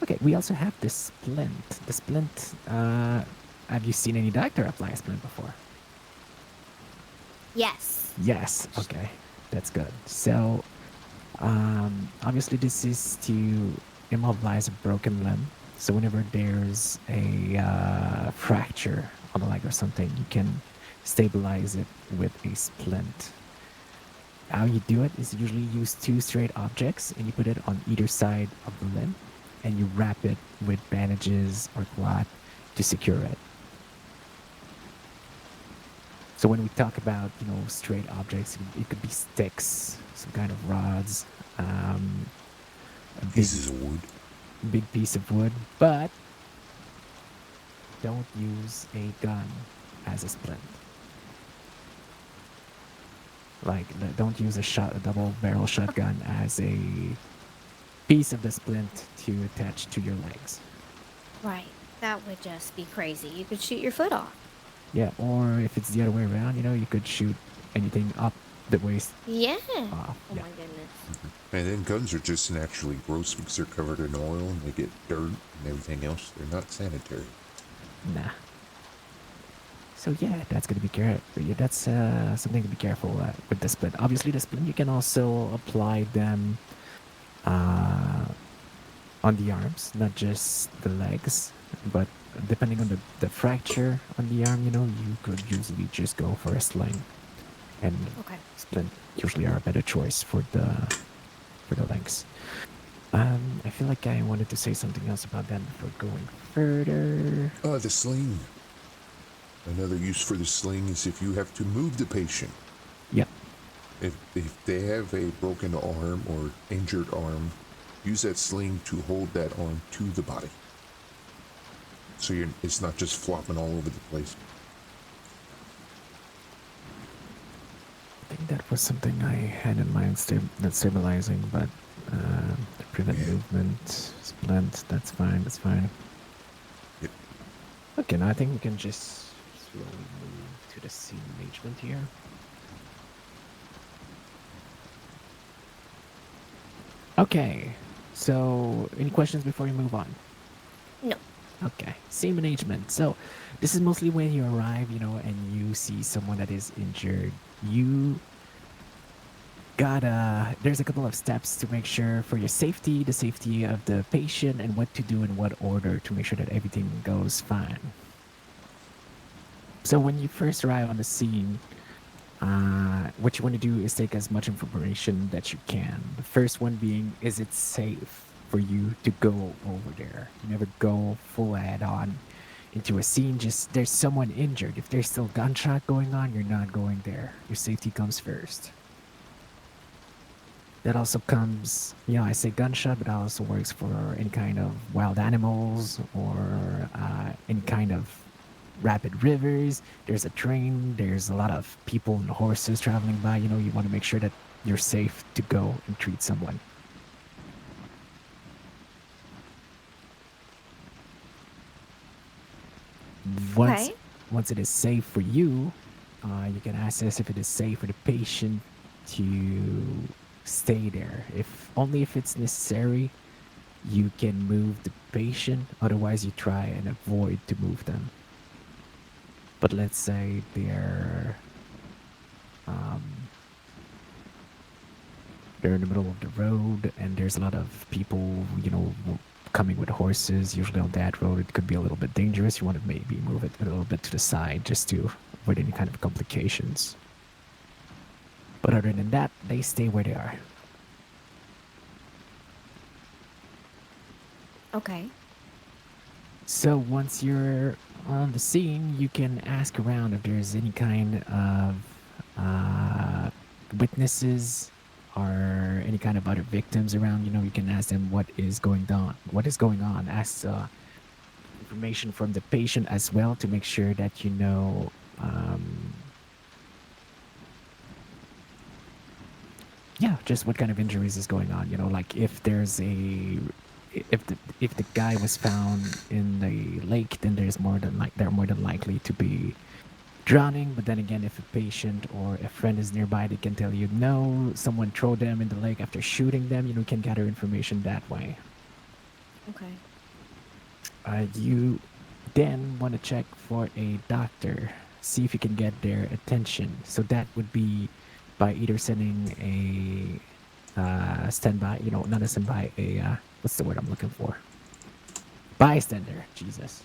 Speaker 22: Okay, we also have the splint. The splint, have you seen any doctor apply a splint before?
Speaker 12: Yes.
Speaker 22: Yes, okay, that's good. So, obviously this is to immobilize a broken limb. So whenever there's a fracture on the leg or something, you can stabilize it with a splint. How you do it is usually use two straight objects and you put it on either side of the limb and you wrap it with bandages or cloth to secure it. So when we talk about, you know, straight objects, it could be sticks, some kind of rods, a
Speaker 1: Pieces of wood.
Speaker 22: big piece of wood, but don't use a gun as a splint. Like, don't use a double barrel shotgun as a piece of the splint to attach to your legs.
Speaker 12: Right. That would just be crazy. You could shoot your foot off.
Speaker 22: Yeah, or if it's the other way around, you know, you could shoot anything up the waist.
Speaker 12: Yeah.
Speaker 22: Off.
Speaker 12: Oh
Speaker 22: Yeah.
Speaker 12: my goodness.
Speaker 1: And then guns are just naturally gross because they're covered in oil and they get dirt and everything else. They're not sanitary.
Speaker 22: Nah. So yeah, that's gonna be careful. Yeah, that's something to be careful with the splint. Obviously, the splint you can also apply them on the arms, not just the legs, but depending on the fracture on the arm, you could usually just go for a sling, and
Speaker 12: Okay.
Speaker 22: splint usually are a better choice for the legs. I feel like I wanted to say something else about that before going further.
Speaker 1: The sling. Another use for the sling is if you have to move the patient.
Speaker 22: Yep.
Speaker 1: If they have a broken arm or injured arm, use that sling to hold that arm to the body. So it's not just flopping all over the place.
Speaker 22: I think that was something I had in mind, not stabilizing, but to prevent movement, splint, that's fine, that's fine.
Speaker 1: Yep.
Speaker 22: Okay, now I think we can just slowly move to the scene management here. Okay, so any questions before you move on?
Speaker 12: No.
Speaker 22: Okay, scene management. So this is mostly when you arrive, and you see someone that is injured. You there's a couple of steps to make sure for your safety, the safety of the patient, and what to do in what order to make sure that everything goes fine. So when you first arrive on the scene, what you want to do is take as much information that you can. The first one being, is it safe for you to go over there? You never go full head on into a scene. Just there's someone injured. If there's still gunshot going on, you're not going there. Your safety comes first. That also comes, I say gunshot, but that also works for any kind of wild animals or any kind of rapid rivers. There's a train, there's a lot of people and horses traveling by. You want to make sure that you're safe to go and treat someone. Once it is safe for you, you can assess if it is safe for the patient to stay there. Only if it's necessary, you can move the patient. Otherwise, you try and avoid to move them. But let's say they're in the middle of the road and there's a lot of people, coming with horses. Usually on that road, it could be a little bit dangerous. You want to maybe move it a little bit to the side just to avoid any kind of complications. But other than that, they stay where they are.
Speaker 12: Okay.
Speaker 22: So once you're on the scene, you can ask around if there's any kind of witnesses or any kind of other victims around. You can ask them what is going on. Ask information from the patient as well to make sure that just what kind of injuries is going on. Like if the guy was found in the lake, then they're more than likely to be drowning. But then again, if a patient or a friend is nearby, they can tell you, no, someone threw them in the lake after shooting them. You can gather information that way.
Speaker 12: Okay.
Speaker 22: You then want to check for a doctor, see if you can get their attention. So that would be by either sending a standby, not a standby, what's the word I'm looking for? Bystander, Jesus.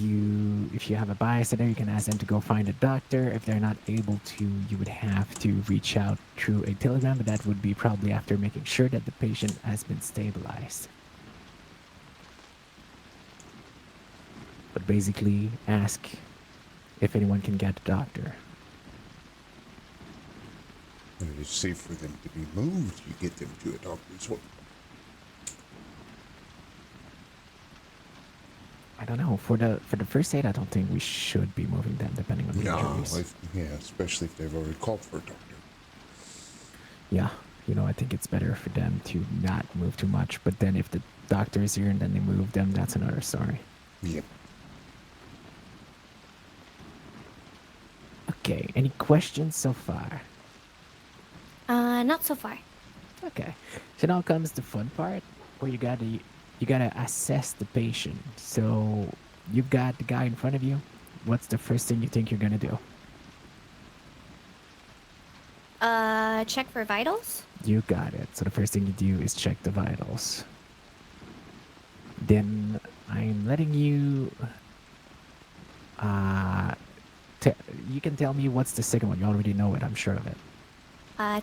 Speaker 22: If you have a bystander, you can ask them to go find a doctor. If they're not able to, you would have to reach out through a telegram, but that would be probably after making sure that the patient has been stabilized. But basically, ask if anyone can get a doctor.
Speaker 1: When it is safe for them to be moved, you get them to a doctor's work.
Speaker 22: I don't know. For the first aid, I don't think we should be moving them, depending on the injuries.
Speaker 1: Especially if they've already called for a doctor.
Speaker 22: Yeah, I think it's better for them to not move too much. But then if the doctor is here and then they move them, that's another story.
Speaker 1: Yep.
Speaker 22: Okay. Any questions so far?
Speaker 12: Not so far.
Speaker 22: Okay. So now comes the fun part, where you gotta assess the patient. So you've got the guy in front of you. What's the first thing you think you're gonna do?
Speaker 12: Check for vitals?
Speaker 22: You got it. So the first thing you do is check the vitals. then I'm letting you. Uh, you can tell me what's the second one. You already know it. I'm sure of it.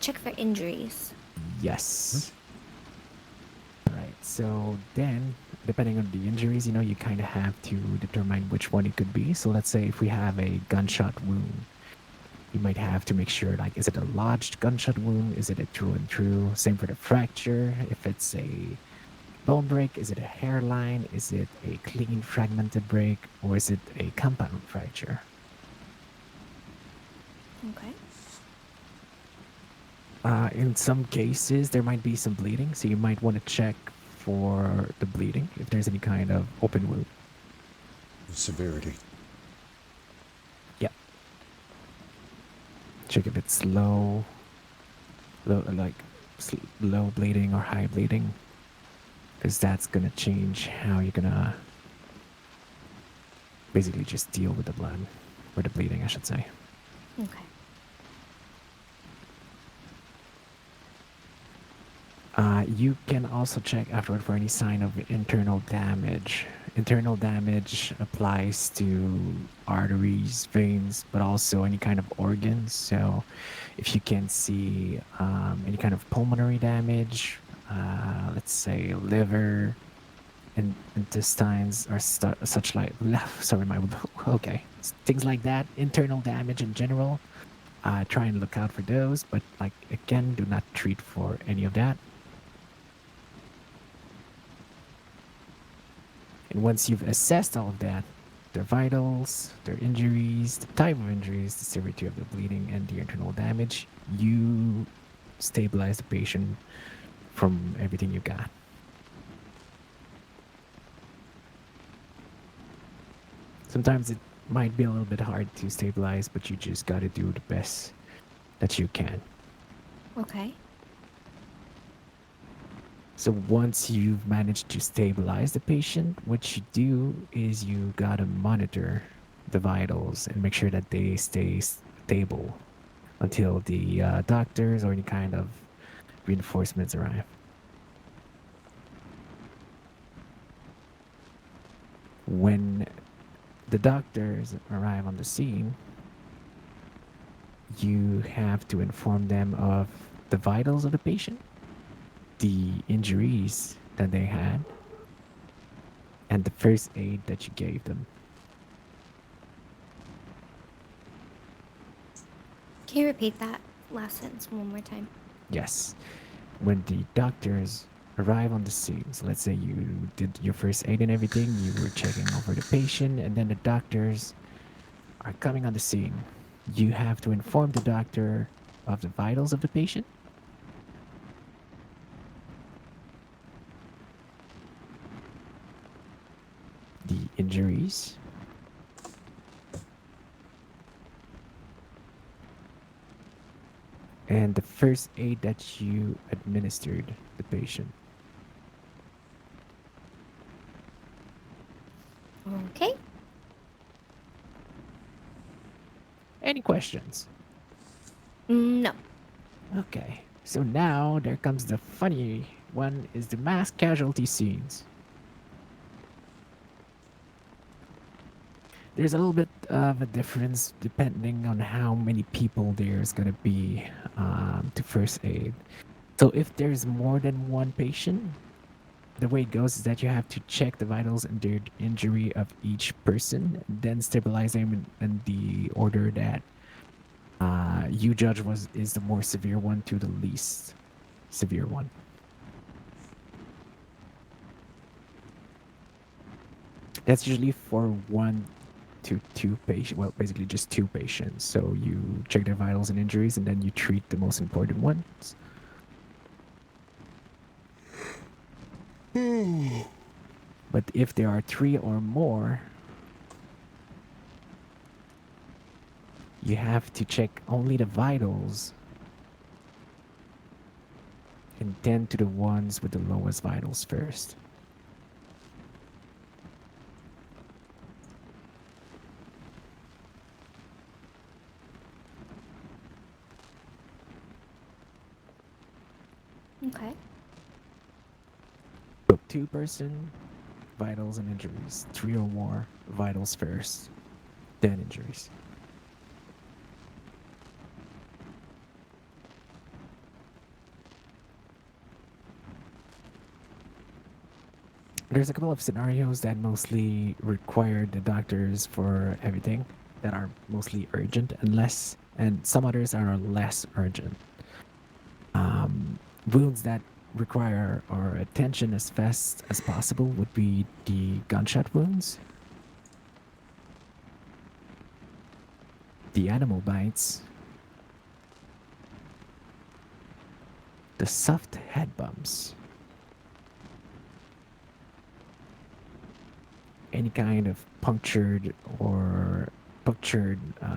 Speaker 12: Check for injuries.
Speaker 22: Yes. Right. So then, depending on the injuries, you kind of have to determine which one it could be. So let's say if we have a gunshot wound, you might have to make sure, like, is it a lodged gunshot wound? Is it a through and through? Same for the fracture. If it's a bone break, is it a hairline? Is it a clean fragmented break? Or is it a compound fracture?
Speaker 12: Okay.
Speaker 22: In some cases, there might be some bleeding, so you might want to check for the bleeding if there's any kind of open wound.
Speaker 1: Severity.
Speaker 22: Yep. Check if it's low bleeding or high bleeding, because that's gonna change how you're gonna basically just deal with the blood, or the bleeding, I should say.
Speaker 12: Okay.
Speaker 22: You can also check afterward for any sign of internal damage. Internal damage applies to arteries, veins, but also any kind of organs. So if you can see any kind of pulmonary damage, let's say liver and intestines or such like, sorry, okay. Things like that, internal damage in general, try and look out for those, but like, again, do not treat for any of that. And once you've assessed all of that, their vitals, their injuries, the type of injuries, the severity of the bleeding, and the internal damage, you stabilize the patient from everything you got. Sometimes it might be a little bit hard to stabilize, but you just got to do the best that you can.
Speaker 12: Okay.
Speaker 22: So once you've managed to stabilize the patient, what you do is you gotta monitor the vitals and make sure that they stay stable until the doctors or any kind of reinforcements arrive. When the doctors arrive on the scene, you have to inform them of the vitals of the patient, the injuries that they had, and the first aid that you gave them.
Speaker 12: Can you repeat that last sentence one more time?
Speaker 22: Yes. When the doctors arrive on the scene, so let's say you did your first aid and everything, you were checking over the patient, and then the doctors are coming on the scene. You have to inform the doctor of the vitals of the patient, the injuries, and the first aid that you administered the patient.
Speaker 12: Okay.
Speaker 22: Any questions?
Speaker 12: No.
Speaker 22: Okay. So now there comes the funny one, is the mass casualty scenes. There's a little bit of a difference depending on how many people there's going to be to first aid. So if there's more than one patient, the way it goes is that you have to check the vitals and the injury of each person, then stabilize them in the order that you judge is the more severe one to the least severe one. That's usually for 1 to 2 patients. Well, basically just 2 patients. So you check their vitals and injuries, and then you treat the most important ones. But if there are 3 or more, you have to check only the vitals and tend to the ones with the lowest vitals first.
Speaker 12: Okay.
Speaker 22: So 2 person, vitals and injuries. 3 or more vitals first, then injuries. There's a couple of scenarios that mostly require the doctors for everything that are mostly urgent and some others are less urgent. Wounds that require our attention as fast as possible would be the gunshot wounds, the animal bites, the soft head bumps, any kind of punctured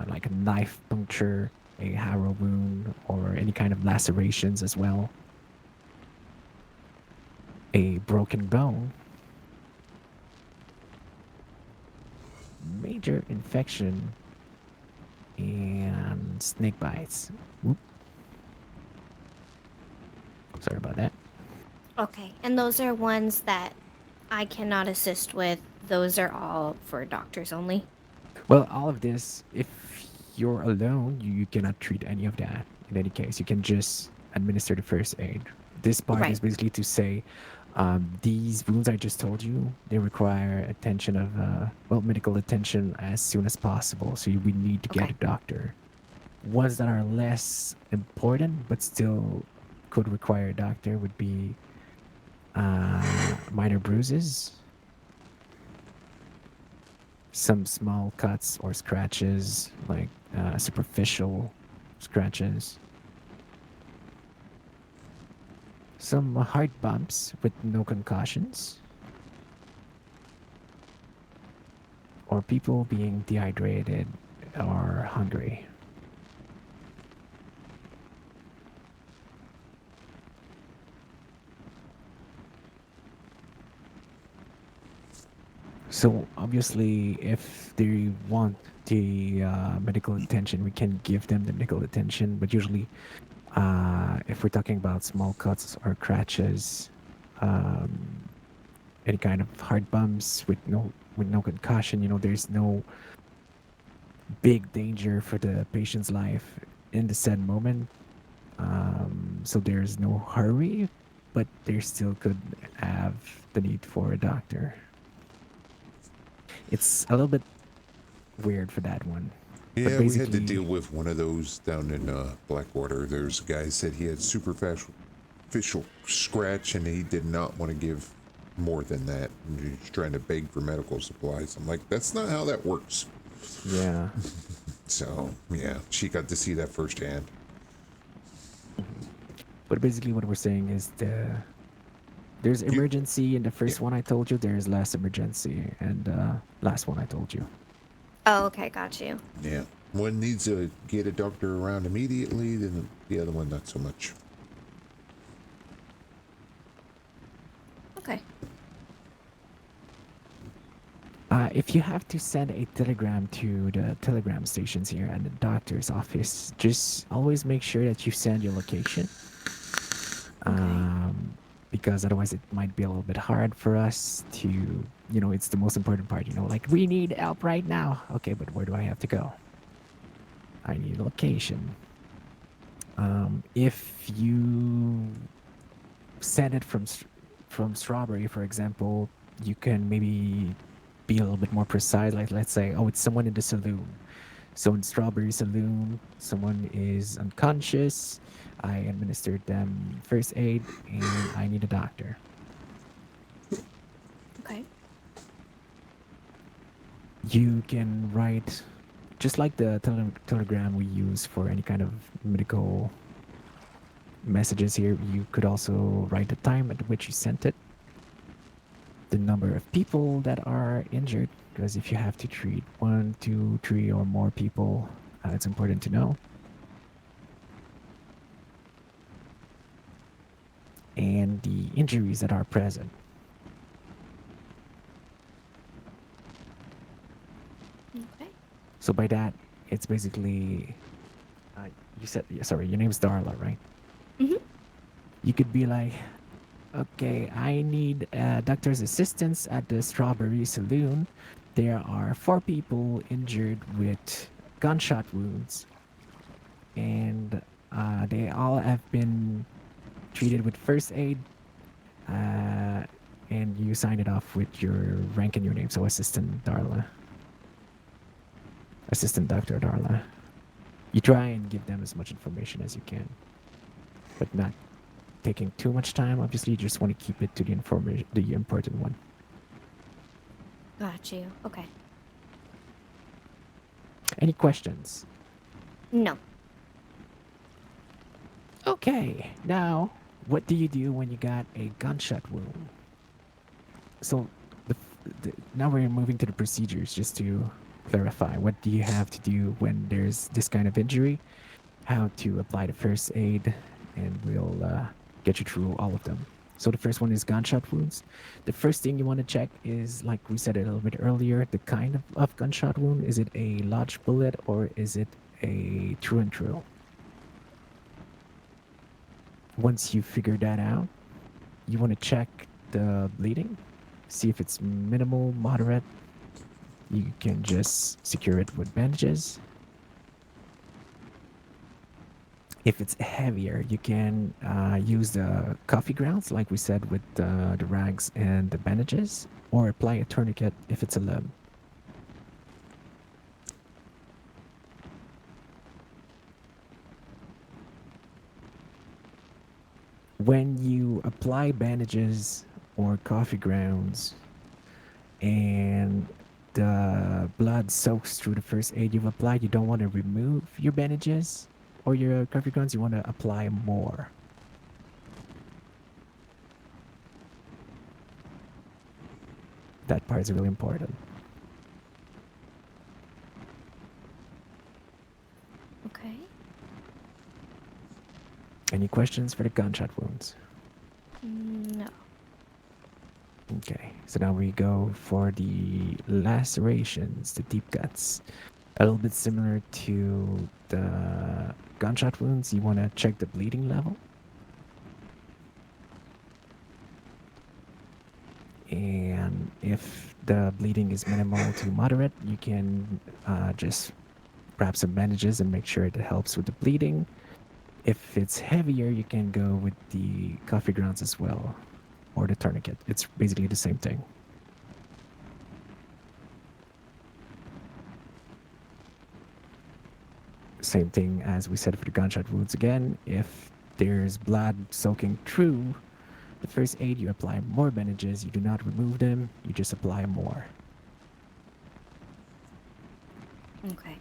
Speaker 22: like a knife puncture, a harrow wound, or any kind of lacerations as well. A broken bone, major infection, and snake bites. Whoop. Sorry about that.
Speaker 12: Okay, and those are ones that I cannot assist with. Those are all for doctors only.
Speaker 22: Well, all of this, if you're alone, you cannot treat any of that. In any case, you can just administer the first aid. This part is basically to say, these wounds I just told you, they require attention of, medical attention as soon as possible. So we need to get a doctor. Ones that are less important but still could require a doctor would be minor bruises, some small cuts or scratches, like superficial scratches, some hard bumps with no concussions, or people being dehydrated or hungry. So obviously, if they want the medical attention, we can give them the medical attention. But usually, if we're talking about small cuts or scratches, any kind of hard bumps with no concussion, there's no big danger for the patient's life in the said moment. So there's no hurry, but they still could have the need for a doctor. It's a little bit weird for that one.
Speaker 1: Yeah, we had to deal with one of those down in Blackwater. There's a guy who said he had superficial scratch and he did not want to give more than that. And he's trying to beg for medical supplies. I'm like, that's not how that works.
Speaker 22: Yeah.
Speaker 1: So, yeah, she got to see that firsthand.
Speaker 22: But basically what we're saying is there's emergency in the first one I told you, there's less emergency, and last one I told you.
Speaker 12: Oh, okay, got you.
Speaker 1: Yeah. One needs to get a doctor around immediately, then the other one not so much.
Speaker 12: Okay.
Speaker 22: If you have to send a telegram to the telegram stations here at the doctor's office, just always make sure that you send your location. Because otherwise it might be a little bit hard for us to, it's the most important part, like we need help right now. Okay, but where do I have to go? I need a location. If you send it from Strawberry, for example, you can maybe be a little bit more precise. Like, let's say, it's someone in the saloon. So in Strawberry Saloon, someone is unconscious. I administered them first aid, and I need a doctor.
Speaker 12: Okay.
Speaker 22: You can write, just like the telegram we use for any kind of medical messages here, you could also write the time at which you sent it, the number of people that are injured, because if you have to treat 1, 2, 3 or more people, it's important to know. And the injuries that are present.
Speaker 12: Okay.
Speaker 22: So by that, it's basically, you said, sorry, your name's Darla, right?
Speaker 12: Mm-hmm.
Speaker 22: You could be like, Okay, I need doctor's assistance at the Strawberry Saloon. There are 4 people injured with gunshot wounds, and they all have been treated with first aid. And you sign it off with your rank and your name, so Assistant Darla. Assistant Dr. Darla. You try and give them as much information as you can, but not taking too much time. Obviously, you just want to keep it to the important one.
Speaker 12: Got you. Okay.
Speaker 22: Any questions?
Speaker 12: No.
Speaker 22: Okay, now what do you do when you got a gunshot wound? So now we're moving to the procedures just to clarify. What do you have to do when there's this kind of injury? How to apply the first aid, and we'll get you through all of them. So the first one is gunshot wounds. The first thing you want to check is, like we said a little bit earlier, the kind of gunshot wound. Is it a lodged bullet or is it a through and through? Once you figure that out, you want to check the bleeding, see if it's minimal, moderate. You can just secure it with bandages. If it's heavier, you can use the coffee grounds, like we said, with the rags and the bandages, or apply a tourniquet if it's a limb. When you apply bandages or coffee grounds and the blood soaks through the first aid you've applied, you don't want to remove your bandages or your coffee grounds. You want to apply more. That part is really important.
Speaker 12: Okay.
Speaker 22: Any questions for the gunshot wounds?
Speaker 12: No.
Speaker 22: Okay, so now we go for the lacerations, the deep cuts. A little bit similar to the gunshot wounds, you want to check the bleeding level. And if the bleeding is minimal to moderate, you can just wrap some bandages and make sure it helps with the bleeding. If it's heavier, you can go with the coffee grounds as well, or the tourniquet. It's basically the same thing. Same thing as we said for the gunshot wounds again. If there's blood soaking through the first aid, you apply more bandages. You do not remove them, you just apply more.
Speaker 12: Okay.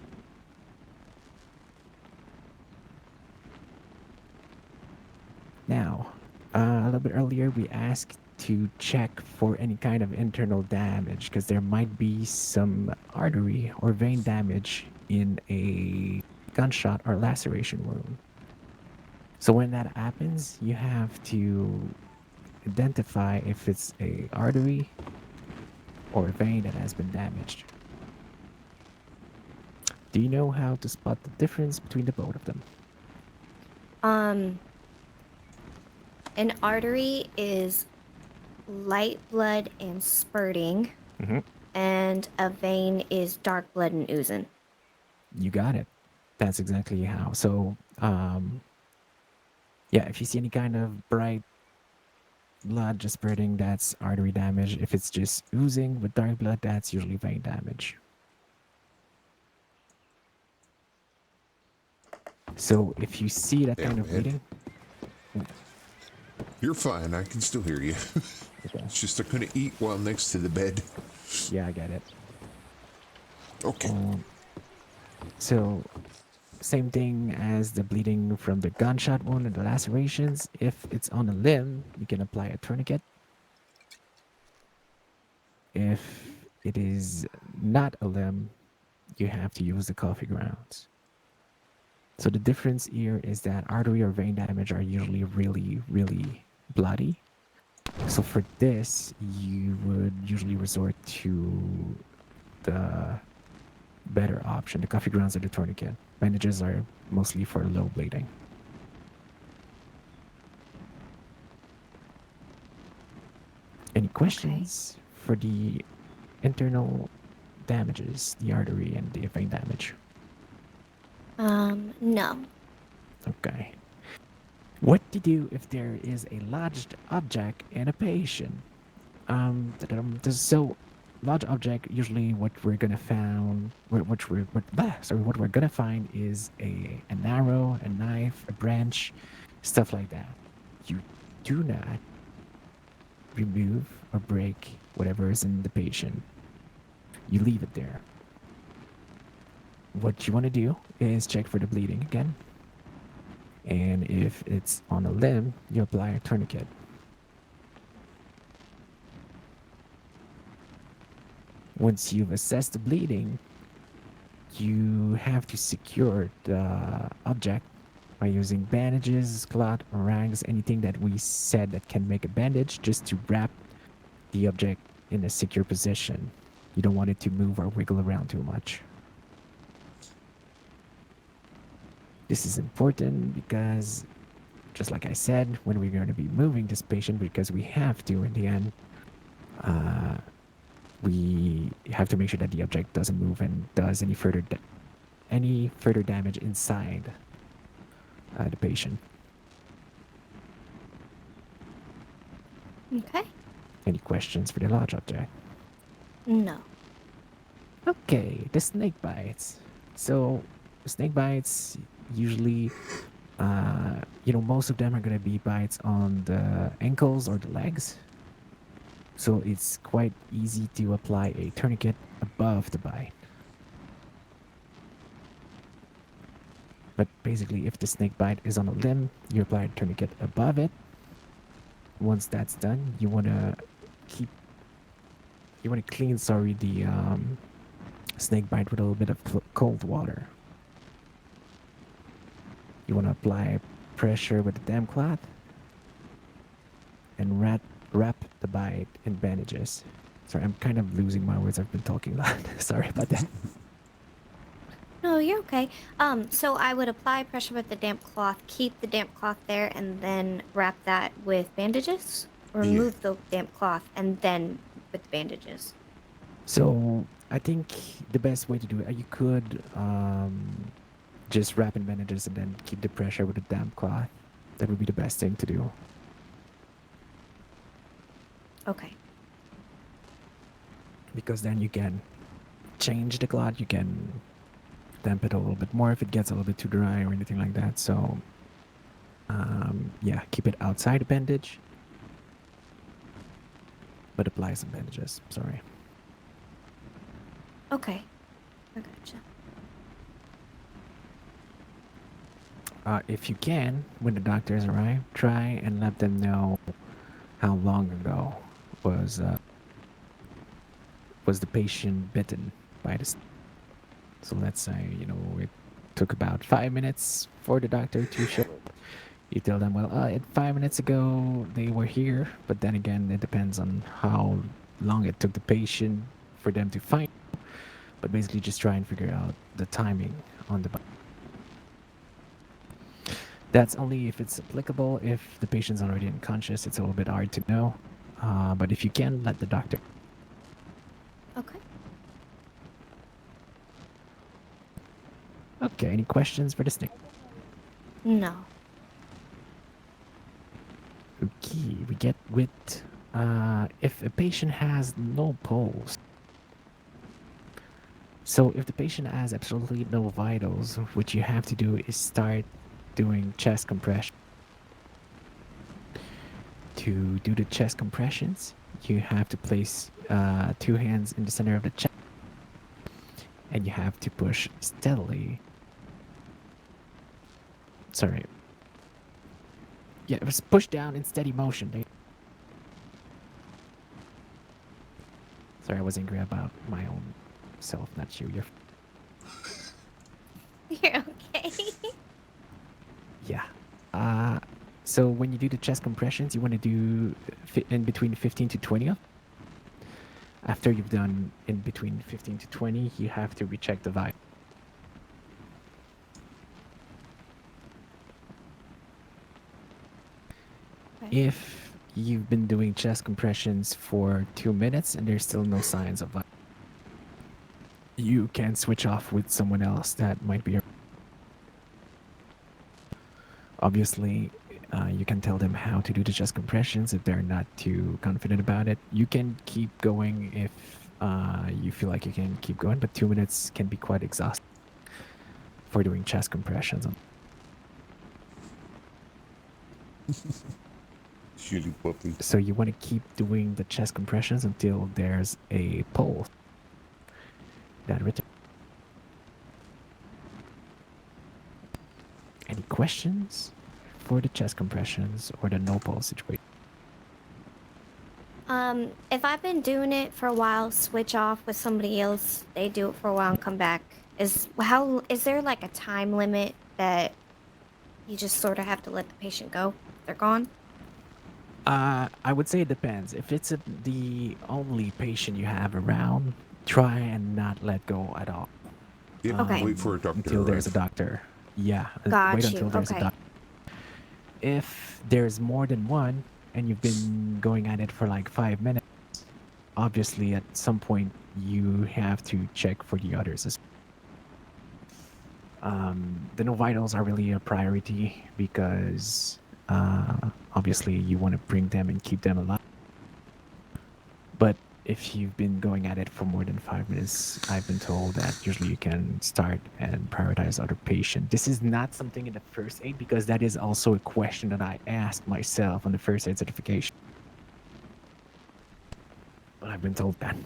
Speaker 22: Now, a little bit earlier, we asked to check for any kind of internal damage because there might be some artery or vein damage in a gunshot or laceration wound. So when that happens, you have to identify if it's a artery or a vein that has been damaged. Do you know how to spot the difference between the both of them?
Speaker 12: An artery is light blood and spurting, and a vein is dark blood and oozing.
Speaker 22: You got it. That's exactly how. So, yeah, if you see any kind of bright blood just spurting, that's artery damage. If it's just oozing with dark blood, that's usually vein damage. So if you see that kind of bleeding...
Speaker 1: You're fine. I can still hear you. It's just I couldn't eat while next to the bed.
Speaker 22: Yeah, I get it.
Speaker 1: Okay.
Speaker 22: So, same thing as the bleeding from the gunshot wound and the lacerations. If it's on a limb, you can apply a tourniquet. If it is not a limb, you have to use the coffee grounds. So the difference here is that artery or vein damage are usually really, really bloody. So for this, you would usually resort to the better option, the coffee grounds or the tourniquet. Bandages are mostly for low bleeding. questions for the internal damages, the artery and the vein damage?
Speaker 12: No.
Speaker 22: Okay. What to do if there is a lodged object in a patient? So large object usually what we're gonna find, what we're gonna find is an arrow, a knife, a branch, stuff like that. You do not remove or break whatever is in the patient. You leave it there. What you want to do is check for the bleeding again. And if it's on a limb, you apply a tourniquet. Once you've assessed the bleeding, you have to secure the object by using bandages, cloth, or rags, anything that we said that can make a bandage, just to wrap the object in a secure position. You don't want it to move or wiggle around too much. This is important because, just like I said, when we're going to be moving this patient, because we have to in the end, we have to make sure that the object doesn't move and does any further damage inside the patient.
Speaker 12: Okay.
Speaker 22: Any questions for the large object?
Speaker 12: No.
Speaker 22: Okay, the snake bites. So snake bites usually, most of them are gonna be bites on the ankles or the legs. So it's quite easy to apply a tourniquet above the bite. But basically, if the snake bite is on a limb, you apply a tourniquet above it. Once that's done, you want to clean, the snake bite with a little bit of cold water. You want to apply pressure with a damp cloth and wrap the bite in bandages. Sorry, I'm kind of losing my words. I've been talking a lot. Sorry about that.
Speaker 12: No, you're okay. So I would apply pressure with the damp cloth, keep the damp cloth there, and then wrap that with bandages? Or remove the damp cloth and then with bandages?
Speaker 22: So I think the best way to do it, you could just wrap in bandages and then keep the pressure with a damp cloth. That would be the best thing to do.
Speaker 12: Okay.
Speaker 22: Because then you can change the cloth, you can damp it a little bit more if it gets a little bit too dry or anything like that. So yeah, keep it outside the bandage, but apply some bandages. Sorry.
Speaker 12: Okay. I gotcha.
Speaker 22: If you can, when the doctors arrive, try and let them know how long ago was the patient bitten by the snake. So let's say, it took about 5 minutes for the doctor to show. You tell them, well, 5 minutes ago they were here, but then again, it depends on how long it took the patient for them to find. But basically, just try and figure out the timing on the bite. That's only if it's applicable. If the patient's already unconscious, it's a little bit hard to know. But if you can, let the doctor.
Speaker 12: Okay.
Speaker 22: Okay, any questions for the snake?
Speaker 12: No.
Speaker 22: Okay, we get with if a patient has no pulse. So if the patient has absolutely no vitals, what you have to do is start doing chest compression. To do the chest compressions, you have to place 2 hands in the center of the chest, and you have to push steadily. Sorry. Yeah, it was pushed down in steady motion. Sorry, I was angry about my own self, not you.
Speaker 12: You're okay.
Speaker 22: Yeah. So when you do the chest compressions, you want to do in between 15 to 20 of. After you've done in between 15 to 20, you have to recheck the vibe. If you've been doing chest compressions for 2 minutes and there's still no signs of life, you can switch off with someone else that might be. Obviously, you can tell them how to do the chest compressions if they're not too confident about it. You can keep going if you feel like you can keep going, but 2 minutes can be quite exhausting for doing chest compressions.
Speaker 1: Shitty puppy.
Speaker 22: So you want to keep doing the chest compressions until there's a pulse. That return. Any questions for the chest compressions or the no pulse situation?
Speaker 12: If I've been doing it for a while, switch off with somebody else, they do it for a while and come back. Is there like a time limit that you just sort of have to let the patient go if they're gone?
Speaker 22: I would say it depends. If it's the only patient you have around, try and not let go at all.
Speaker 1: Yeah,
Speaker 12: Okay.
Speaker 1: wait for a doctor.
Speaker 22: Until there's a
Speaker 1: arrive.
Speaker 22: doctor. Yeah,
Speaker 12: Got
Speaker 22: wait
Speaker 12: you,
Speaker 22: until there's
Speaker 12: okay.
Speaker 22: a doctor. If there's more than one and you've been going at it for like 5 minutes, obviously at some point you have to check for the others. The no vitals are really a priority because obviously you want to bring them and keep them alive. But if you've been going at it for more than 5 minutes, I've been told that usually you can start and prioritize other patients. This is not something in the first aid because that is also a question that I asked myself on the first aid certification. But I've been told that.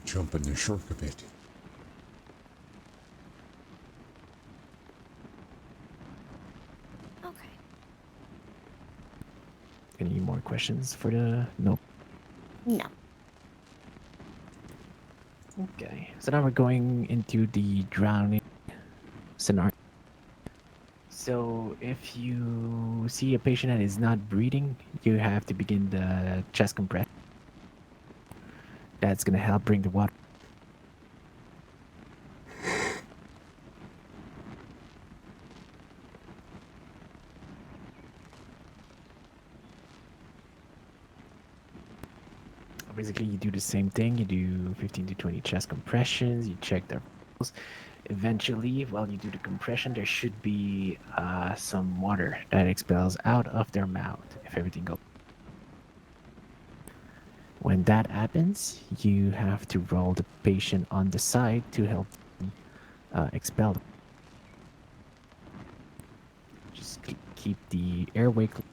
Speaker 1: Jumping the shark a bit.
Speaker 12: Okay.
Speaker 22: Any more questions for the no?
Speaker 12: No.
Speaker 22: Okay, so now we're going into the drowning scenario. So if you see a patient that is not breathing, you have to begin the chest compression. That's gonna help bring the water. Basically, you do the same thing. You do 15 to 20 chest compressions. You check their pulse. Eventually, while you do the compression, there should be some water that expels out of their mouth if everything goes. When that happens, you have to roll the patient on the side to help them, expel them. Just keep the airway clear.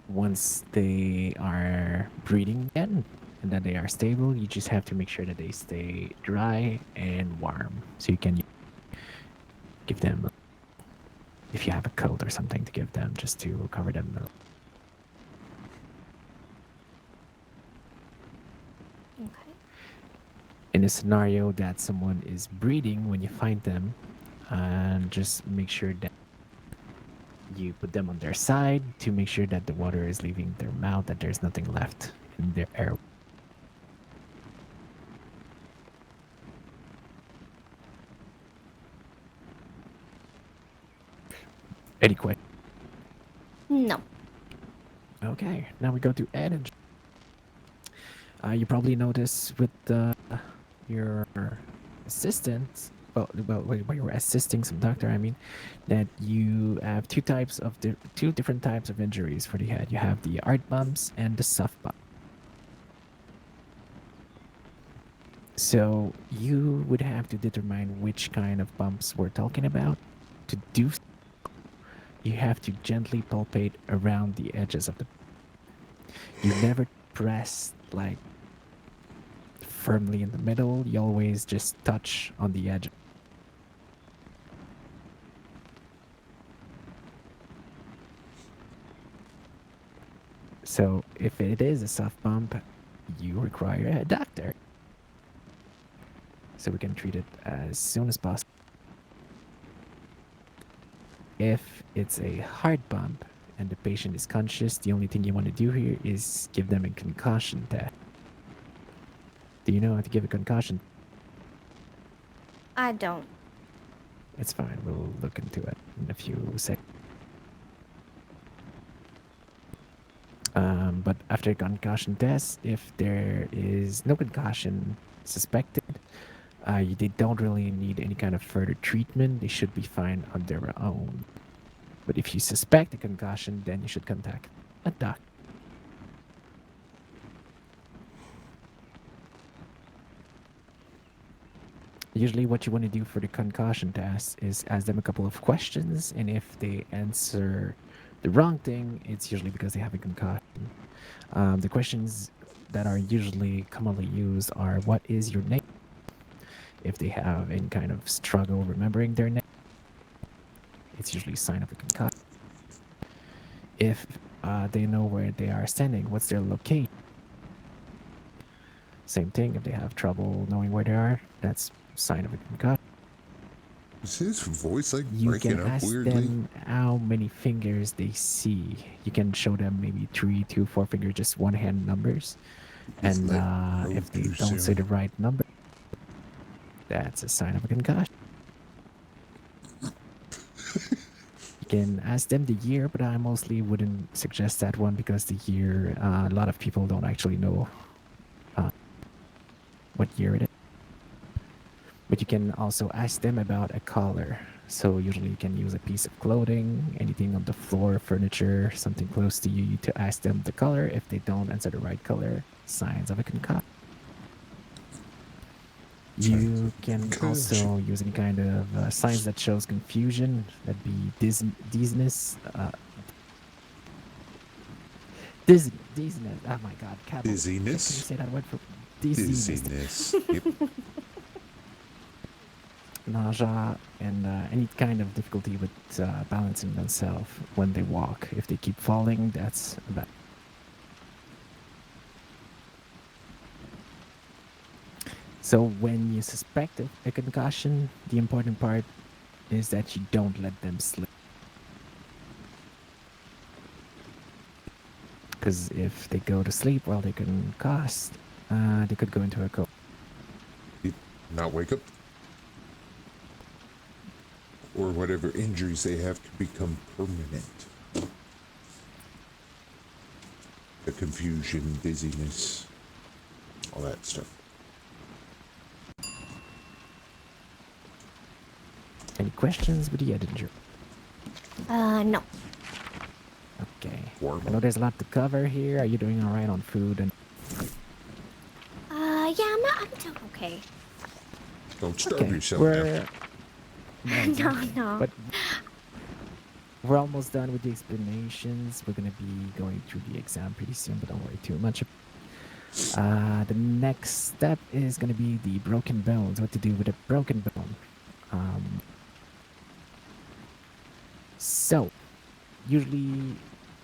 Speaker 22: Once they are breathing again and that they are stable, you just have to make sure that they stay dry and warm. So you can give them, if you have a coat or something, to give them just to cover them.
Speaker 12: Okay.
Speaker 22: In a scenario that someone is breathing when you find them, just make sure that you put them on their side to make sure that the water is leaving their mouth, that there's nothing left in their air. Any questions?
Speaker 12: No.
Speaker 22: Okay, now we go to Ed. And you probably notice with your assistant, when you were assisting some doctor, I mean, that you have two different types of injuries for the head. You have the hard bumps and the soft bump. So you would have to determine which kind of bumps we're talking about. To do so, you have to gently palpate around the edges of the. You never press like firmly in the middle. You always just touch on the edge. So if it is a soft bump, you require a doctor. So we can treat it as soon as possible. If it's a hard bump and the patient is conscious, the only thing you want to do here is give them a concussion test. Do you know how to give a concussion?
Speaker 12: I don't.
Speaker 22: It's fine. We'll look into it in a few seconds. But after a concussion test, if there is no concussion suspected, they don't really need any kind of further treatment. They should be fine on their own. But if you suspect a concussion, then you should contact a doctor. Usually what you want to do for the concussion test is ask them a couple of questions, and if they answer the wrong thing, it's usually because they have a concussion. The questions that are usually commonly used are, what is your name? If they have any kind of struggle remembering their name, it's usually a sign of a concussion. If they know where they are standing, what's their location? Same thing, if they have trouble knowing where they are, that's a sign of a concussion.
Speaker 1: Is his voice like
Speaker 22: You
Speaker 1: breaking
Speaker 22: can
Speaker 1: up
Speaker 22: ask
Speaker 1: weirdly?
Speaker 22: them how many fingers they see. You can show them maybe 3, 2, 4 fingers, just one hand numbers.
Speaker 1: He's
Speaker 22: And
Speaker 1: like,
Speaker 22: if they
Speaker 1: too
Speaker 22: don't say
Speaker 1: soon.
Speaker 22: the right number, that's a sign of a concussion. You can ask them the year, but I mostly wouldn't suggest that one because the year, a lot of people don't actually know what year it is. But you can also ask them about a color. So usually you can use a piece of clothing, anything on the floor, furniture, something close to you to ask them the color. If they don't answer the right color, signs of a concussion. You can also use any kind of signs that shows confusion. That'd be dizziness. Dizziness. Oh my God, Cabel.
Speaker 1: Dizziness?
Speaker 22: Can you say that word for dizziness?
Speaker 1: Dizziness. Yep.
Speaker 22: Nausea and any kind of difficulty with balancing themselves when they walk. If they keep falling, that's bad. So when you suspect a concussion, the important part is that you don't let them slip. Because if they go to sleep while they're concussed, they could go into a coma.
Speaker 1: Not wake up? Or whatever injuries they have could become permanent. The confusion, dizziness, all that stuff.
Speaker 22: Any questions with the editor?
Speaker 12: No.
Speaker 22: Okay.
Speaker 1: Warm
Speaker 22: I know there's a lot to cover here. Are you doing all right on food? And
Speaker 12: Yeah, I'm doing okay.
Speaker 1: Don't starve
Speaker 22: okay,
Speaker 1: yourself
Speaker 22: we're
Speaker 12: No, no.
Speaker 22: But we're almost done with the explanations. We're gonna be going through the exam pretty soon, but don't worry too much. The next step is gonna be the broken bones. What to do with a broken bone? So, usually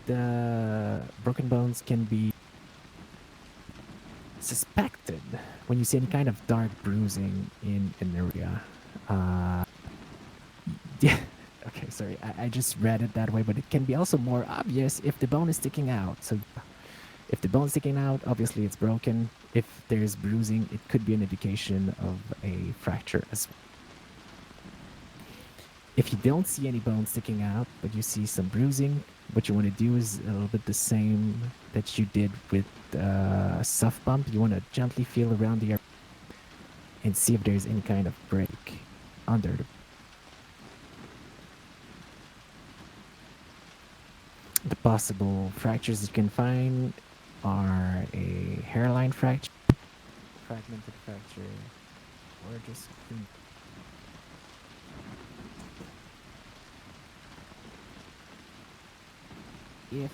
Speaker 22: the broken bones can be suspected when you see any kind of dark bruising in an area. Yeah, okay, sorry, I just read it that way, but it can be also more obvious if the bone is sticking out. So, if the bone is sticking out, obviously it's broken. If there's bruising, it could be an indication of a fracture as well. If you don't see any bone sticking out, but you see some bruising, what you want to do is a little bit the same that you did with a soft bump. You want to gently feel around the area and see if there's any kind of break under the possible fractures you can find are a hairline fracture, fragmented fracture, or just if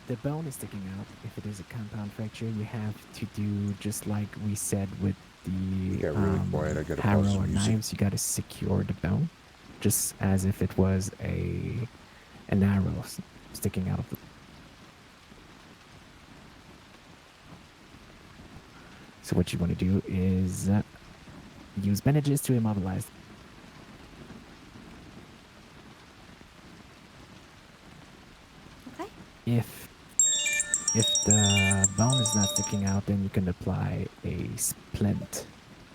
Speaker 22: the bone is sticking out, if it is a compound fracture, you have to do just like we said with the
Speaker 1: Got really quiet. I gotta
Speaker 22: harrow
Speaker 1: pause the
Speaker 22: or
Speaker 1: music.
Speaker 22: knives. You got to secure the bone, just as if it was an arrow sticking out of the. So what you want to do is use bandages to immobilize.
Speaker 12: Okay.
Speaker 22: If the bone is not sticking out, then you can apply a splint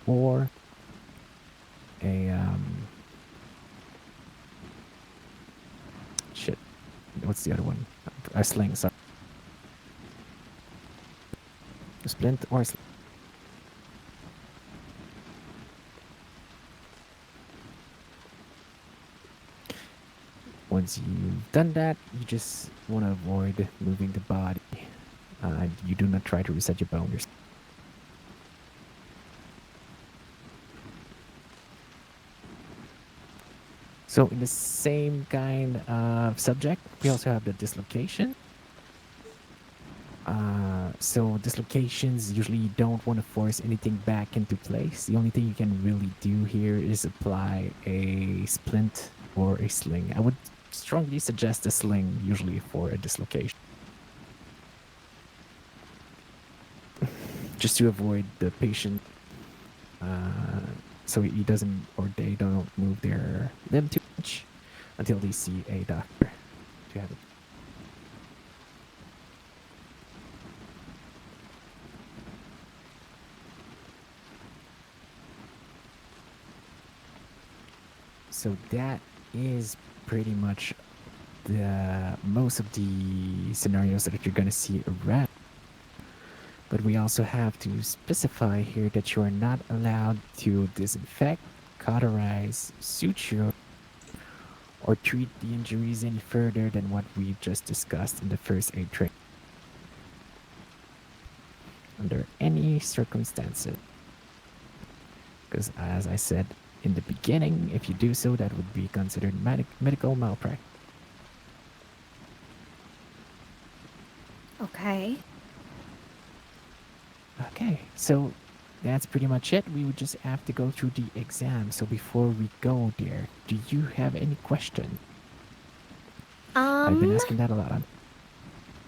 Speaker 22: or a shit. What's the other one? A sling. Sorry. A splint or a sling. Once you've done that, you just want to avoid moving the body. You do not try to reset your bone yourself. So in the same kind of subject, we also have the dislocation. So dislocations, usually you don't want to force anything back into place. The only thing you can really do here is apply a splint or a sling. I would strongly suggest a sling usually for a dislocation. Just to avoid the patient so he doesn't or they don't move their limb too much until they see a doctor to have it. So that is pretty much the most of the scenarios that you're going to see around. But we also have to specify here that you are not allowed to disinfect, cauterize, suture, or treat the injuries any further than what we just discussed in the first aid training. Under any circumstances. Because as I said in the beginning, if you do so, that would be considered medical malpractice.
Speaker 12: Okay.
Speaker 22: Okay, so that's pretty much it. We would just have to go through the exam. So before we go there, do you have any questions? I've been asking that a lot.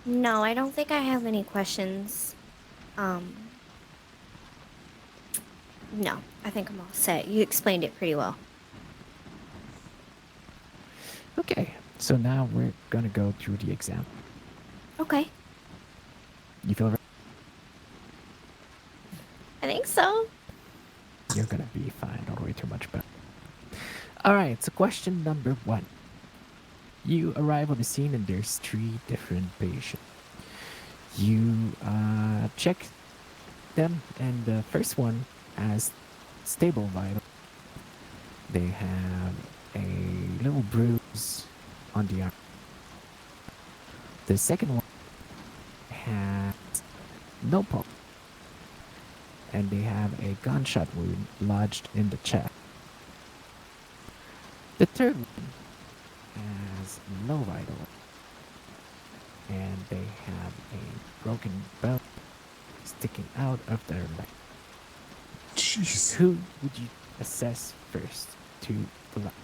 Speaker 12: No, I don't think I have any questions. No, I think I'm all set. You explained it pretty well.
Speaker 22: Okay, so now we're gonna go through the exam.
Speaker 12: Okay.
Speaker 22: You feel ready?
Speaker 12: I think so.
Speaker 22: You're gonna be fine. Don't worry too much about it. Alright, so question number 1. You arrive on the scene and there's 3 different patients. You check them, and the first one has stable vital. They have a little bruise on the arm. The second one has no pulse, and they have a gunshot wound lodged in the chest. The third one has no vital, and they have a broken bone sticking out of their leg.
Speaker 1: Jeez.
Speaker 22: Who would you assess first to the left?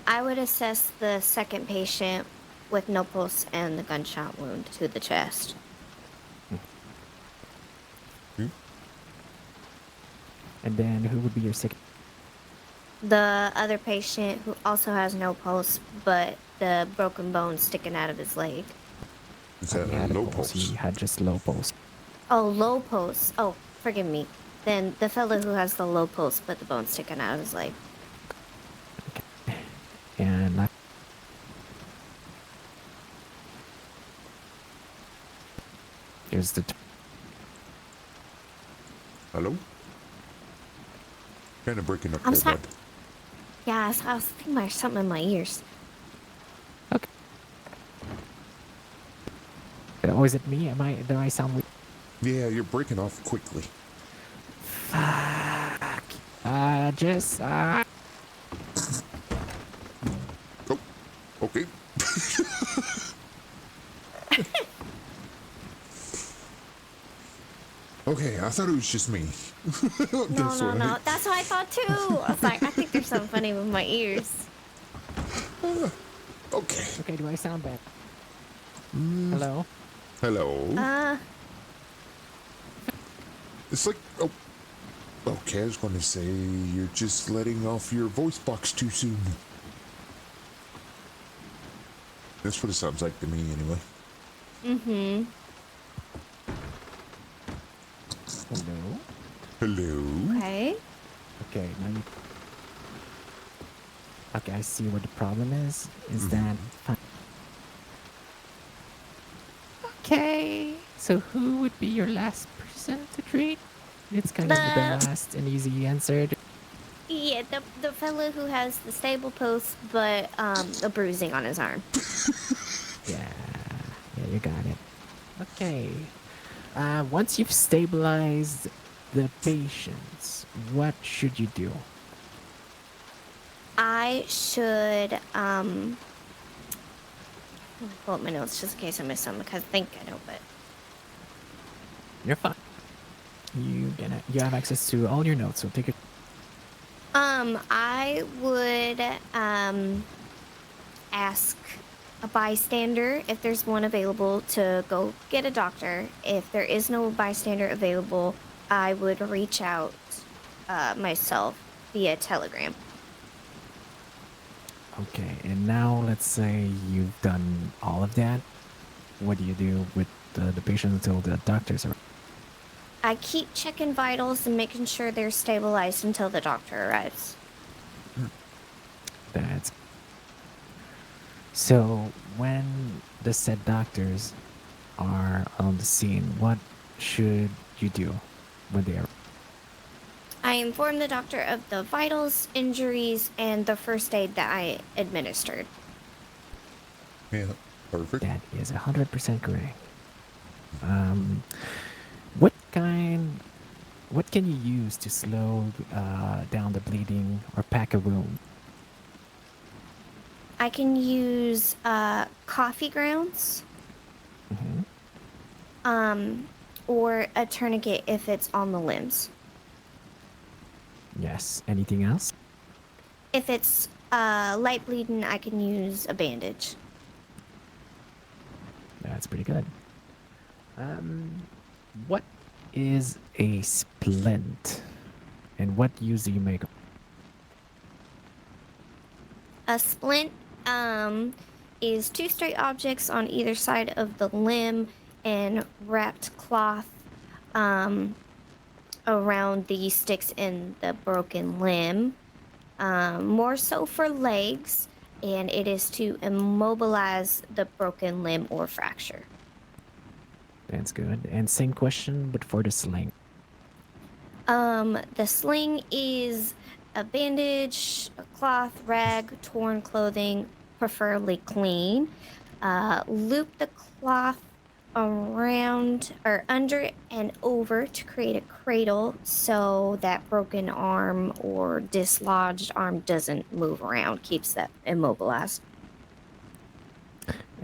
Speaker 12: I would assess the second patient with no pulse and the gunshot wound to the chest.
Speaker 22: And then who would be your second?
Speaker 12: The other patient who also has no pulse, but the broken bone sticking out of his leg.
Speaker 1: Is that a low pulse?
Speaker 22: He had just low pulse.
Speaker 12: Oh, low pulse. Oh, forgive me. Then the fellow who has the low pulse, but the bone sticking out of his leg.
Speaker 22: And here's the.
Speaker 1: Hello? Kind of breaking up
Speaker 12: I'm
Speaker 1: there,
Speaker 12: sorry.
Speaker 1: bud.
Speaker 12: Yeah, I was thinking there's something in my ears.
Speaker 22: Oh, is it me? Do I sound weird?
Speaker 1: Yeah, you're breaking off quickly.
Speaker 22: Fuck.
Speaker 1: Oh, okay. Okay, I thought it was just me.
Speaker 12: No. That's what I thought too. I was like, I think there's something funny with my ears.
Speaker 1: Okay.
Speaker 22: Okay, do I sound bad? Hello?
Speaker 1: Hello? It's like, oh, okay, I was going to say you're just letting off your voice box too soon. That's what it sounds like to me, anyway.
Speaker 12: Mm-hmm.
Speaker 22: Hello.
Speaker 1: Hello.
Speaker 12: Okay.
Speaker 22: Okay, now you. Okay, I see what the problem is. Is that. Okay. So who would be your last person to treat? It's kind of the last and easy answer.
Speaker 12: Yeah, the fellow who has the stable post, but a bruising on his arm.
Speaker 22: Yeah, you got it. Okay. Once you've stabilized the patients, what should you do?
Speaker 12: I should pull up my notes just in case I miss something because I think I know, but
Speaker 22: You're fine. You have access to all your notes, so take it.
Speaker 12: I would ask a bystander if there's one available to go get a doctor. If there is no bystander available, I would reach out myself via telegram.
Speaker 22: Okay, and now let's say you've done all of that. What do you do with the patient until the doctors are?
Speaker 12: I keep checking vitals and making sure they're stabilized until the doctor arrives.
Speaker 22: That's so. When the said doctors are on the scene, what should you do when they are?
Speaker 12: I inform the doctor of the vitals, injuries, and the first aid that I administered.
Speaker 1: Yeah, perfect.
Speaker 22: That is 100% correct. What can you use to slow down the bleeding or pack a wound?
Speaker 12: I can use coffee grounds, or a tourniquet if it's on the limbs.
Speaker 22: Yes. Anything else?
Speaker 12: If it's light bleeding, I can use a bandage.
Speaker 22: That's pretty good. What is a splint, and what use do you make?
Speaker 12: A splint is two straight objects on either side of the limb and wrapped cloth around the sticks in the broken limb. More so for legs, and it is to immobilize the broken limb or fracture.
Speaker 22: That's good. And same question, but for the sling.
Speaker 12: The sling is a bandage, a cloth, rag, torn clothing, preferably clean. Loop the cloth around or under and over to create a cradle so that broken arm or dislodged arm doesn't move around, keeps that immobilized.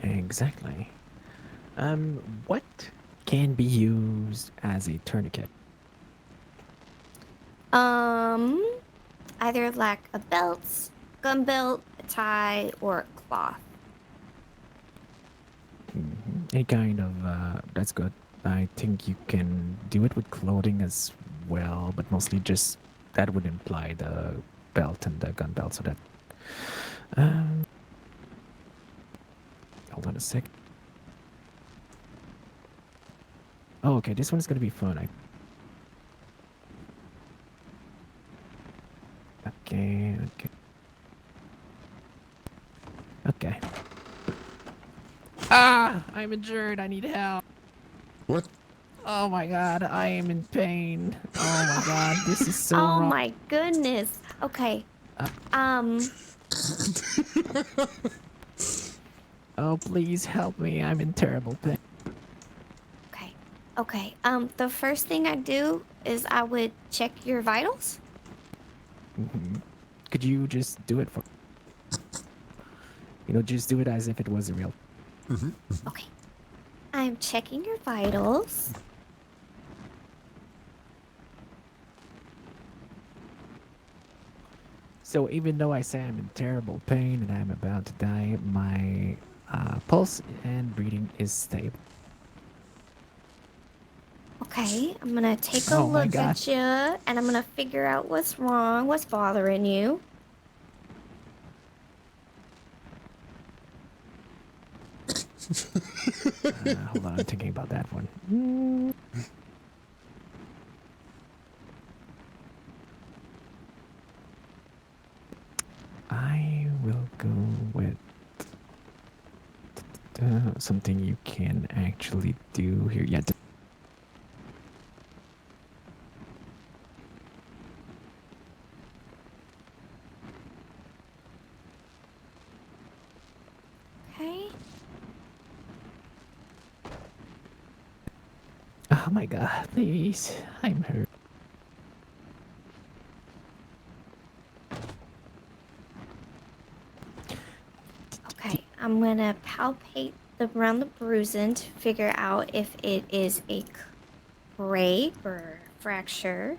Speaker 22: Exactly. What can be used as a tourniquet?
Speaker 12: Either like a belt, gun belt, a tie, or a cloth.
Speaker 22: Any kind of, that's good. I think you can do it with clothing as well, but mostly just, that would imply the belt and the gun belt, so that, hold on a sec. Oh, okay, this one's gonna be fun. Okay. Ah! I'm injured. I need help.
Speaker 1: What?
Speaker 12: Oh
Speaker 22: my god, I am in pain. Oh my god, this is so
Speaker 12: Oh
Speaker 22: wrong.
Speaker 12: my goodness. Okay.
Speaker 22: Oh, please help me. I'm in terrible pain.
Speaker 12: Okay. The first thing I do is I would check your vitals.
Speaker 22: Could you just do it for... just do it as if it was real.
Speaker 12: Okay. I'm checking your vitals.
Speaker 22: So even though I say I'm in terrible pain and I'm about to die, my pulse and breathing is stable.
Speaker 12: Okay, I'm gonna take a
Speaker 22: Oh my
Speaker 12: look
Speaker 22: God.
Speaker 12: at you, and I'm gonna figure out what's wrong, what's bothering you.
Speaker 22: Hold on, I'm thinking about that one. I will go with something you can actually do here. Yeah.
Speaker 12: Okay.
Speaker 22: Oh my god, please. I'm hurt.
Speaker 12: Okay, I'm gonna palpate around the bruising to figure out if it is a crack or fracture.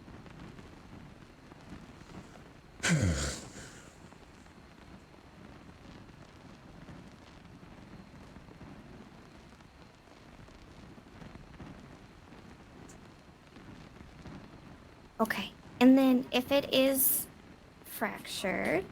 Speaker 12: Okay, and then if it is fractured,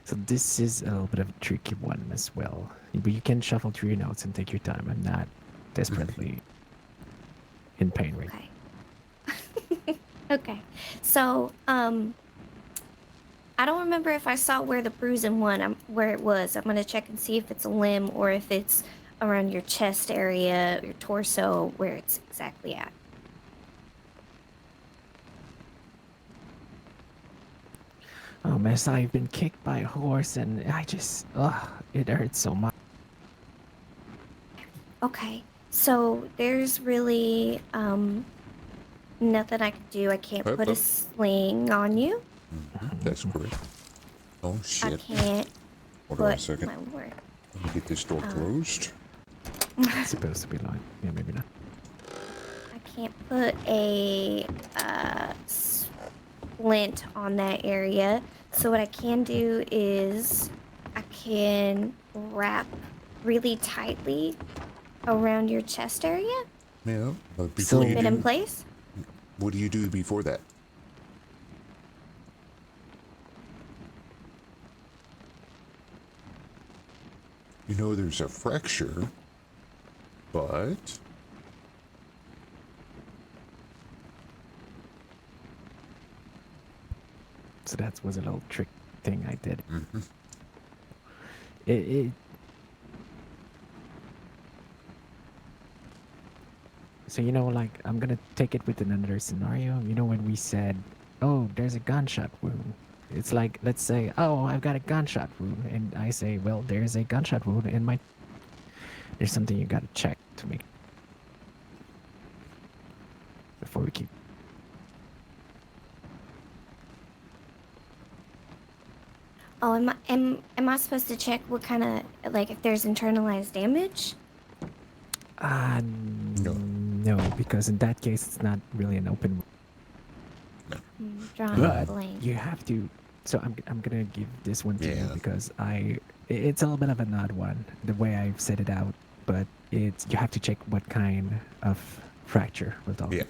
Speaker 22: So this is a little bit of a tricky one as well. But you can shuffle through your notes and take your time. I'm not desperately in pain right now.
Speaker 12: okay. So, I don't remember if I saw where the bruising where it was. I'm gonna check and see if it's a limb or if it's around your chest area, your torso, where it's exactly at.
Speaker 22: Oh, miss, I've been kicked by a horse and it hurts so much.
Speaker 12: Okay. So there's really nothing I can do. I can't put a sling on you.
Speaker 1: That's correct. Oh
Speaker 12: I
Speaker 1: shit.
Speaker 12: can't
Speaker 1: Hold on a
Speaker 12: put
Speaker 1: second.
Speaker 12: my work.
Speaker 1: Let me get this door closed.
Speaker 22: It's supposed to be locked. Yeah, maybe not.
Speaker 12: I can't put a splint on that area. So what I can do is I can wrap really tightly around your chest area.
Speaker 1: Yeah, but before you
Speaker 12: Keep it in
Speaker 1: do,
Speaker 12: place.
Speaker 1: what do you do before that? You know there's a fracture, but
Speaker 22: So that was a little trick thing I did.
Speaker 1: Mm-hmm.
Speaker 22: So, you know, like, I'm gonna take it with another scenario. You know, when we said, oh, there's a gunshot wound. It's like, let's say, oh, I've got a gunshot wound. And I say, well, there's a gunshot wound in my... There's something you gotta check to make... Before we keep...
Speaker 12: Oh, am I supposed to check what kind of, like, if there's internalized damage?
Speaker 22: No, because in that case, it's not really an open...
Speaker 12: Drawing a
Speaker 22: But
Speaker 12: blank.
Speaker 22: you have to... So I'm gonna give this one to you
Speaker 1: Yeah.
Speaker 22: because it's a little bit of an odd one, the way I've set it out. But you have to check what kind of fracture we're talking.
Speaker 1: yeah.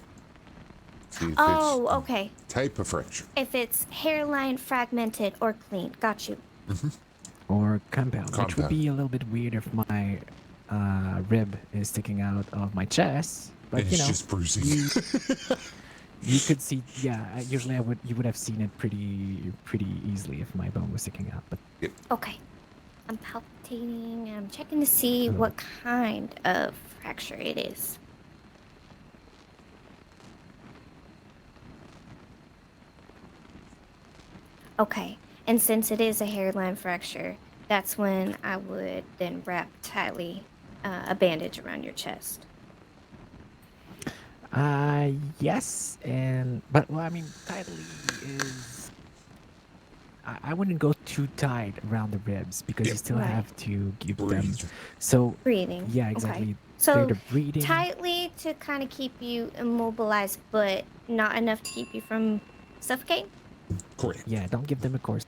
Speaker 1: See if
Speaker 12: Oh,
Speaker 1: it's
Speaker 12: okay.
Speaker 1: type of fracture.
Speaker 12: If it's hairline fragmented or clean. Got you.
Speaker 22: Or compound, which would
Speaker 1: Compound.
Speaker 22: be a little bit weird if my rib is sticking out of my chest. But
Speaker 1: And
Speaker 22: you
Speaker 1: it's
Speaker 22: know,
Speaker 1: just bruising.
Speaker 22: you could see. Yeah, usually you would have seen it pretty easily if my bone was sticking out. But
Speaker 12: Okay. I'm palpitating and I'm checking to see what kind of fracture it is. Okay. And since it is a hairline fracture, that's when I would then wrap tightly a bandage around your chest.
Speaker 22: yes, but well, I mean, tightly is. I wouldn't go too tight around the ribs because you still
Speaker 12: Right.
Speaker 22: have to give them. So
Speaker 12: Breathing.
Speaker 22: yeah, exactly.
Speaker 12: Okay. So
Speaker 22: They're the breathing.
Speaker 12: tightly to kind of keep you immobilized, but not enough to keep you from suffocating.
Speaker 1: Correct.
Speaker 22: Yeah, don't give them a course.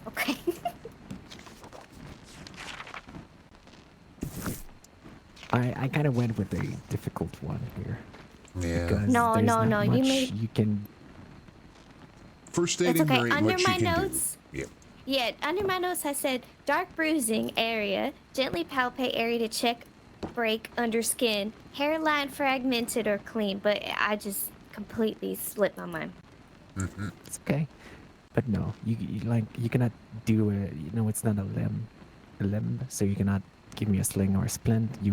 Speaker 12: Okay.
Speaker 22: I kind of went with a difficult one here.
Speaker 1: Yeah.
Speaker 22: Because
Speaker 12: No,
Speaker 22: there's
Speaker 12: no,
Speaker 22: not
Speaker 12: no, you
Speaker 22: much
Speaker 12: made-
Speaker 22: you can.
Speaker 1: First
Speaker 12: It's
Speaker 1: aiding,
Speaker 12: okay.
Speaker 1: there ain't
Speaker 12: Under
Speaker 1: much
Speaker 12: my
Speaker 1: you can
Speaker 12: notes,
Speaker 1: do. Yeah.
Speaker 12: yeah, under my notes I said dark bruising area, gently palpate area to check, break under skin, hairline fragmented or clean. But I just completely slipped my mind.
Speaker 1: Mm-hmm.
Speaker 22: It's okay. But no, you cannot do it's not a limb, so you cannot give me a sling or a splint. It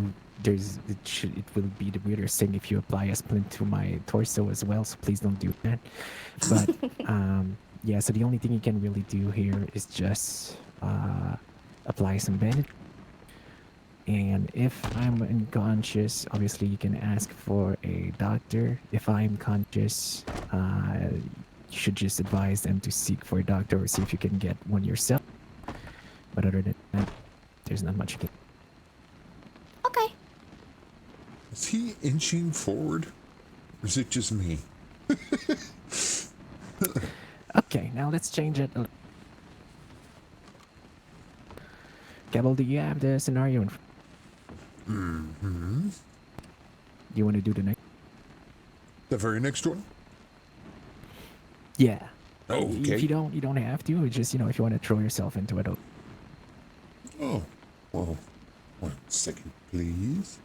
Speaker 22: will be the weirdest thing if you apply a splint to my torso as well. So please don't do that. But yeah, so the only thing you can really do here is just apply some bandage. And if I'm unconscious, obviously you can ask for a doctor. If I'm conscious, you should just advise them to seek for a doctor or see if you can get one yourself. But other than that, there's not much you can.
Speaker 12: Okay.
Speaker 1: Is he inching forward? Or is it just me?
Speaker 22: Okay, now let's change it. Cabel, do you have the scenario in front?
Speaker 1: Mm-hmm.
Speaker 22: Do you want to do the next?
Speaker 1: The very next one?
Speaker 22: Yeah.
Speaker 1: Okay.
Speaker 22: If you don't have to. It's just, if you want to throw yourself into it.
Speaker 1: Oh, well, 1 second, please.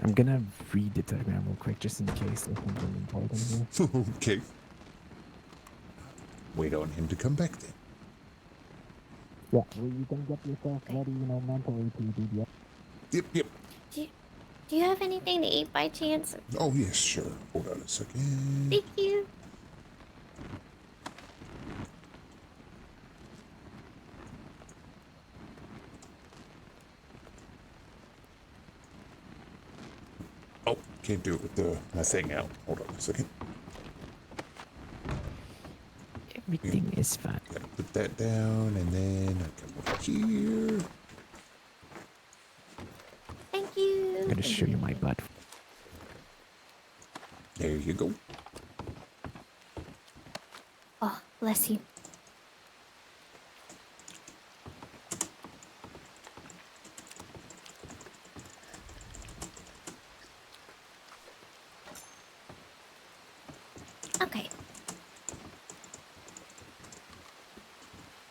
Speaker 22: I'm gonna read the diagram real quick, just in case there's something important here.
Speaker 1: Okay. Wait on him to come back then.
Speaker 22: Yeah, well, you can get yourself ready, mentally to do that.
Speaker 1: Yep.
Speaker 12: Do you have anything to eat by chance?
Speaker 1: Oh, yes, sure. Hold on a second.
Speaker 12: Thank you.
Speaker 1: Oh, can't do it with my thing out. Hold on a second.
Speaker 22: Everything is fine.
Speaker 1: Gotta put that down, and then I come over here.
Speaker 12: Thank you.
Speaker 22: I'm gonna show you my butt.
Speaker 1: There you go.
Speaker 12: Oh, bless you. Okay.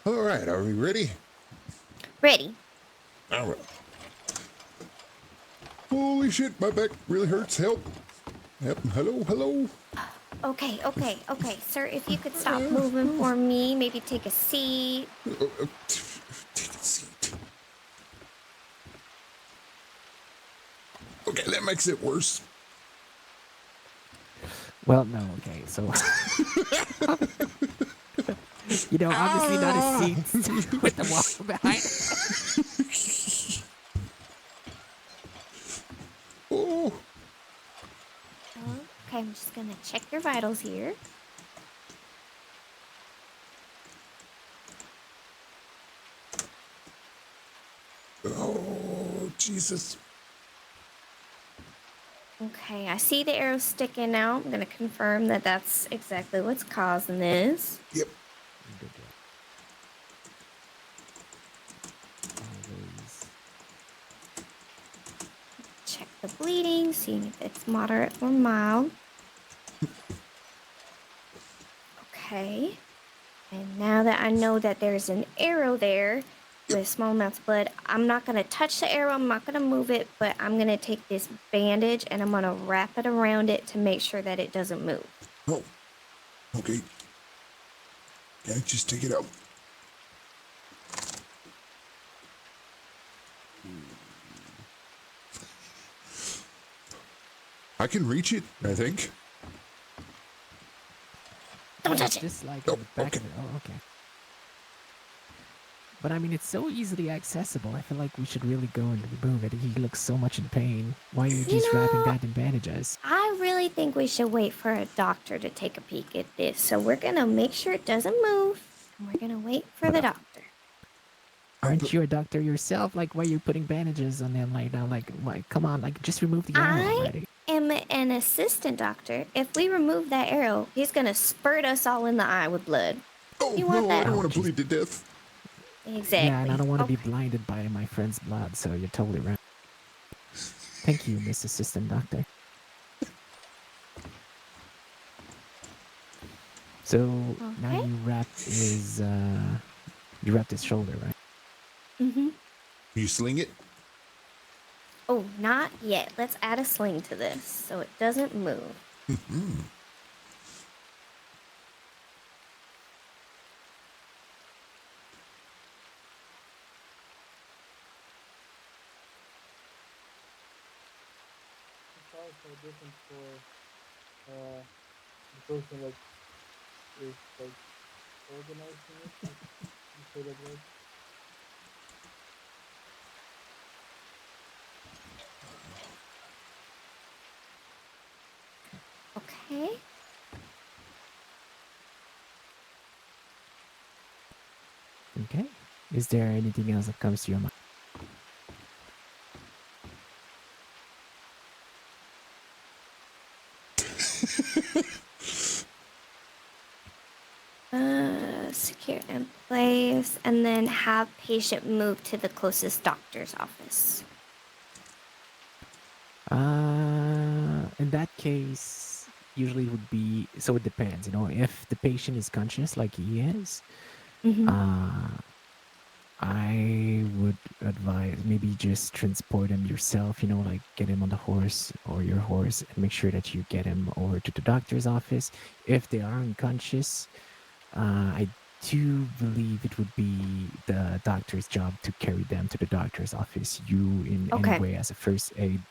Speaker 1: All right, are we ready?
Speaker 12: Ready.
Speaker 1: All right. Holy shit, my back really hurts. Help. Yep. Hello.
Speaker 12: Okay. Sir, if you could stop moving for me, maybe take a seat.
Speaker 1: Take a seat. Okay, that makes it worse.
Speaker 22: Well, no, okay, so... obviously not a seat with the wall behind.
Speaker 1: Oh.
Speaker 12: Okay, I'm just gonna check your vitals here.
Speaker 1: Oh, Jesus.
Speaker 12: Okay, I see the arrow sticking out. I'm gonna confirm that that's exactly what's causing this.
Speaker 1: Yep.
Speaker 12: Check the bleeding, seeing if it's moderate or mild. Okay. And now that I know that there's an arrow there with small amounts of blood, I'm not going to touch the arrow. I'm not going to move it, but I'm going to take this bandage and I'm going to wrap it around it to make sure that it doesn't move.
Speaker 1: Oh. Okay. Yeah, just take it out. I can reach it, I think.
Speaker 12: Don't touch it.
Speaker 22: Just like in the back of it. Oh, okay. But I mean, it's so easily accessible. I feel like we should really go and remove it. He looks so much in pain. Why are you just wrapping that in bandages?
Speaker 12: I really think we should wait for a doctor to take a peek at this. So we're going to make sure it doesn't move. And we're going to wait for the doctor.
Speaker 22: Aren't you a doctor yourself? Like, why are you putting bandages on them like now? Like, why? Come on, like, just remove the arrow already.
Speaker 12: I am an assistant doctor. If we remove that arrow, he's gonna spurt us all in the eye with blood.
Speaker 1: Oh
Speaker 12: You want
Speaker 1: no, I
Speaker 12: that?
Speaker 1: don't want to bleed to death.
Speaker 12: Exactly.
Speaker 22: Yeah, and I don't want to be blinded by my friend's blood, so you're totally right. Thank you, Miss Assistant Doctor. So now
Speaker 12: Okay.
Speaker 22: you wrapped his shoulder, right?
Speaker 12: Mm-hmm.
Speaker 1: You sling it?
Speaker 12: Oh, not yet. Let's add a sling to this so it doesn't move.
Speaker 5: How is no different for the person like is like organizing it? You say that right?
Speaker 12: Okay.
Speaker 22: Okay. Is there anything else that comes to your mind?
Speaker 12: Secure in place, and then have patient move to the closest doctor's office.
Speaker 22: In that case, usually it would be, so it depends, if the patient is conscious like he is, I would advise maybe just transport him yourself, like get him on the horse or your horse and make sure that you get him over to the doctor's office. If they are unconscious, I do believe it would be the doctor's job to carry them to the doctor's office. You, in any way, as a first aid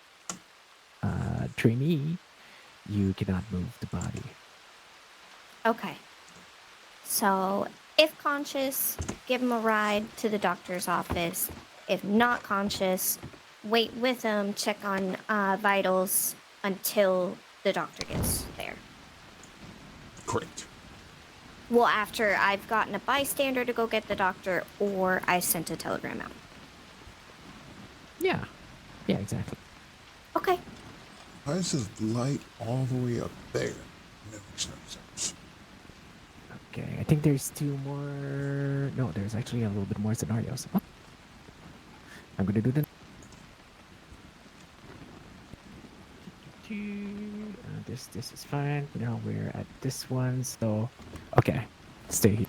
Speaker 22: trainee, you cannot move the body.
Speaker 12: Okay. So, if conscious, give him a ride to the doctor's office. If not conscious, wait with him, check on vitals until the doctor gets there.
Speaker 1: Correct.
Speaker 12: Well, after I've gotten a bystander to go get the doctor, or I sent a telegram out.
Speaker 22: Yeah, exactly.
Speaker 12: Okay.
Speaker 1: Why is this light all the way up there? That makes no sense.
Speaker 22: Okay, I think there's two more. No, there's actually a little bit more scenarios. Oh. I'm gonna do the. This is fine. Now we're at this one, so okay, stay here.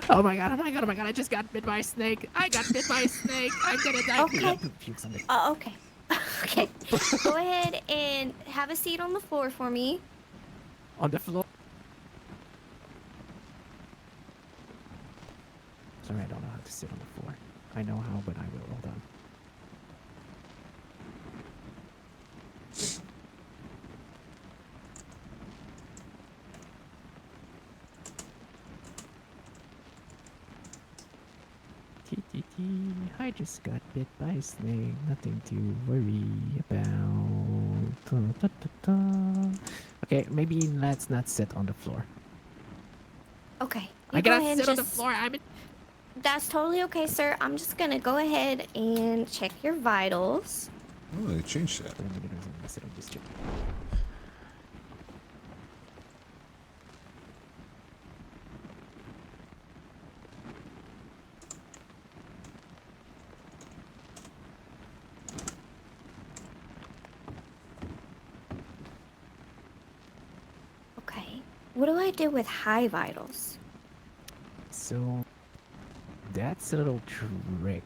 Speaker 22: Oh my god! I just got bit by a snake. I got bit by a snake. I'm gonna die.
Speaker 12: Okay. Okay. Okay. Go ahead and have a seat on the floor for me.
Speaker 22: On the floor. Sorry, I don't know how to sit on the floor. I know how, but I will. Hold on. I just got bit by a snake. Nothing to worry about. Okay, maybe let's not sit on the floor.
Speaker 12: Okay.
Speaker 22: I
Speaker 12: go
Speaker 22: gotta
Speaker 12: ahead
Speaker 22: sit
Speaker 12: and
Speaker 22: on the floor.
Speaker 12: That's totally okay, sir. I'm just gonna go ahead and check your vitals.
Speaker 1: Oh, they changed that.
Speaker 12: Okay. What do I do with high vitals?
Speaker 22: So that's a little tricky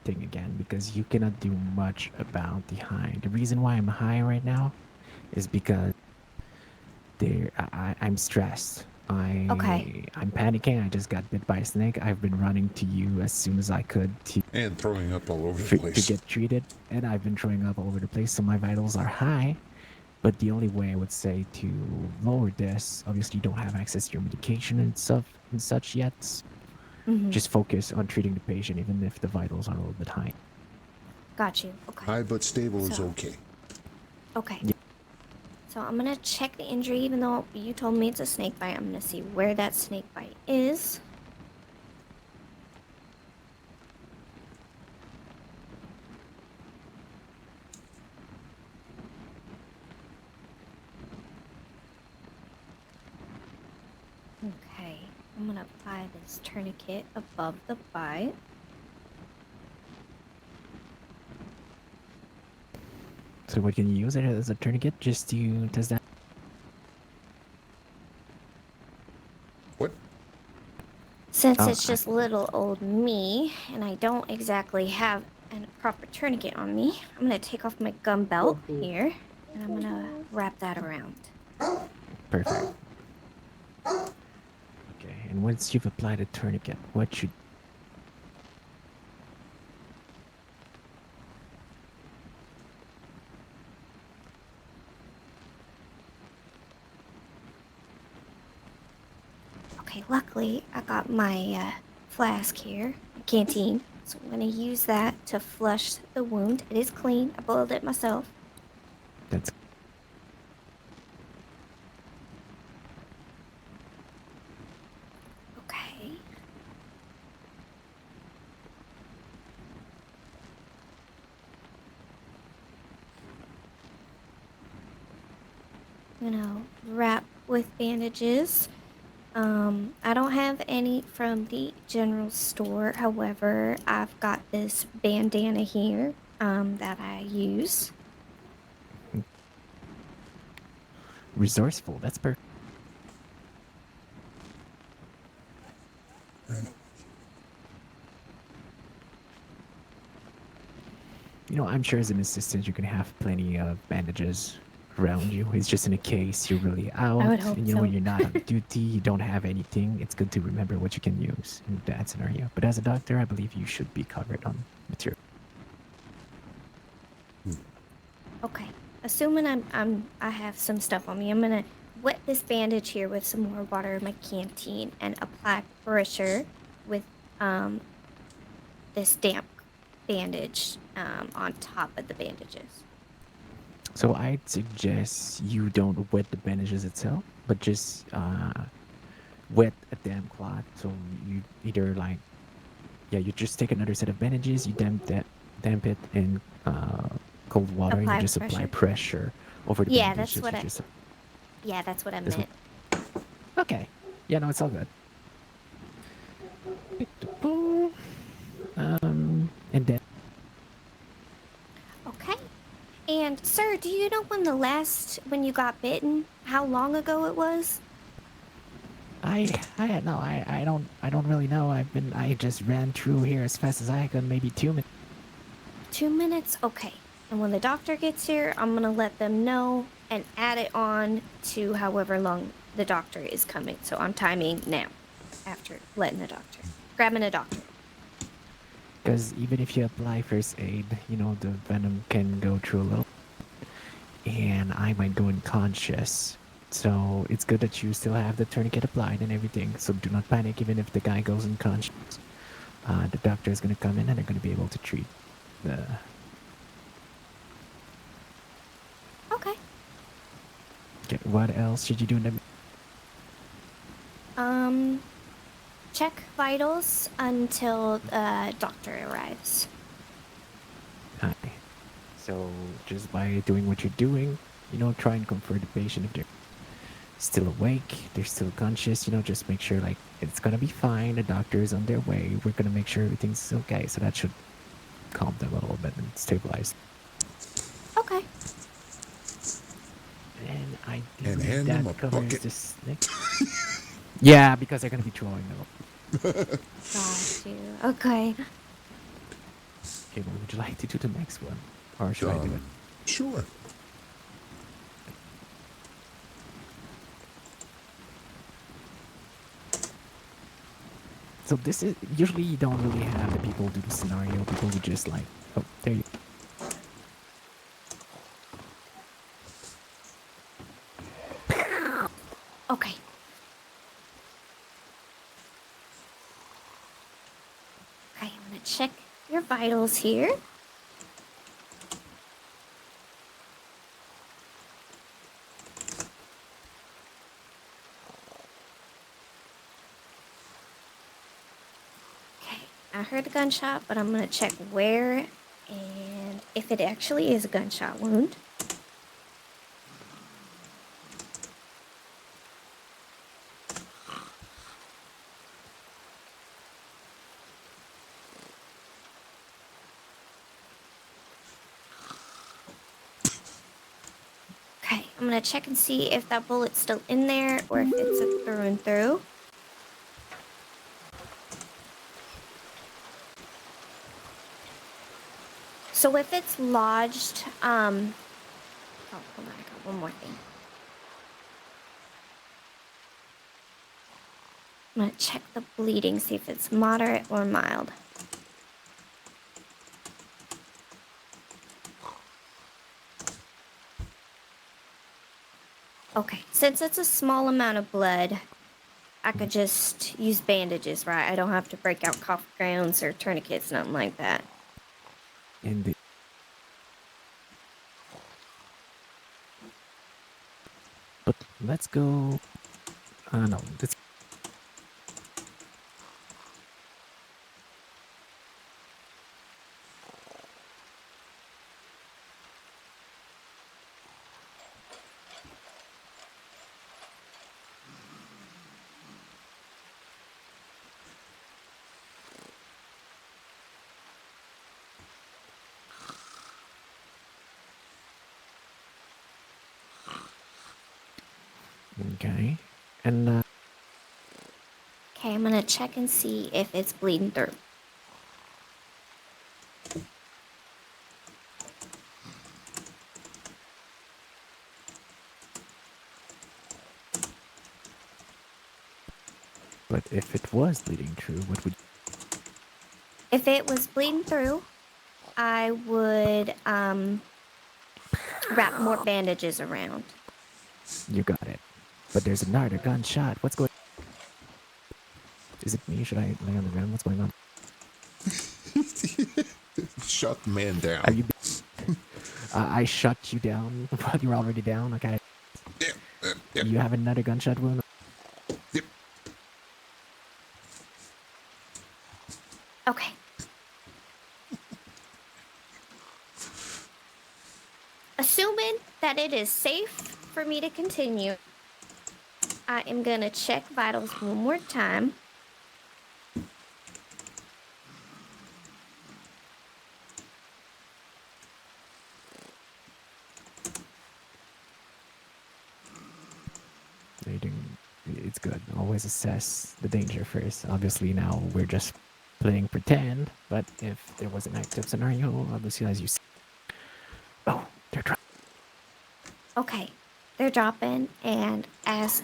Speaker 22: thing again, because you cannot do much about the high. The reason why I'm high right now is because I'm stressed. I'm panicking. I just got bit by a snake. I've been running to you as soon as I could
Speaker 1: and throwing up all over the place
Speaker 22: to get treated, and I've been throwing up all over the place. So my vitals are high. But the only way I would say to lower this, obviously you don't have access to your medication and stuff and such yet. Just focus on treating the patient, even if the vitals are a little bit high.
Speaker 12: Got you. Okay.
Speaker 1: High but stable is okay.
Speaker 12: Okay.
Speaker 22: Yeah.
Speaker 12: So I'm gonna check the injury, even though you told me it's a snake bite. I'm gonna see where that snake bite is. gonna apply this tourniquet above the bite.
Speaker 22: So what can you use it as a tourniquet just to test that?
Speaker 12: Since
Speaker 22: Oh,
Speaker 12: it's just little old me, and I don't exactly have a proper tourniquet on me, I'm gonna take off my gun belt here, and I'm gonna wrap that around.
Speaker 22: Perfect. Okay, and once you've applied a tourniquet, what should...
Speaker 12: Okay, luckily I got my flask here, canteen. So I'm gonna use that to flush the wound. It is clean. I boiled it myself.
Speaker 22: That's...
Speaker 12: Okay. I'm gonna wrap with bandages. I don't have any from the general store. However, I've got this bandana here, that I use.
Speaker 22: Resourceful, that's perfect. You know, I'm sure as an assistant you can have plenty of bandages around you. It's just in a case you're really out,
Speaker 12: would hope
Speaker 22: and you know when
Speaker 12: so.
Speaker 22: you're not on duty, you don't have anything. It's good to remember what you can use in that scenario. But as a doctor, I believe you should be covered on material.
Speaker 12: Okay. Assuming I have some stuff on me, I'm gonna wet this bandage here with some more water in my canteen and apply pressure with this damp bandage on top of the bandages.
Speaker 22: So I'd suggest you don't wet the bandages itself, but just wet a damp cloth. So you either like, yeah, you just take another set of bandages, you damp it in cold water, and you
Speaker 12: Apply
Speaker 22: just apply
Speaker 12: pressure?
Speaker 22: pressure over the
Speaker 12: Yeah,
Speaker 22: bandages.
Speaker 12: that's what
Speaker 22: You
Speaker 12: I.
Speaker 22: just-
Speaker 12: Yeah, that's what I
Speaker 22: That's
Speaker 12: meant.
Speaker 22: Okay. Yeah, no, it's all good. And then
Speaker 12: Okay. And sir, do you know when you got bitten? How long ago it was?
Speaker 22: I don't really know. I just ran through here as fast as I could, maybe 2 minutes.
Speaker 12: 2 minutes? Okay. And when the doctor gets here, I'm gonna let them know and add it on to however long the doctor is coming. So I'm timing now after grabbing a doctor.
Speaker 22: Because even if you apply first aid, you know, the venom can go through a little. And I might go unconscious. So it's good that you still have the tourniquet applied and everything. So do not panic even if the guy goes unconscious. The doctor is going to come in and they're going to be able to treat the...
Speaker 12: Okay.
Speaker 22: Okay, what else should you do in the...
Speaker 12: Check vitals until the doctor arrives.
Speaker 22: Hi. So just by doing what you're doing, you know, try and comfort the patient if they're still awake, they're still conscious, you know, just make sure like it's gonna be fine, the doctor is on their way, we're gonna make sure everything's okay. So that should calm them a little bit and stabilize.
Speaker 12: Okay.
Speaker 22: And I
Speaker 1: And
Speaker 22: think
Speaker 1: hand them a
Speaker 22: that covers
Speaker 1: bucket.
Speaker 22: this next. Yeah, because they're gonna be throwing them.
Speaker 12: Got you. Okay.
Speaker 22: Okay, well, would you like to do the next one? Or should I do it?
Speaker 1: Sure.
Speaker 22: So this is usually you don't really have the people do the scenario. People would just like, oh, there you.
Speaker 12: Okay. Okay, I'm gonna check your vitals here. Okay, I heard a gunshot, but I'm gonna check where and if it actually is a gunshot wound. I'm gonna check and see if that bullet's still in there or if it's a through and through. So if it's lodged, oh, hold on, I got one more thing. I'm gonna check the bleeding, see if it's moderate or mild. Okay, since it's a small amount of blood, I could just use bandages, right? I don't have to break out cough grounds or tourniquets, nothing like that.
Speaker 22: Indeed. But let's go. No, let's. Okay, and
Speaker 12: Okay, I'm gonna check and see if it's bleeding through.
Speaker 22: but if it was bleeding through, what would?
Speaker 12: If it was bleeding through, I would wrap more bandages around.
Speaker 22: You got it. But there's another gunshot. What's going? Is it me? Should I lay on the ground? What's going on?
Speaker 1: Shut the man down.
Speaker 22: Are you? I shut you down while you're already down. Okay.
Speaker 1: Yep.
Speaker 22: You have another gunshot wound.
Speaker 1: Yep.
Speaker 12: Okay. Assuming that it is safe for me to continue, I am gonna check vitals one more time.
Speaker 22: It's good. Always assess the danger first. Obviously, now we're just playing pretend. But if there was an active scenario, obviously, as you see. Oh, they're dropping.
Speaker 12: Okay, they're dropping, and as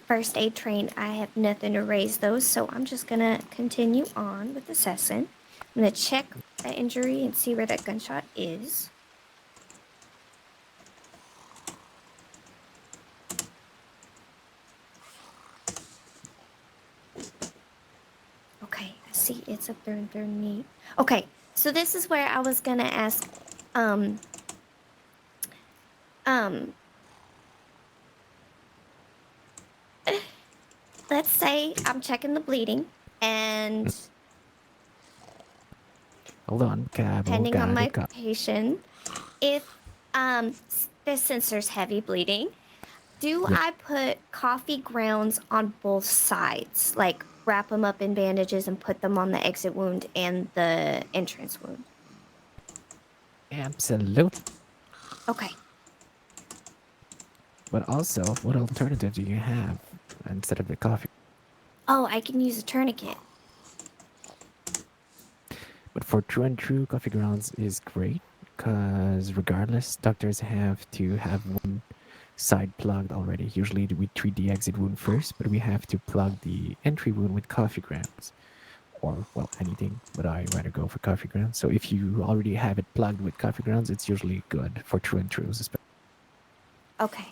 Speaker 12: first aid trained, I have nothing to raise those, so I'm just gonna continue on with assessing. I'm gonna check that injury and see where that gunshot is. Okay, I see it's up there in their knee. Okay, so this is where I was gonna ask, let's say I'm checking the bleeding, and
Speaker 22: Hold on, Cabel.
Speaker 12: depending on my
Speaker 22: Got
Speaker 12: patient, if the sensor's heavy bleeding, do
Speaker 22: Yeah.
Speaker 12: I put coffee grounds on both sides, like wrap them up in bandages and put them on the exit wound and the entrance wound?
Speaker 22: Absolute.
Speaker 12: Okay.
Speaker 22: But also, what alternative do you have instead of the coffee?
Speaker 12: Oh, I can use a tourniquet.
Speaker 22: But for true and true, coffee grounds is great because regardless, doctors have to have one side plugged already. Usually we treat the exit wound first, but we have to plug the entry wound with coffee grounds. Or, well, anything, but I rather go for coffee grounds. So if you already have it plugged with coffee grounds, it's usually good for true and trues, especially.
Speaker 12: Okay.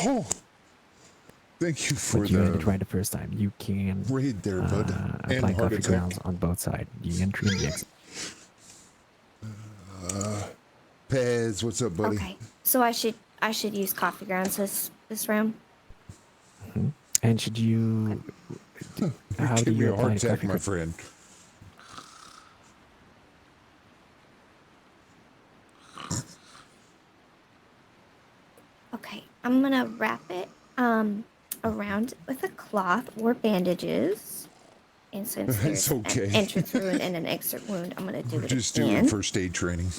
Speaker 1: Oh, thank you for
Speaker 22: But you had
Speaker 1: the
Speaker 22: it right the first time. You can
Speaker 1: raid there, bud. And
Speaker 22: apply
Speaker 1: heart
Speaker 22: coffee
Speaker 1: attack.
Speaker 22: grounds on both sides, the entry and the exit.
Speaker 1: Pez, what's up, buddy?
Speaker 12: Okay. So I should use coffee grounds this round.
Speaker 22: Mm-hmm. And should you? How do
Speaker 1: Give me
Speaker 22: you
Speaker 1: a heart
Speaker 22: apply the
Speaker 1: attack,
Speaker 22: coffee
Speaker 1: my
Speaker 22: grounds?
Speaker 1: friend.
Speaker 12: Okay, I'm gonna wrap it around with a cloth or bandages. And since
Speaker 1: It's
Speaker 12: there's
Speaker 1: okay.
Speaker 12: an entrance wound and an exit wound, I'm gonna do
Speaker 1: We're
Speaker 12: it
Speaker 1: just
Speaker 12: again.
Speaker 1: doing first aid training.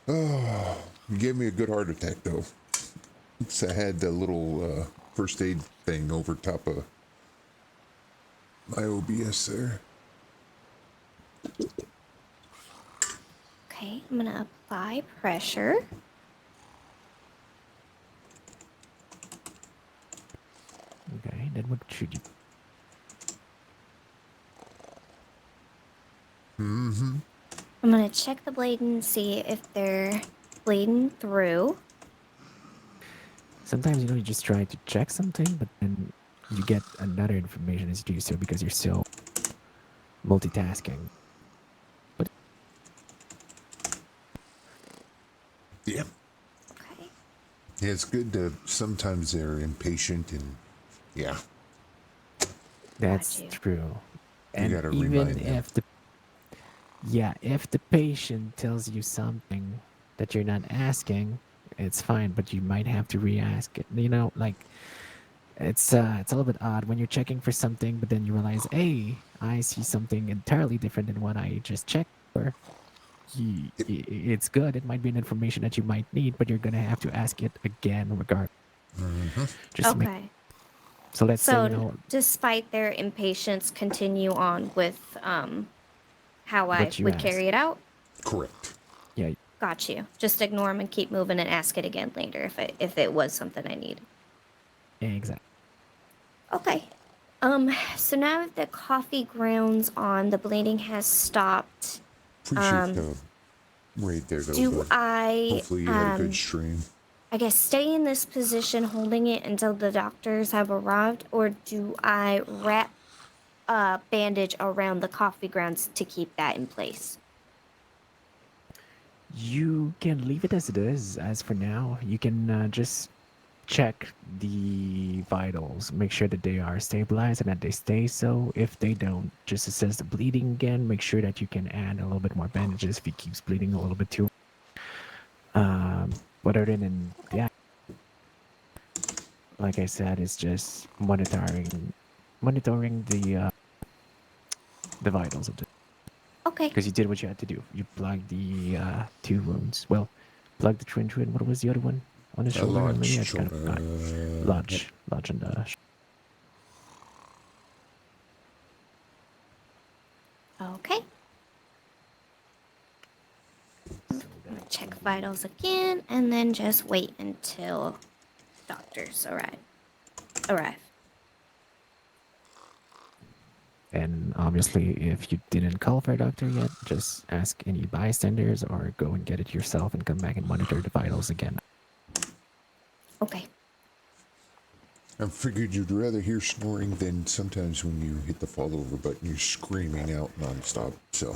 Speaker 1: Oh, you gave me a good heart attack though. So I had the little first aid thing over top of my OBS there.
Speaker 12: Okay, I'm gonna apply pressure.
Speaker 22: Okay, then what should you?
Speaker 1: Mm-hmm.
Speaker 12: I'm gonna check the blade and see if they're bleeding through.
Speaker 22: Sometimes you just try to check something, but then you get another information as you do so because you're so multitasking. But
Speaker 1: Yeah.
Speaker 12: Okay.
Speaker 1: Yeah, it's good to sometimes they're impatient and yeah.
Speaker 22: that's true. And
Speaker 1: gotta
Speaker 22: even
Speaker 1: remind them.
Speaker 22: if the patient tells you something that you're not asking, it's fine, but you might have to re-ask it. It's a little bit odd when you're checking for something, but then you realize, hey, I see something entirely different than what I just checked for. It's good. It might be an information that you might need, but you're gonna have to ask it again, regardless. Just to make-
Speaker 12: Okay.
Speaker 22: so let's say
Speaker 12: despite their impatience, continue on with how I
Speaker 22: What you
Speaker 12: would
Speaker 22: asked.
Speaker 12: carry it out.
Speaker 1: Correct.
Speaker 22: Yeah.
Speaker 12: Got you. Just ignore them and keep moving and ask it again later if it was something I need.
Speaker 22: Exactly.
Speaker 12: Okay. So now that the coffee grounds on, the bleeding has stopped.
Speaker 1: Appreciate the raid there though.
Speaker 12: Do
Speaker 1: bud.
Speaker 12: I
Speaker 1: Hopefully you had a good stream.
Speaker 12: I guess stay in this position holding it until the doctors have arrived, or do I wrap a bandage around the coffee grounds to keep that in place?
Speaker 22: You can leave it as it is. As for now, you can just check the vitals, make sure that they are stabilized and that they stay so. If they don't, just assess the bleeding again. Make sure that you can add a little bit more bandages if he keeps bleeding a little bit too. But other than that, like I said, it's just monitoring the vitals of the.
Speaker 12: Okay.
Speaker 22: Because you did what you had to do. You plugged the 2 wounds. Well, plugged the twin. What was the other one? On the shoulder?
Speaker 1: Lodge,
Speaker 22: Maybe I just kind of got it. Lodge on the.
Speaker 12: Okay. I'm gonna check vitals again, and then just wait until doctors arrive.
Speaker 22: And obviously, if you didn't call for a doctor yet, just ask any bystanders or go and get it yourself and come back and monitor the vitals again.
Speaker 12: Okay.
Speaker 1: I figured you'd rather hear snoring than sometimes when you hit the fall over button, you're screaming out nonstop. So.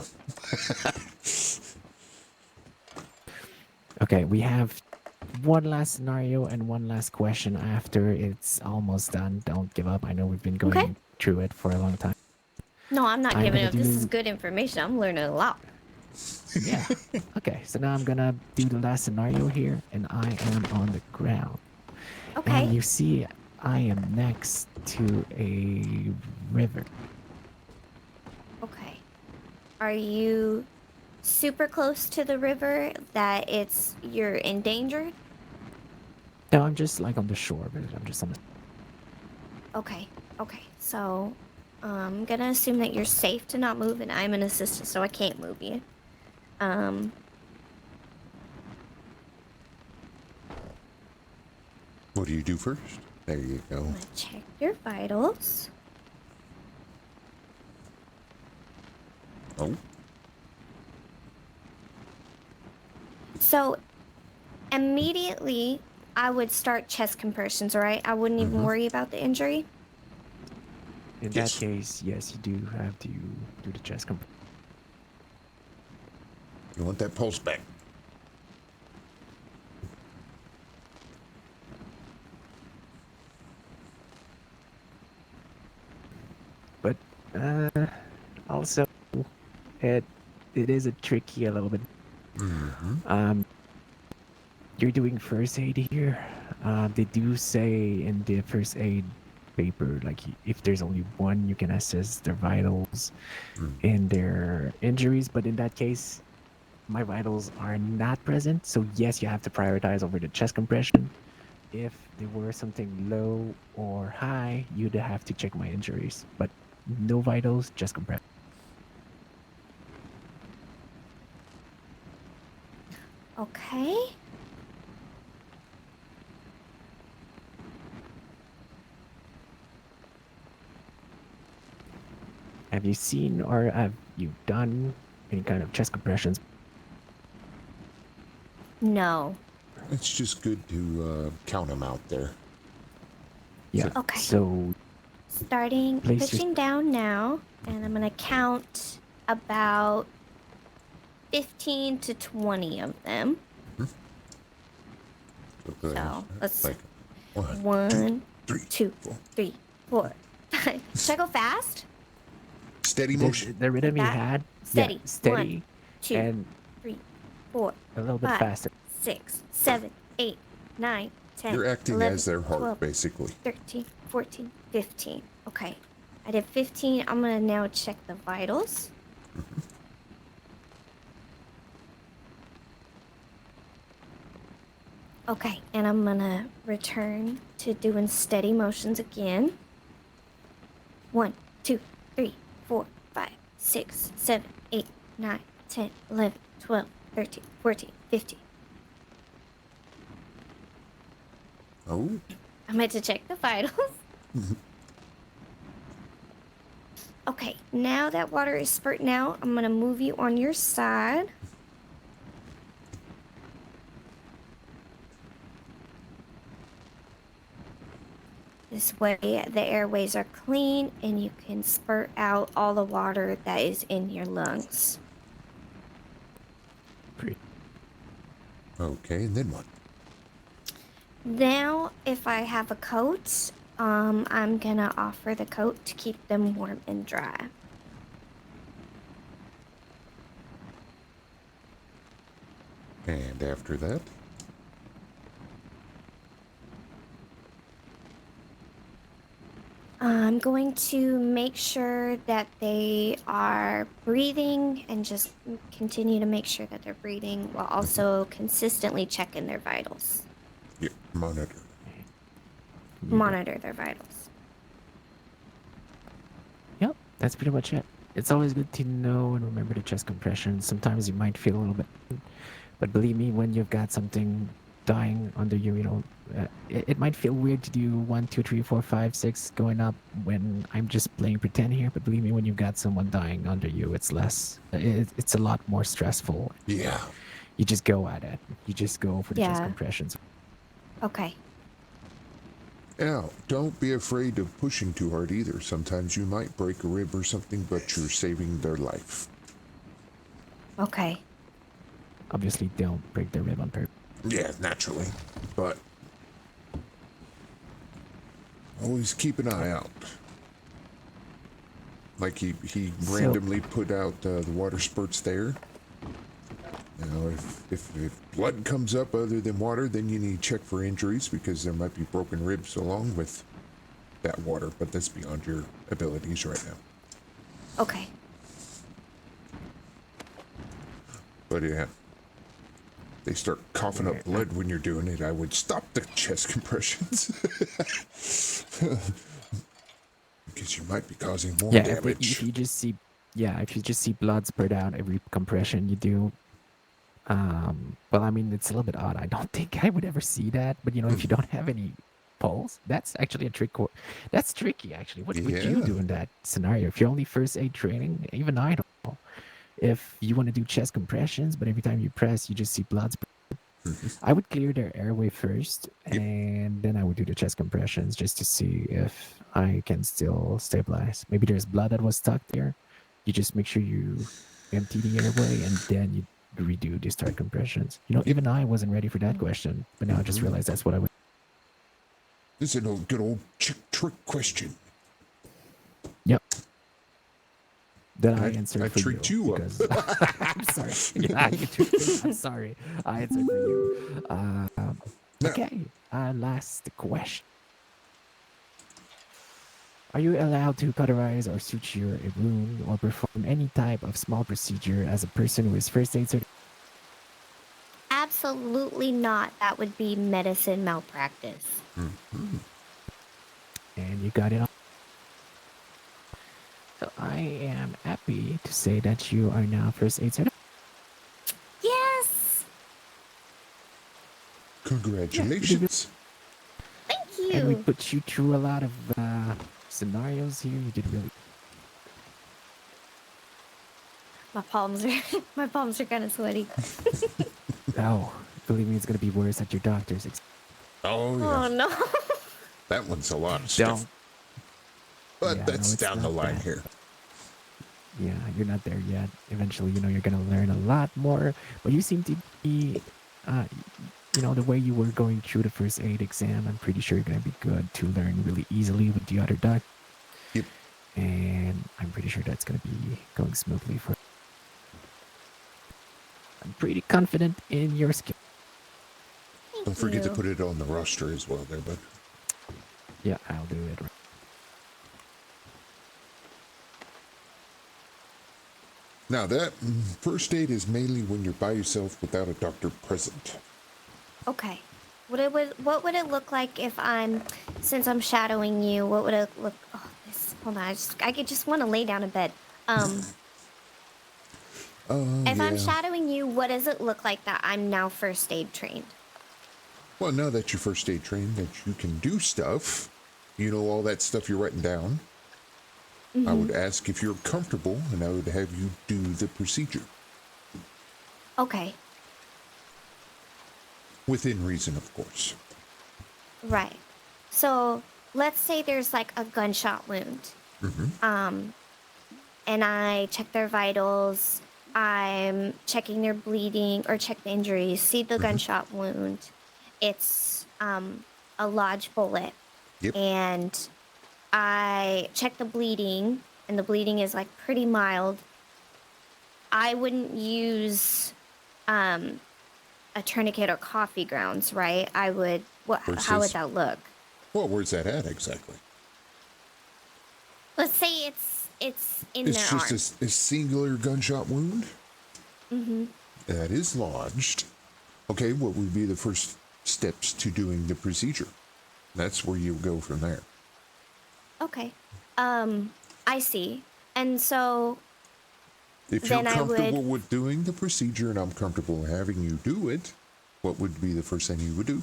Speaker 22: Okay, we have one last scenario and one last question after it's almost done. Don't give up. I know we've been going through it for a long time.
Speaker 12: No, I'm not
Speaker 22: I'm
Speaker 12: giving
Speaker 22: gonna
Speaker 12: up. This is
Speaker 22: do-
Speaker 12: good information. I'm learning a lot.
Speaker 22: Yeah. Okay, so now I'm gonna do the last scenario here, and I am on the ground.
Speaker 12: Okay.
Speaker 22: And you see, I am next to a river.
Speaker 12: Okay. Are you super close to the river that you're endangered?
Speaker 22: No, I'm just like on the shore, but I'm just on the.
Speaker 12: Okay. Okay. So, I'm gonna assume that you're safe to not move, and I'm an assistant, so I can't move you.
Speaker 1: What do you do first? There you go.
Speaker 12: I'm gonna check your vitals.
Speaker 1: Oh.
Speaker 12: So, immediately, I would start chest compressions, right? I wouldn't even worry about the injury.
Speaker 22: In that case, yes, you do have to do the chest comp.
Speaker 1: You want that pulse back.
Speaker 22: But also, head it is a tricky a little bit.
Speaker 1: Mm-hmm.
Speaker 22: You're doing first aid here. They do say in the first aid paper, like if there's only one, you can assess their vitals and their injuries. But in that case, my vitals are not present. So yes, you have to prioritize over the chest compression. If they were something low or high, you'd have to check my injuries. But no vitals, just compression.
Speaker 12: Okay.
Speaker 22: Have you seen or have you done any kind of chest compressions?
Speaker 12: No.
Speaker 1: It's just good to count them out there.
Speaker 22: Yeah.
Speaker 12: Okay.
Speaker 22: So
Speaker 12: Starting
Speaker 22: Place your-
Speaker 12: pushing down now, and I'm gonna count about 15 to 20 of them. So let's
Speaker 1: like
Speaker 12: one, two, three, 4, 5. Should I go fast?
Speaker 1: Steady motion.
Speaker 22: The rhythm you
Speaker 12: that?
Speaker 22: had,
Speaker 12: Steady.
Speaker 22: yeah, steady,
Speaker 12: 1, 2,
Speaker 22: and
Speaker 12: 3, 4,
Speaker 22: a little bit
Speaker 12: 5,
Speaker 22: faster.
Speaker 12: 6, 7, 8, 9, 10.
Speaker 1: You're acting
Speaker 12: 11,
Speaker 1: as their heart,
Speaker 12: 12,
Speaker 1: basically.
Speaker 12: 13, 14, 15. Okay. I did 15. I'm gonna now check the vitals. Okay, and I'm gonna return to doing steady motions again. 1, 2, 3, 4, 5, 6, 7, 8, 9, 10, 11, 12, 13, 14, 15.
Speaker 1: Oh.
Speaker 12: I meant to check the vitals. Okay, now that water is spurting out, I'm gonna move you on your side. This way, the airways are clean and you can spurt out all the water that is in your lungs.
Speaker 1: Okay, and then what?
Speaker 12: Now, if I have a coat, I'm gonna offer the coat to keep them warm and dry.
Speaker 1: And after that?
Speaker 12: I'm going to make sure that they are breathing and just continue to make sure that they're breathing while also consistently checking their vitals.
Speaker 1: Yeah, monitor.
Speaker 12: Monitor their vitals.
Speaker 22: Yep, that's pretty much it. It's always good to know and remember the chest compression. Sometimes you might feel a little bit, but believe me, when you've got something dying under you, you know, it might feel weird to do 1, 2, 3, 4, 5, 6 going up when I'm just playing pretend here. But believe me, when you've got someone dying under you, it's less. It's a lot more stressful.
Speaker 1: Yeah.
Speaker 22: You just go at it. You just go for the chest
Speaker 12: Yeah.
Speaker 22: compressions.
Speaker 12: Okay.
Speaker 1: Now, don't be afraid of pushing too hard either. Sometimes you might break a rib or something, but you're saving their life.
Speaker 12: Okay.
Speaker 22: Obviously, don't break the rib on purpose.
Speaker 1: Yeah, naturally. But always keep an eye out. Like he randomly put out the water spurts there. Now, if blood comes up other than water, then you need to check for injuries because there might be broken ribs along with that water, but that's beyond your abilities right now.
Speaker 12: Okay.
Speaker 1: But yeah, they start coughing up blood when you're doing it, I would stop the chest compressions. Because you might be causing more damage.
Speaker 22: If you just see, if you just see blood spurt out every compression you do, well, I mean, it's a little bit odd. I don't think I would ever see that. But you know, if you don't have any pulse, that's actually a trick. That's tricky, actually. What would you do in that scenario? If you're only first aid training, even I don't know. If you want to do chest compressions, but every time you press, you just see blood spurt. I would clear their airway first, and then I would do the chest compressions just to see if I can still stabilize. Maybe there's blood that was stuck there. You just make sure you empty the airway, and then you redo the start compressions. You know, even I wasn't ready for that question, but now I just realized that's what I would.
Speaker 1: This is a good old trick question.
Speaker 22: Yep. Then I answered
Speaker 1: I
Speaker 22: for
Speaker 1: tricked
Speaker 22: you.
Speaker 1: you up.
Speaker 22: Because, I'm sorry. Yeah, you tricked me. I'm sorry. I answered for you. Okay. Last question. Are you allowed to cauterize or suture a wound or perform any type of small procedure as a person who is first aid certified?
Speaker 12: Absolutely not. That would be medicine malpractice.
Speaker 22: And you got it all. So I am happy to say that you are now first aid certified.
Speaker 12: Yes.
Speaker 1: Congratulations.
Speaker 12: Thank
Speaker 22: And we
Speaker 12: you.
Speaker 22: put you through a lot of scenarios here. You did really.
Speaker 12: My palms are kind of sweaty.
Speaker 22: Oh, believe me, it's gonna be worse at your doctor's.
Speaker 1: Oh yeah.
Speaker 12: Oh no.
Speaker 1: That one's a lot of stuff.
Speaker 22: Don't.
Speaker 1: But
Speaker 22: Yeah,
Speaker 1: that's
Speaker 22: no, it's
Speaker 1: down the
Speaker 22: not
Speaker 1: line
Speaker 22: bad.
Speaker 1: here.
Speaker 22: Yeah, you're not there yet. Eventually, you're gonna learn a lot more. But you seem to be, the way you were going through the first aid exam. I'm pretty sure you're gonna be good to learn really easily with the other doc.
Speaker 1: Yep.
Speaker 22: And I'm pretty sure that's gonna be going smoothly for. I'm pretty confident in your skill.
Speaker 1: Don't forget to put it on the roster as well there, bud.
Speaker 22: Yeah, I'll do it.
Speaker 1: Now that first aid is mainly when you're by yourself without a doctor present.
Speaker 12: Okay. What would it look like if since I'm shadowing you? What would it look? Oh, hold on. I just want to lay down in bed. If I'm shadowing you, what does it look like that I'm now first aid trained?
Speaker 1: Well, now that you're first aid trained, that you can do stuff, all that stuff you're writing down. I would ask if you're comfortable, and I would have you do the procedure.
Speaker 12: Okay.
Speaker 1: Within reason, of course.
Speaker 12: Right. So let's say there's like a gunshot wound. And I check their vitals. I'm checking their bleeding or check the injuries. See the gunshot wound. It's a lodged bullet.
Speaker 1: Yep.
Speaker 12: And I check the bleeding, and the bleeding is like pretty mild. I wouldn't use a tourniquet or coffee grounds, right? I would. How would that look?
Speaker 1: Well, where's that at exactly?
Speaker 12: Let's say it's in their arm.
Speaker 1: It's just a singular gunshot wound.
Speaker 12: Mm-hmm.
Speaker 1: That is lodged. Okay, what would be the first steps to doing the procedure? That's where you go from there.
Speaker 12: Okay. I see. And so
Speaker 1: if you're comfortable with doing the procedure and I'm comfortable having you do it, what would be the first thing you would do?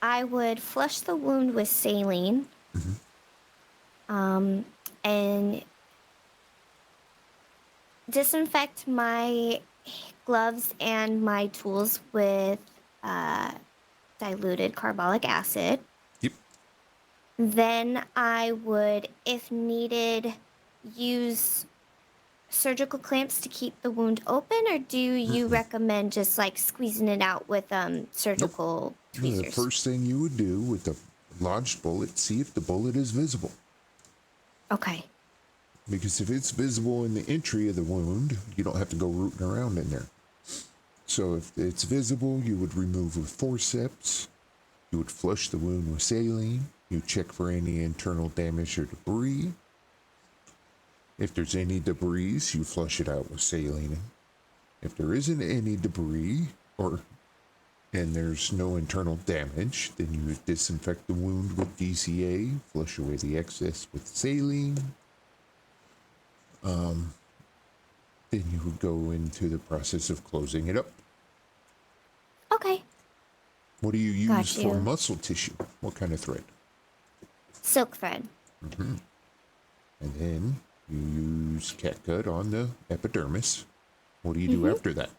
Speaker 12: I would flush the wound with saline. And disinfect my gloves and my tools with diluted carbolic acid.
Speaker 1: Yep.
Speaker 12: Then I would, if needed, use surgical clamps to keep the wound open, or do you recommend just like squeezing it out with surgical tweezers?
Speaker 1: The first thing you would do with the lodged bullet, see if the bullet is visible.
Speaker 12: Okay.
Speaker 1: Because if it's visible in the entry of the wound, you don't have to go rooting around in there. So if it's visible, you would remove with forceps. You would flush the wound with saline. You check for any internal damage or debris. If there's any debris, you flush it out with saline. If there isn't any debris and there's no internal damage, then you would disinfect the wound with DCA, flush away the excess with saline. Then you would go into the process of closing it up.
Speaker 12: Okay.
Speaker 1: What do you use for muscle tissue? What kind of thread?
Speaker 12: Silk thread.
Speaker 1: And then you use catgut on the epidermis. What do you do after that?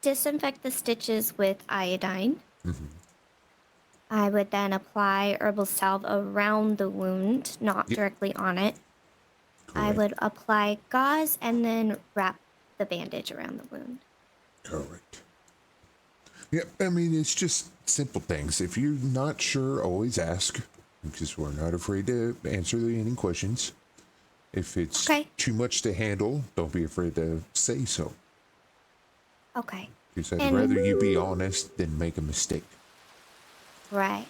Speaker 12: Disinfect the stitches with iodine. I would then apply herbal salve around the wound, not directly on it. I would apply gauze and then wrap the bandage around the wound.
Speaker 1: Correct. Yep, I mean, it's just simple things. If you're not sure, always ask, because we're not afraid to answer any questions. If it's
Speaker 12: Okay.
Speaker 1: too much to handle, don't be afraid to say so.
Speaker 12: Okay.
Speaker 1: Because I'd
Speaker 12: And-
Speaker 1: rather you be honest than make a mistake.
Speaker 12: Right.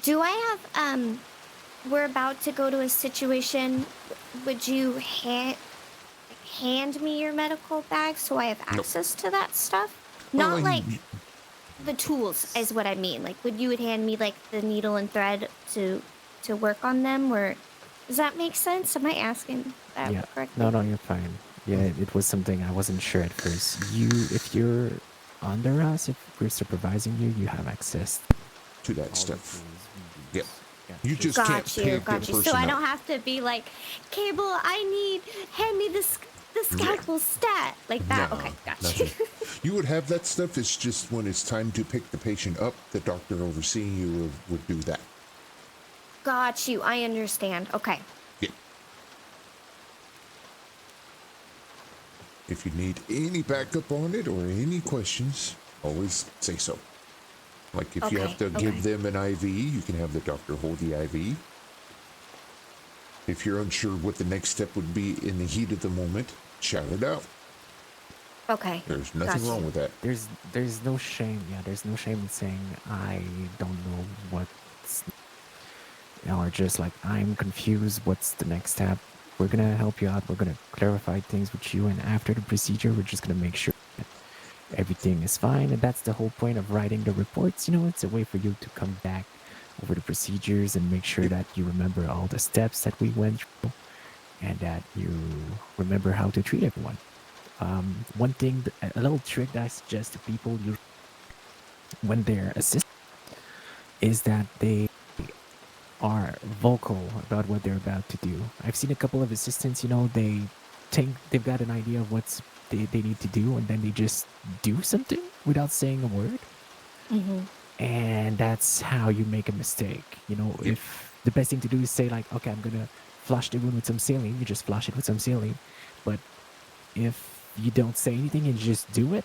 Speaker 12: Do I have we're about to go to a situation. Would you hand me your medical bag so I have access to that stuff? Not like the tools is what I mean. Like you would hand me like the needle and thread to work on them, or does that make sense? Am I asking that
Speaker 22: Yeah.
Speaker 12: correctly?
Speaker 22: No, you're fine. Yeah, it was something I wasn't sure at first. If you're under us, if we're supervising you, you have access
Speaker 1: to that stuff. Yep. You just
Speaker 12: got
Speaker 1: can't
Speaker 12: you,
Speaker 1: pick
Speaker 12: got
Speaker 1: the
Speaker 12: you.
Speaker 1: person
Speaker 12: So I
Speaker 1: up.
Speaker 12: don't have to be like, Cabel, hand me the scalpel stat like that.
Speaker 1: No,
Speaker 12: Okay, got
Speaker 1: nothing.
Speaker 12: you.
Speaker 1: You would have that stuff. It's just when it's time to pick the patient up, the doctor overseeing you would do that.
Speaker 12: Got you. I understand. Okay.
Speaker 1: If you need any backup on it or any questions, always say so. Like if you have to give them an IV, you can have the doctor hold the IV. If you're unsure what the next step would be in the heat of the moment, shout it out.
Speaker 12: Okay.
Speaker 1: There's nothing wrong with that.
Speaker 22: There's no shame. Yeah, there's no shame in saying I don't know what's, or just like I'm confused. What's the next step? We're gonna help you out. We're gonna clarify things with you, and after the procedure, we're just gonna make sure that everything is fine. And that's the whole point of writing the reports. You know, it's a way for you to come back over the procedures and make sure that you remember all the steps that we went through, and that you remember how to treat everyone. One thing, a little trick that I suggest to people when they're assisting is that they are vocal about what they're about to do. I've seen a couple of assistants, you know, they think they've got an idea of what they need to do, and then they just do something without saying a word.
Speaker 12: Mm-hmm.
Speaker 22: And that's how you make a mistake. You know, if the best thing to do is say like, okay, I'm gonna flush the wound with some saline, you just flush it with some saline. But if you don't say anything and you just do it,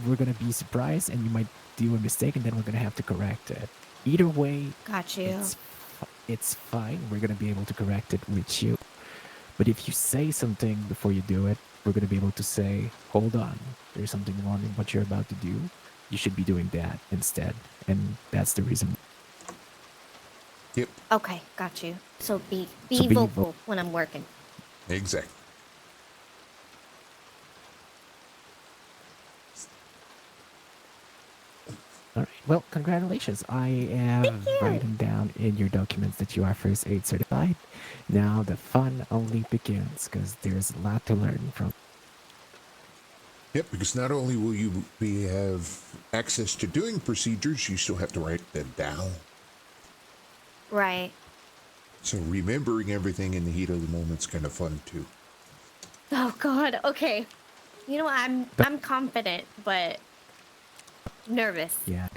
Speaker 22: we're gonna be surprised and you might do a mistake, and then we're gonna have to correct it. Either way,
Speaker 12: got you.
Speaker 22: It's fine. We're gonna be able to correct it with you. But if you say something before you do it, we're gonna be able to say, hold on, there's something wrong in what you're about to do. You should be doing that instead. And that's the reason.
Speaker 1: Yep.
Speaker 12: Okay, got you. So be
Speaker 22: be
Speaker 12: vocal when I'm working.
Speaker 1: Exactly.
Speaker 22: All right. Well, congratulations. I have written down in your documents that you are first aid certified. Now the fun only begins, because there's a lot to learn from.
Speaker 1: Yep, because not only will you have access to doing procedures, you still have to write them down.
Speaker 12: Right.
Speaker 1: So remembering everything in the heat of the moment's kind of fun too.
Speaker 12: Oh God. Okay. You know, I'm confident, but nervous.
Speaker 22: Yeah.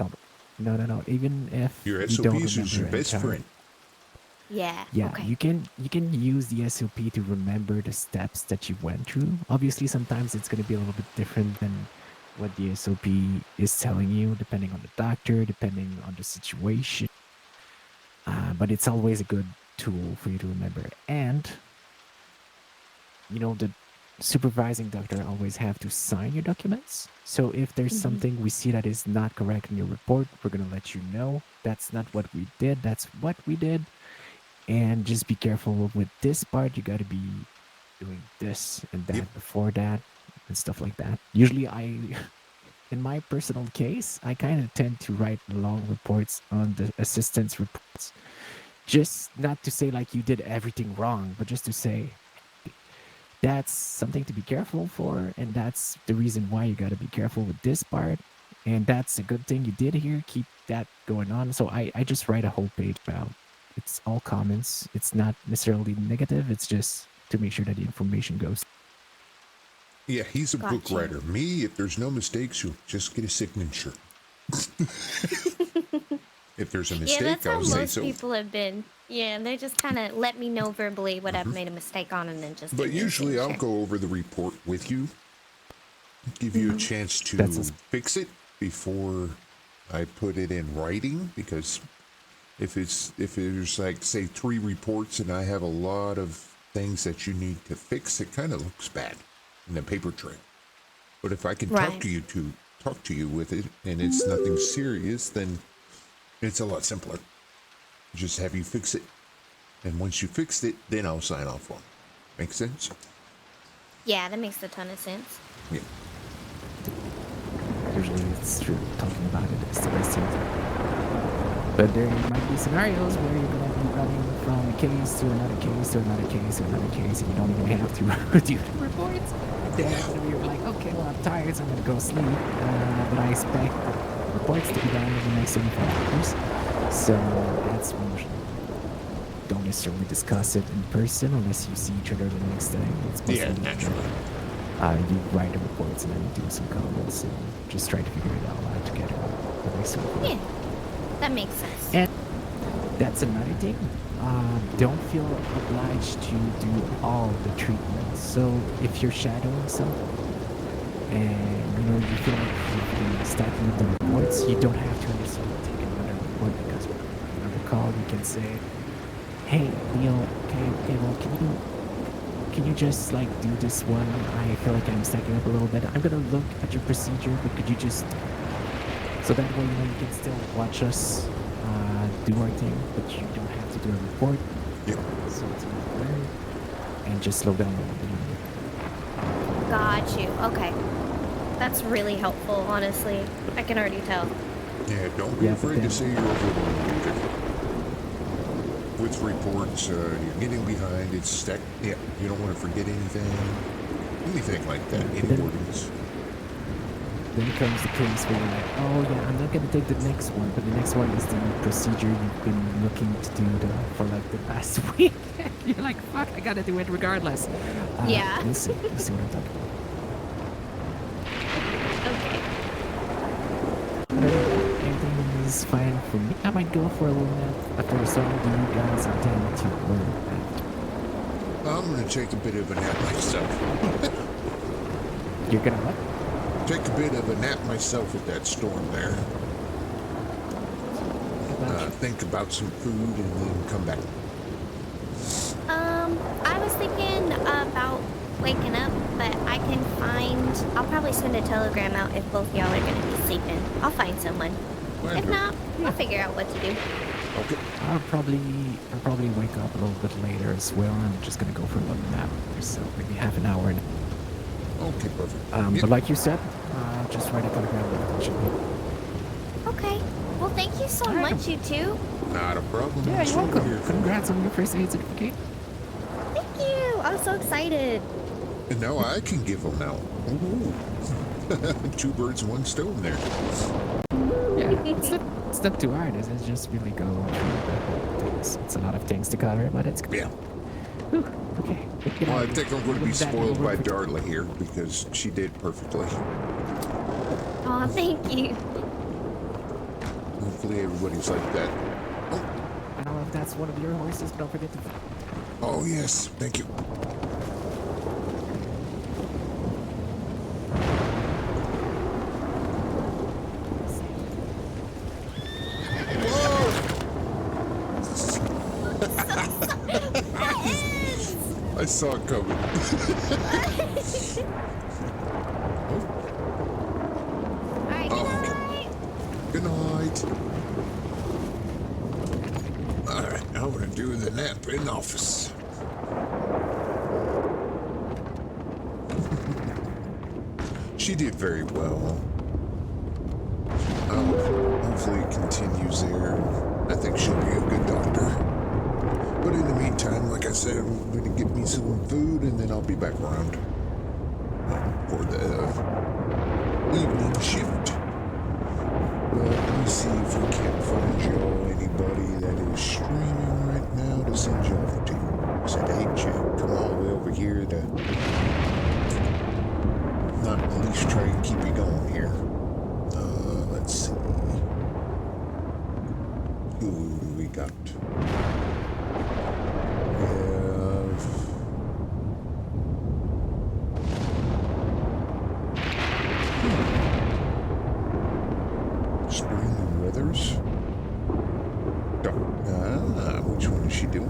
Speaker 22: No. Even if
Speaker 1: Your
Speaker 22: you don't
Speaker 1: SOPs is your
Speaker 22: remember
Speaker 1: best
Speaker 22: entire-
Speaker 1: friend.
Speaker 12: Yeah.
Speaker 22: Yeah,
Speaker 12: Okay.
Speaker 22: you can use the SOP to remember the steps that you went through. Obviously, sometimes it's going to be a little bit different than what the SOP is telling you, depending on the doctor, depending on the situation. But it's always a good tool for you to remember. And, you know, the supervising doctor always have to sign your documents. So if there's something we see that is not correct in your report, we're going to let you know. That's not what we did. That's what we did. And just be careful with this part. You got to be doing this and that before that and stuff like that. Usually in my personal case, I kind of tend to write long reports on the assistant's reports. Just not to say like you did everything wrong, but just to say that's something to be careful for. And that's the reason why you got to be careful with this part. And that's a good thing you did here. Keep that going on. So I just write a whole page about it's all comments. It's not necessarily negative. It's just to make sure that the information goes.
Speaker 1: Yeah, he's a book
Speaker 12: Gotcha.
Speaker 1: writer. Me, if there's no mistakes, you'll just get a signature. If there's a
Speaker 12: Yeah,
Speaker 1: mistake,
Speaker 12: that's how
Speaker 1: I'll say
Speaker 12: most
Speaker 1: so.
Speaker 12: people have been. Yeah, they just kind of let me know verbally what I've made a mistake on, and then just.
Speaker 1: But
Speaker 12: give me a
Speaker 1: usually I'll
Speaker 12: signature.
Speaker 1: go over the report with you, give you a chance to fix it before I put it in writing, because if there's like say 3 reports and I have a lot of things that you need to fix, it kind of looks bad in the paper trail. But if I can
Speaker 12: Right.
Speaker 1: talk to you with it, and it's nothing serious, then it's a lot simpler. Just have you fix it, and once you fixed it, then I'll sign off on it. Make sense?
Speaker 12: Yeah, that makes a ton of sense.
Speaker 1: Yeah.
Speaker 22: Usually it's true. Talking about it is the best thing. But there might be scenarios where you're going to be running from a case to another case to another case to another case, and you don't even have to do the reports. Then you're like, okay, well, I'm tired, so I'm going to go sleep. But I expect reports to be done in the next 24 hours. So that's when you don't necessarily discuss it in person unless you see each other the next day. It's mostly
Speaker 1: naturally.
Speaker 22: You write the reports and then you do some comments and just try to figure it all out together. The next one.
Speaker 12: Yeah, that makes sense.
Speaker 22: And that's another thing. Don't feel obliged to do all the treatments. So if you're shadowing something and you feel like you've been stacking up the reports, you don't have to necessarily take another report because on another call you can say, hey, Leo, okay, well, can you just like do this one? I feel like I'm stacking up a little bit. I'm gonna look at your procedure, but could you just, so that way you can still watch us do our thing, but you don't have to do a report.
Speaker 1: Yep.
Speaker 22: So it's not learn and just slow down a little bit.
Speaker 12: Got you. Okay. That's really helpful, honestly. I can already tell.
Speaker 1: Yeah, don't be afraid to say you're overloaded. With reports, you're getting behind, it's stacked. Yeah, you don't want to forget anything like that. Any wordings.
Speaker 22: Then comes the case where you're like, oh yeah, I'm not gonna take the next one, but the next one is the procedure you've been looking to do for like the past week. You're like, fuck, I gotta do it regardless.
Speaker 12: Yeah.
Speaker 22: You see what I'm talking about.
Speaker 12: Okay.
Speaker 22: Everything is fine for me. I might go for a little nap after so do you guys intend to learn that?
Speaker 1: I'm gonna take a bit of a nap myself.
Speaker 22: You're gonna what?
Speaker 1: Take a bit of a nap myself with that storm there. Think about some food and then come back.
Speaker 12: I was thinking about waking up, but I'll probably send a telegram out if both y'all are gonna be sleeping. I'll find someone. If not, I'll figure out what to do.
Speaker 1: Okay.
Speaker 22: I'll probably wake up a little bit later as well. I'm just gonna go for a little nap or so, maybe half an hour.
Speaker 1: Okay, perfect.
Speaker 22: But like you said, just write a telegram with it should be.
Speaker 12: Okay. Well, thank you so much, you two.
Speaker 1: Not a problem.
Speaker 22: Yeah, you're welcome. Congrats on your first aid certificate.
Speaker 12: Thank you. I'm so excited.
Speaker 1: And now I can give them out. Ooh. 2 birds, 1 stone there.
Speaker 22: Yeah, it's not too hard. It's just really go through the whole things. It's a lot of things to cover, but it's good.
Speaker 1: Yeah.
Speaker 22: Whew, okay.
Speaker 1: Well, I think I'm going to be
Speaker 22: With that,
Speaker 1: spoiled
Speaker 22: we'll
Speaker 1: by
Speaker 22: work for-
Speaker 1: Darla here because she did perfectly.
Speaker 12: Aw, thank you.
Speaker 1: Hopefully everybody's like that.
Speaker 22: I don't know if that's one of your horses, but don't forget to...
Speaker 1: Oh, yes. Thank you. I saw it coming.
Speaker 12: Alright, good night.
Speaker 1: Good night. Alright, now we're doing the nap in office. She did very well. Hopefully it continues there. I think she'll be a good doctor. But in the meantime, like I said, I'm going to get me some food and then I'll be back around for the evening shift. But let me see if we can't find y'all anybody that is streaming right now to send you off to. Said, hey, Jack, come all the way over here to not at least try and keep you going here. Let's see. Who do we got? We have... Spring and Weathers? Which one is she doing?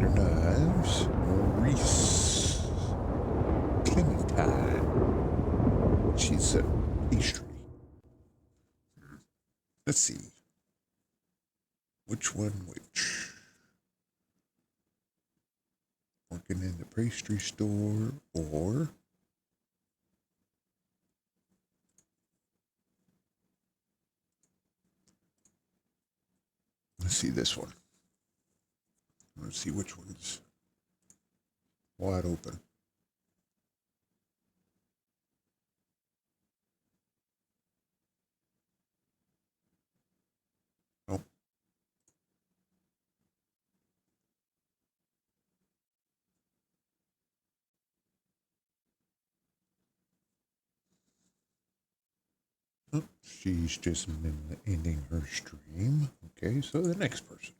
Speaker 1: sharpener knives. Maurice Clementine. She's a pastry. Let's see. Which one which? Working in the pastry store or let's see this one. Let's see which one's wide open. Oh. Oh, she's just ending her stream. Okay, so the next person.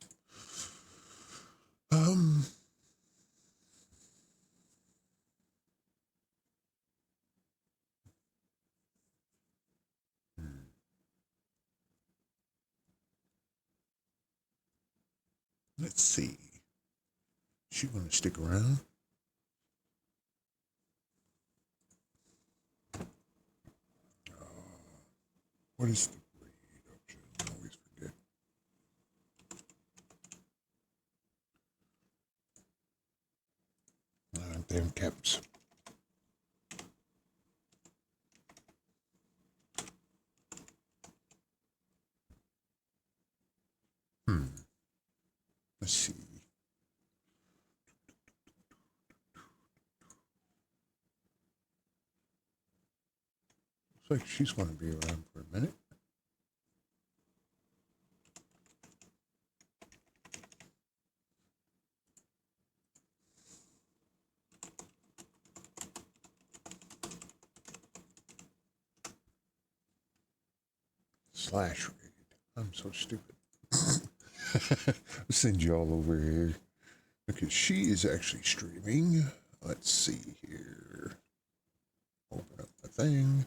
Speaker 1: Let's see. She gonna stick around? What is the breed option? I always forget. Damn caps. Let's see. Looks like she's going to be around for a minute. Slash raid. I'm so stupid. I'll send you all over here. Because she is actually streaming. Let's see here. Open up the thing.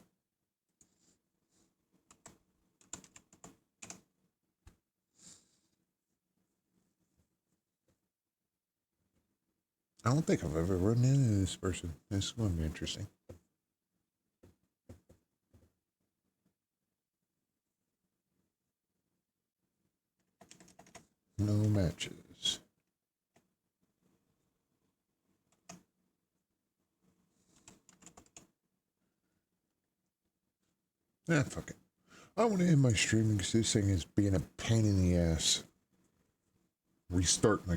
Speaker 1: I don't think I've ever run into this person. This is going to be interesting. No matches. Fuck it. I want to end my streaming because this thing is being a pain in the ass. Restart my